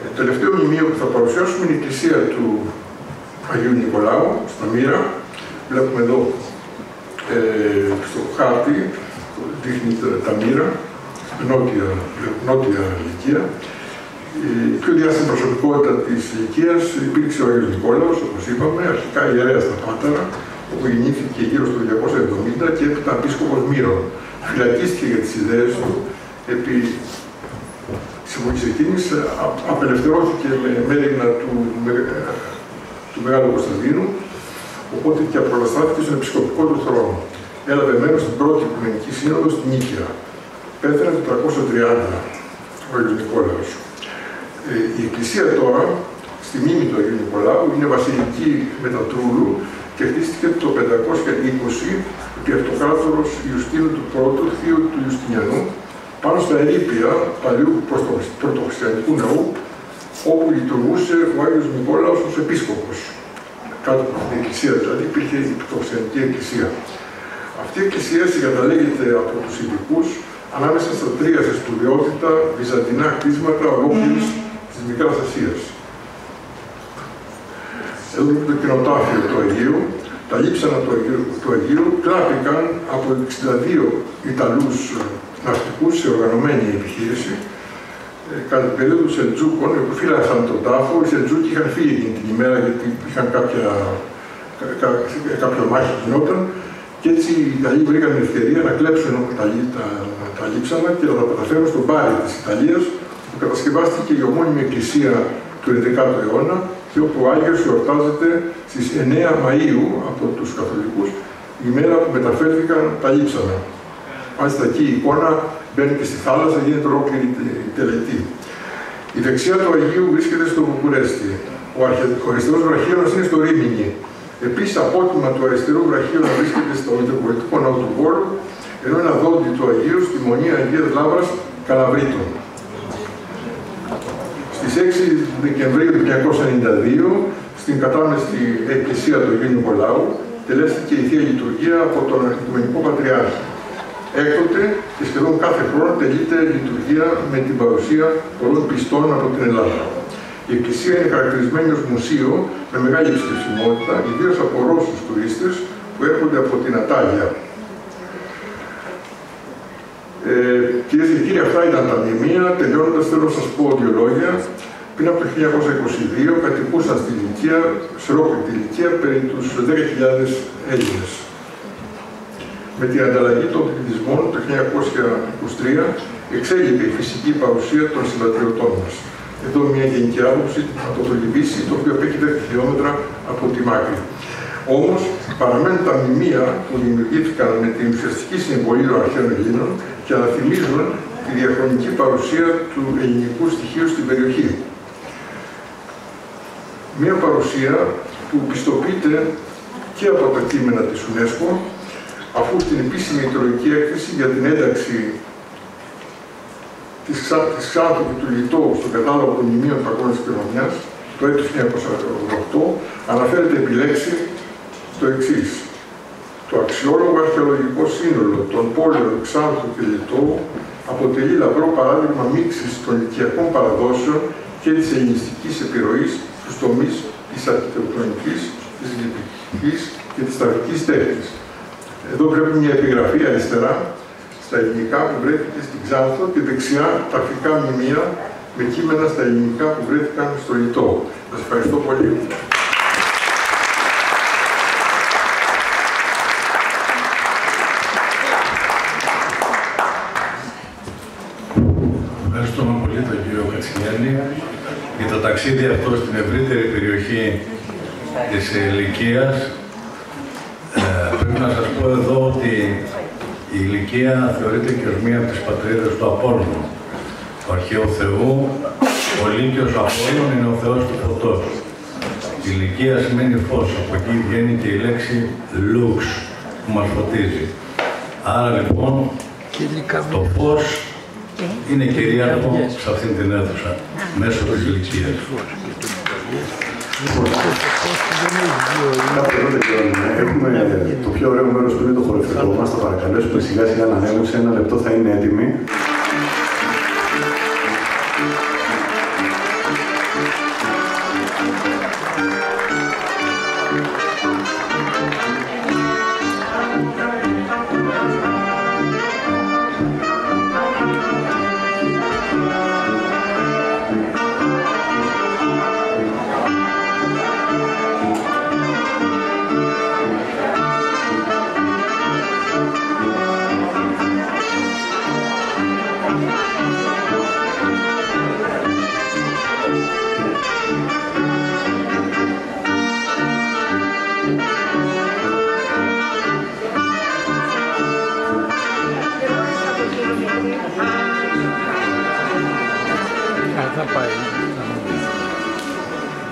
Το τελευταίο μνημείο που θα παρουσιάσουμε είναι η εκκλησία του Αγίου Νικολάου, στα Μύρα. Βλέπουμε εδώ στο χάρτη, δείχνει τα Μύρα, νότια Λυκία. Η πιο διάσημη προσωπικότητα της Λυκίας υπήρξε ο Άγιος Νικόλαος, όπως είπαμε, αρχικά ιερέας στα Πάταρα, όπου γεννήθηκε γύρω στο 270 και έπειτα επίσκοπος Μύρων. Φυλακίστηκε για τις ιδέες του, επί της εποχής εκείνης απελευθερώθηκε με μέρημνα του Μεγάλου Κωνσταντίνου, οπότε και απολαστάθηκε στον επισκοπικό του θρόνο. Έλαβε μέρος στην πρώτη Οικουμενική Σύνοδο στην Νίκαια. Πέθανε το 330 ο Άγιος Νικόλαος. Η Εκκλησία τώρα στη μνήμη του Αγίου Νικολάου, είναι βασιλική Μετατρούλου και χτίστηκε το 520 επί Αυτοκράτορος Ιουστίνου του Πρώτου, θείου του Ιουστινιανού, πάνω στα ερείπια παλιού πρωτοχριστιανικού ναού, όπου λειτουργούσε ο Άγιος Νικόλαος ως επίσκοπος. Κάτω από την εκκλησία δηλαδή υπήρχε η πρωτοχριστιανική εκκλησία. Αυτή η εκκλησία συγκαταλέγεται από τους ειδικούς ανάμεσα στα τρία σε σπουδαιότητα βυζαντινά κτίσματα ολόκληρης της Μικράς Ασίας. Εδώ βλέπετε το κοινοτάφιο του Αγίου. Τα λείψανα του Αγίου κλάπηκαν από 62 Ιταλούς ναυτικούς σε οργανωμένη επιχείρηση κατά την περίοδο των Σελτζούκων, που φύλαξαν τον τάφο. Οι Σελτζούκοι είχαν φύγει εκείνη την ημέρα γιατί είχαν κάποια μάχη γινόταν και έτσι οι Ιταλοί βρήκαν την ευκαιρία να κλέψουν τα λείψανα και να τα μεταφέρουν στον Πάρη της Ιταλίας, που κατασκευάστηκε η ομώνυμη εκκλησία του 11ου αιώνα και όπου ο Άγιος εορτάζεται στις 9 Μαΐου από τους Καθολικούς, η μέρα που μεταφέρθηκαν τα λείψανα. Μάλιστα εκεί η εικόνα μπαίνει και στη θάλασσα, γίνεται ολόκληρη τελετή. Η δεξιά του Αγίου βρίσκεται στο Βουκουρέστι. Ο αριστερός βραχίωνας είναι στο Ρήμινι. Επίσης, απότιμα του αριστερού βραχίωνα βρίσκεται στο Μητροπολιτικό Ναό του Βόλου, ενώ ένα δόντι του Αγίου στη Μονή Αγίας Λάβρας Καλαβρίτων. Στις 6 Δεκεμβρίου 1992, στην κατάμεστη εκκλησία του Αγίου Νικολάου, τελέστηκε η Θεία Λειτουργία από τον Οικουμενικό Πατριάρχη. Έκτοτε και σχεδόν κάθε χρόνο τελείται λειτουργία με την παρουσία πολλών πιστών από την Ελλάδα. Η εκκλησία είναι χαρακτηρισμένη ως μουσείο με μεγάλη επισκεψιμότητα, ιδίως από Ρώσους τουρίστες που έρχονται από την Ατάλια. Κυρίες και κύριοι, αυτά ήταν τα μνημεία. Τελειώνοντας, θέλω να σας πω δύο λόγια. Πριν από το 1922 κατοικούσαν στη Λυκία, σε ολόκληρη τη Λυκία, περί τους 10.000 Έλληνες. Με την ανταλλαγή των πληθυσμών το 1923 εξέλιξε η φυσική παρουσία των συμπατριωτών μας. Εδώ μια γενική άποψη από το Λιβύσι, το οποίο απέχει 10 χιλιόμετρα από τη Μάκρη. Όμως, παραμένουν τα μνημεία που δημιουργήθηκαν με την ουσιαστική συμβολή των αρχαίων Ελλήνων και αναθυμίζουν τη διαχρονική παρουσία του ελληνικού στοιχείου στην περιοχή. Μια παρουσία που πιστοποιείται και από τα κείμενα της UNESCO, αφού στην επίσημη ιδεολογική έκθεση για την ένταξη της Ξάνθου και του Λιτώου στον κατάλογο των μνημείων παγκόσμιας κληρονομιάς, το έτος 1948, αναφέρεται επιλέξει το εξής. Το αξιόλογο αρχαιολογικό σύνολο των πόλεων Ξάνθου και Λιτώου αποτελεί λαμπρό παράδειγμα μίξης των λυκιακών παραδόσεων και της ελληνιστικής επιρροής στους τομείς της αρχιτεκτονικής, της λυπικής και της ταυτικής τέχνης. Εδώ βλέπουμε μια επιγραφή αριστερά στα ελληνικά που βρέθηκε στην Ξάνθο και δεξιά τα αρχικά μνημεία με κείμενα στα ελληνικά που βρέθηκαν στο Λιτό. Σας ευχαριστώ πολύ. Ευχαριστούμε πολύ τον κύριο Κατσιμιάννη για το ταξίδι αυτό στην ευρύτερη περιοχή της Λυκίας. Πρέπει να σας πω εδώ ότι η Λυκία θεωρείται και ως μία από τις πατρίδες του Απόλλωνα, του αρχαίου Θεού. Ο Λύκειος Απόλλων είναι ο Θεός του φωτός. Η Λυκία σημαίνει φως, από εκεί βγαίνει και η λέξη λουξ που μας φωτίζει. Άρα λοιπόν το φως είναι κυρίαρχο σε αυτήν την αίθουσα, μέσω της Λυκίας. Έχουμε το πιο ωραίο μέρος που είναι το χορευτικό μας. Θα παρακαλέσουμε σιγά σιγά να ανέβουμε. Σε ένα λεπτό θα είναι έτοιμοι.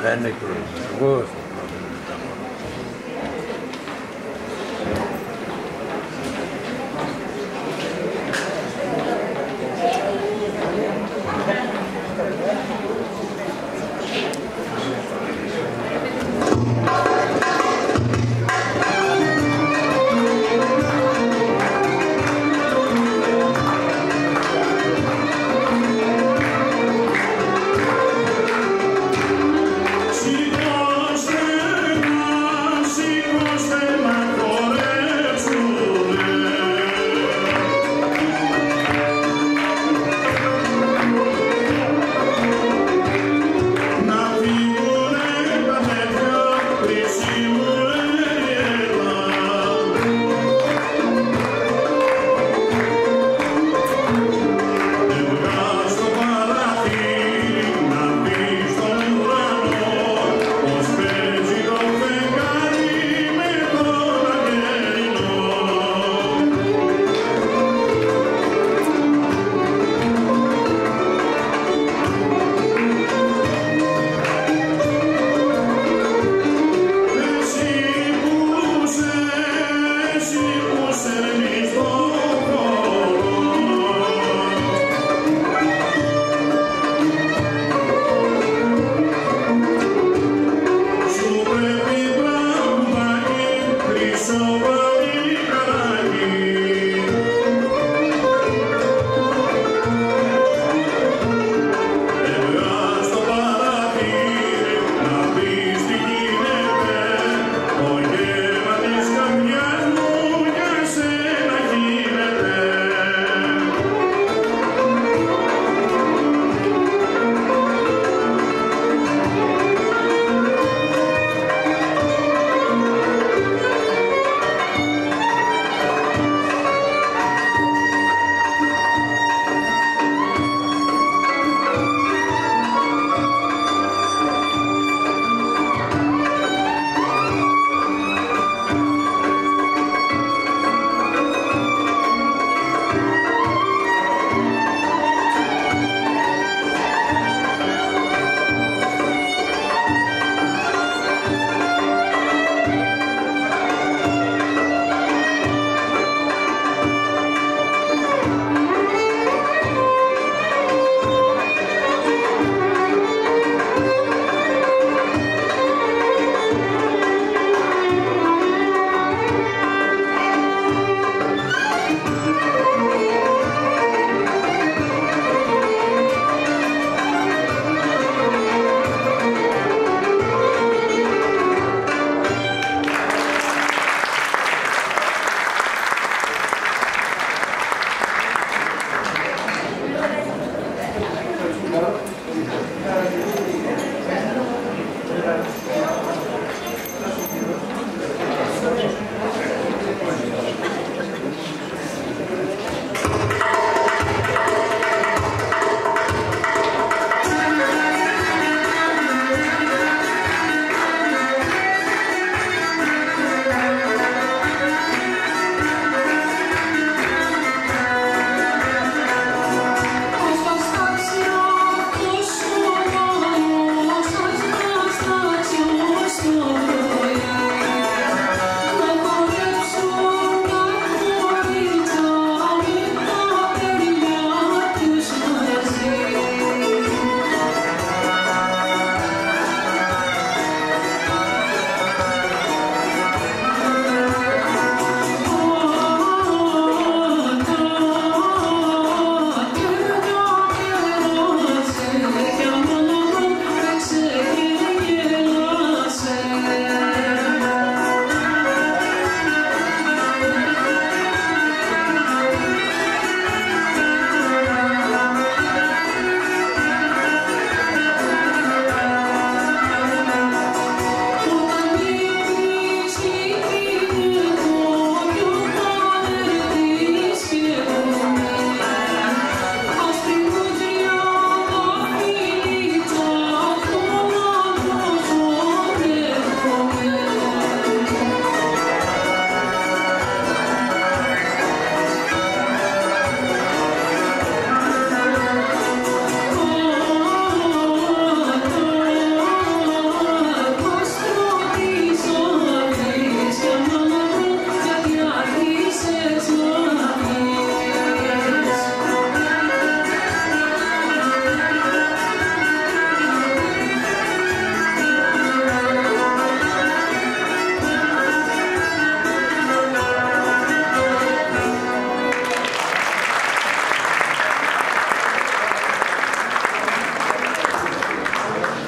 Δεν είναι εγώ. She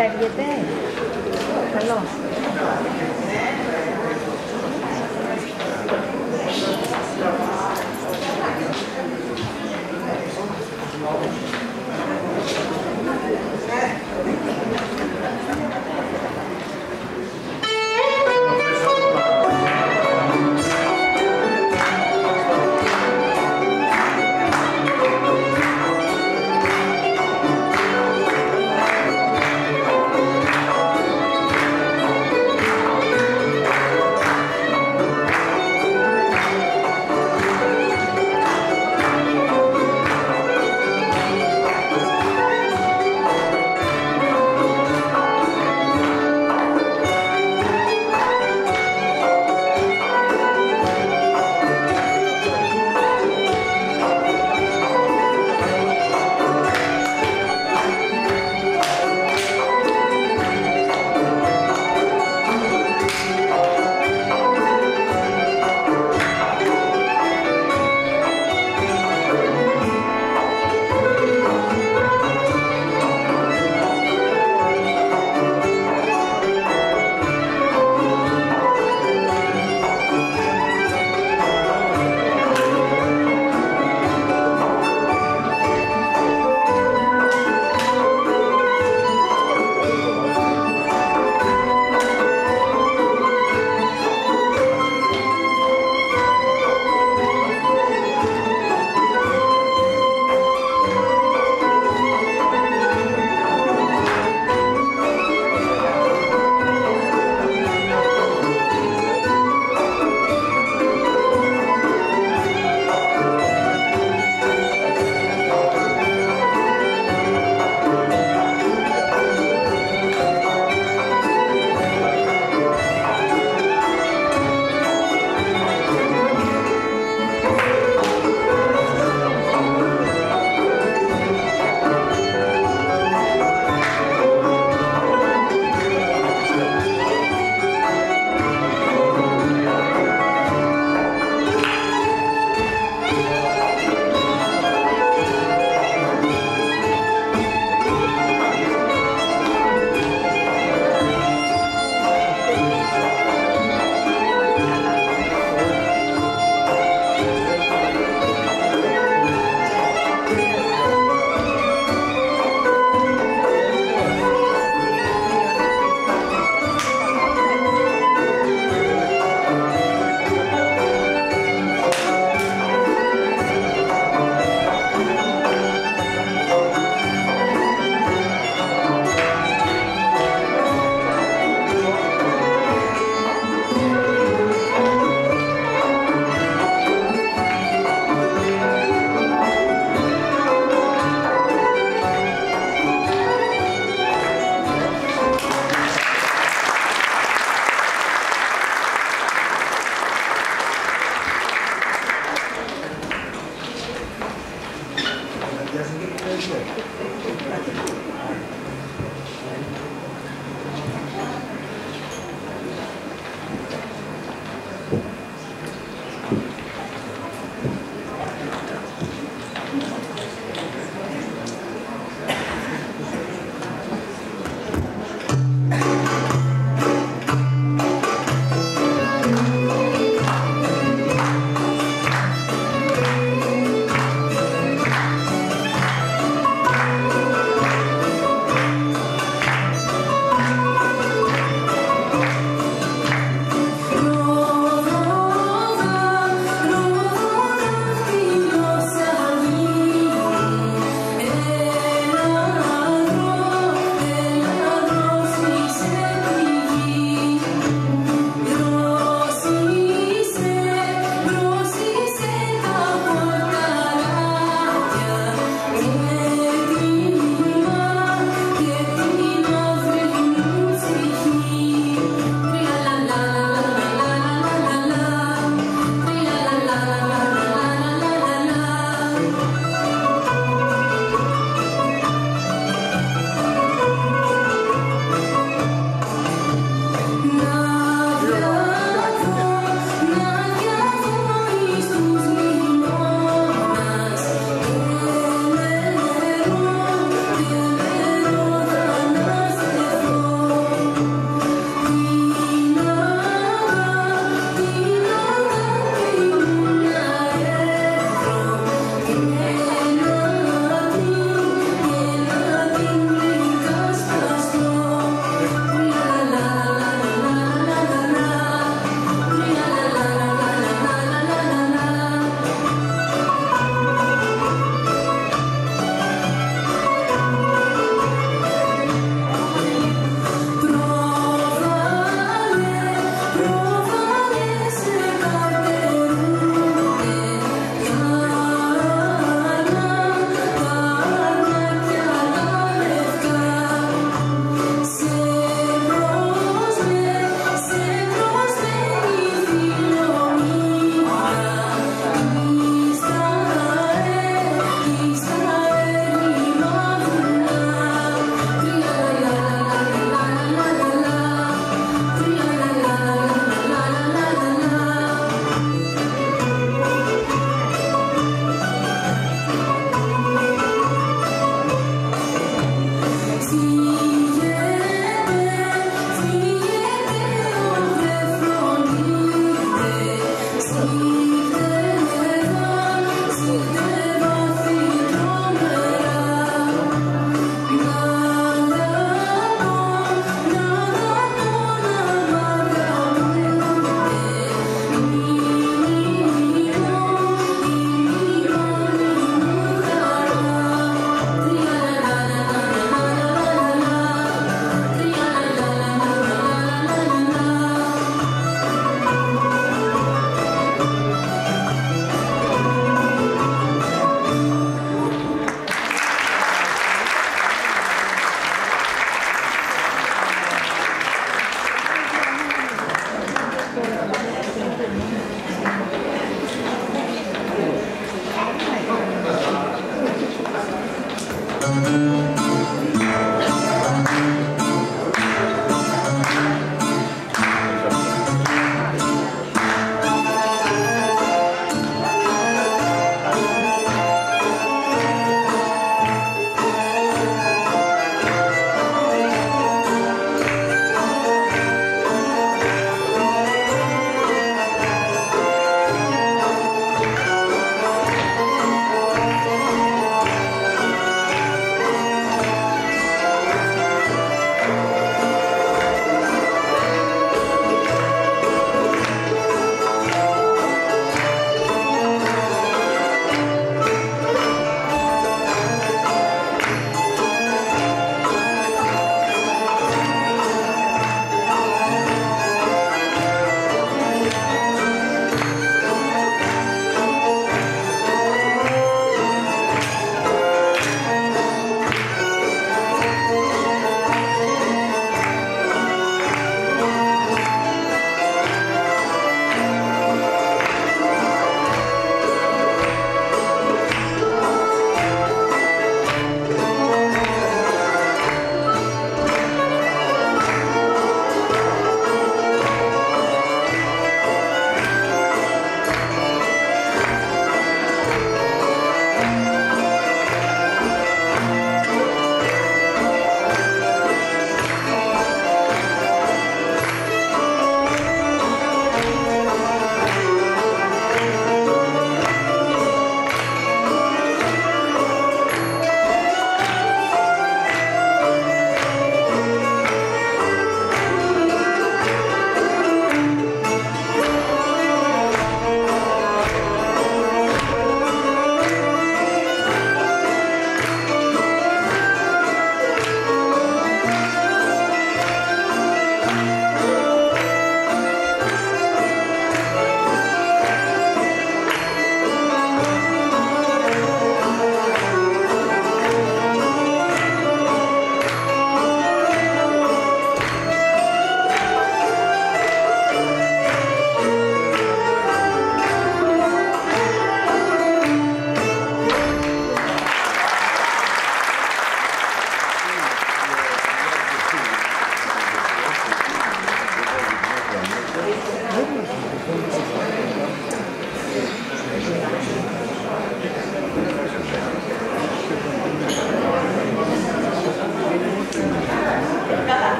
Φεύγετε. Καλώς.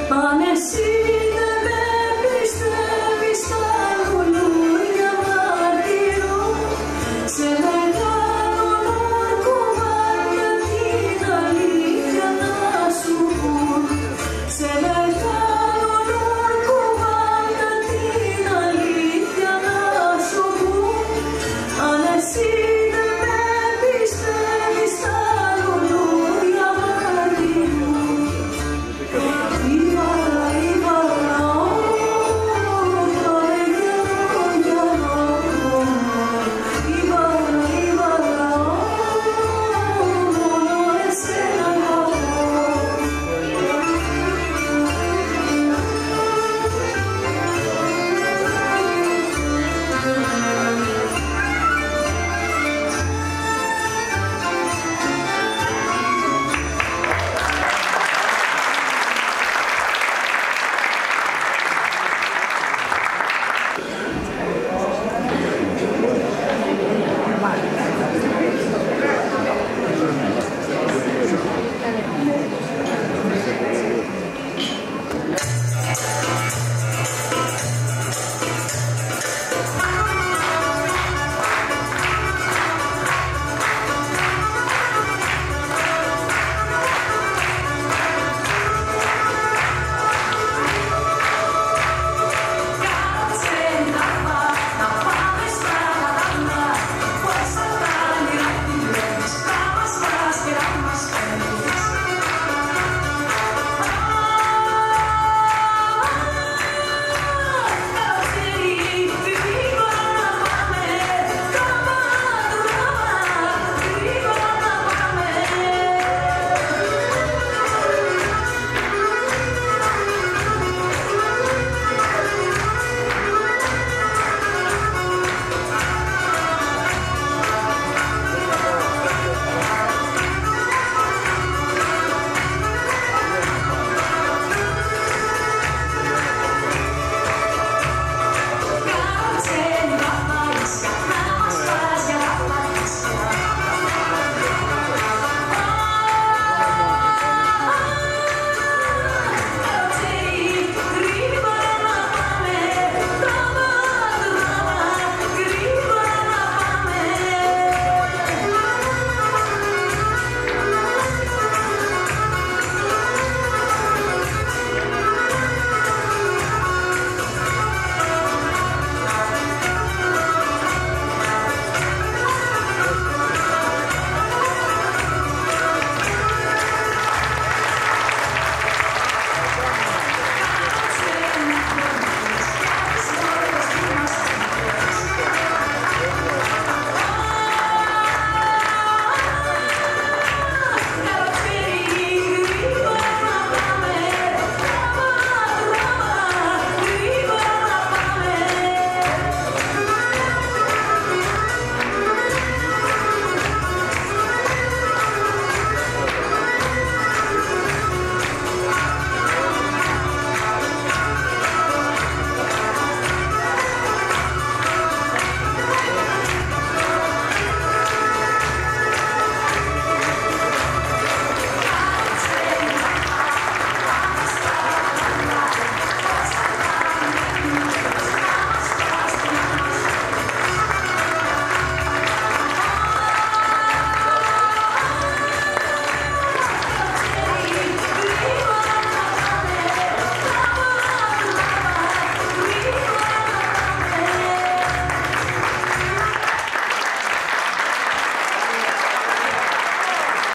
Πάμε εσύ.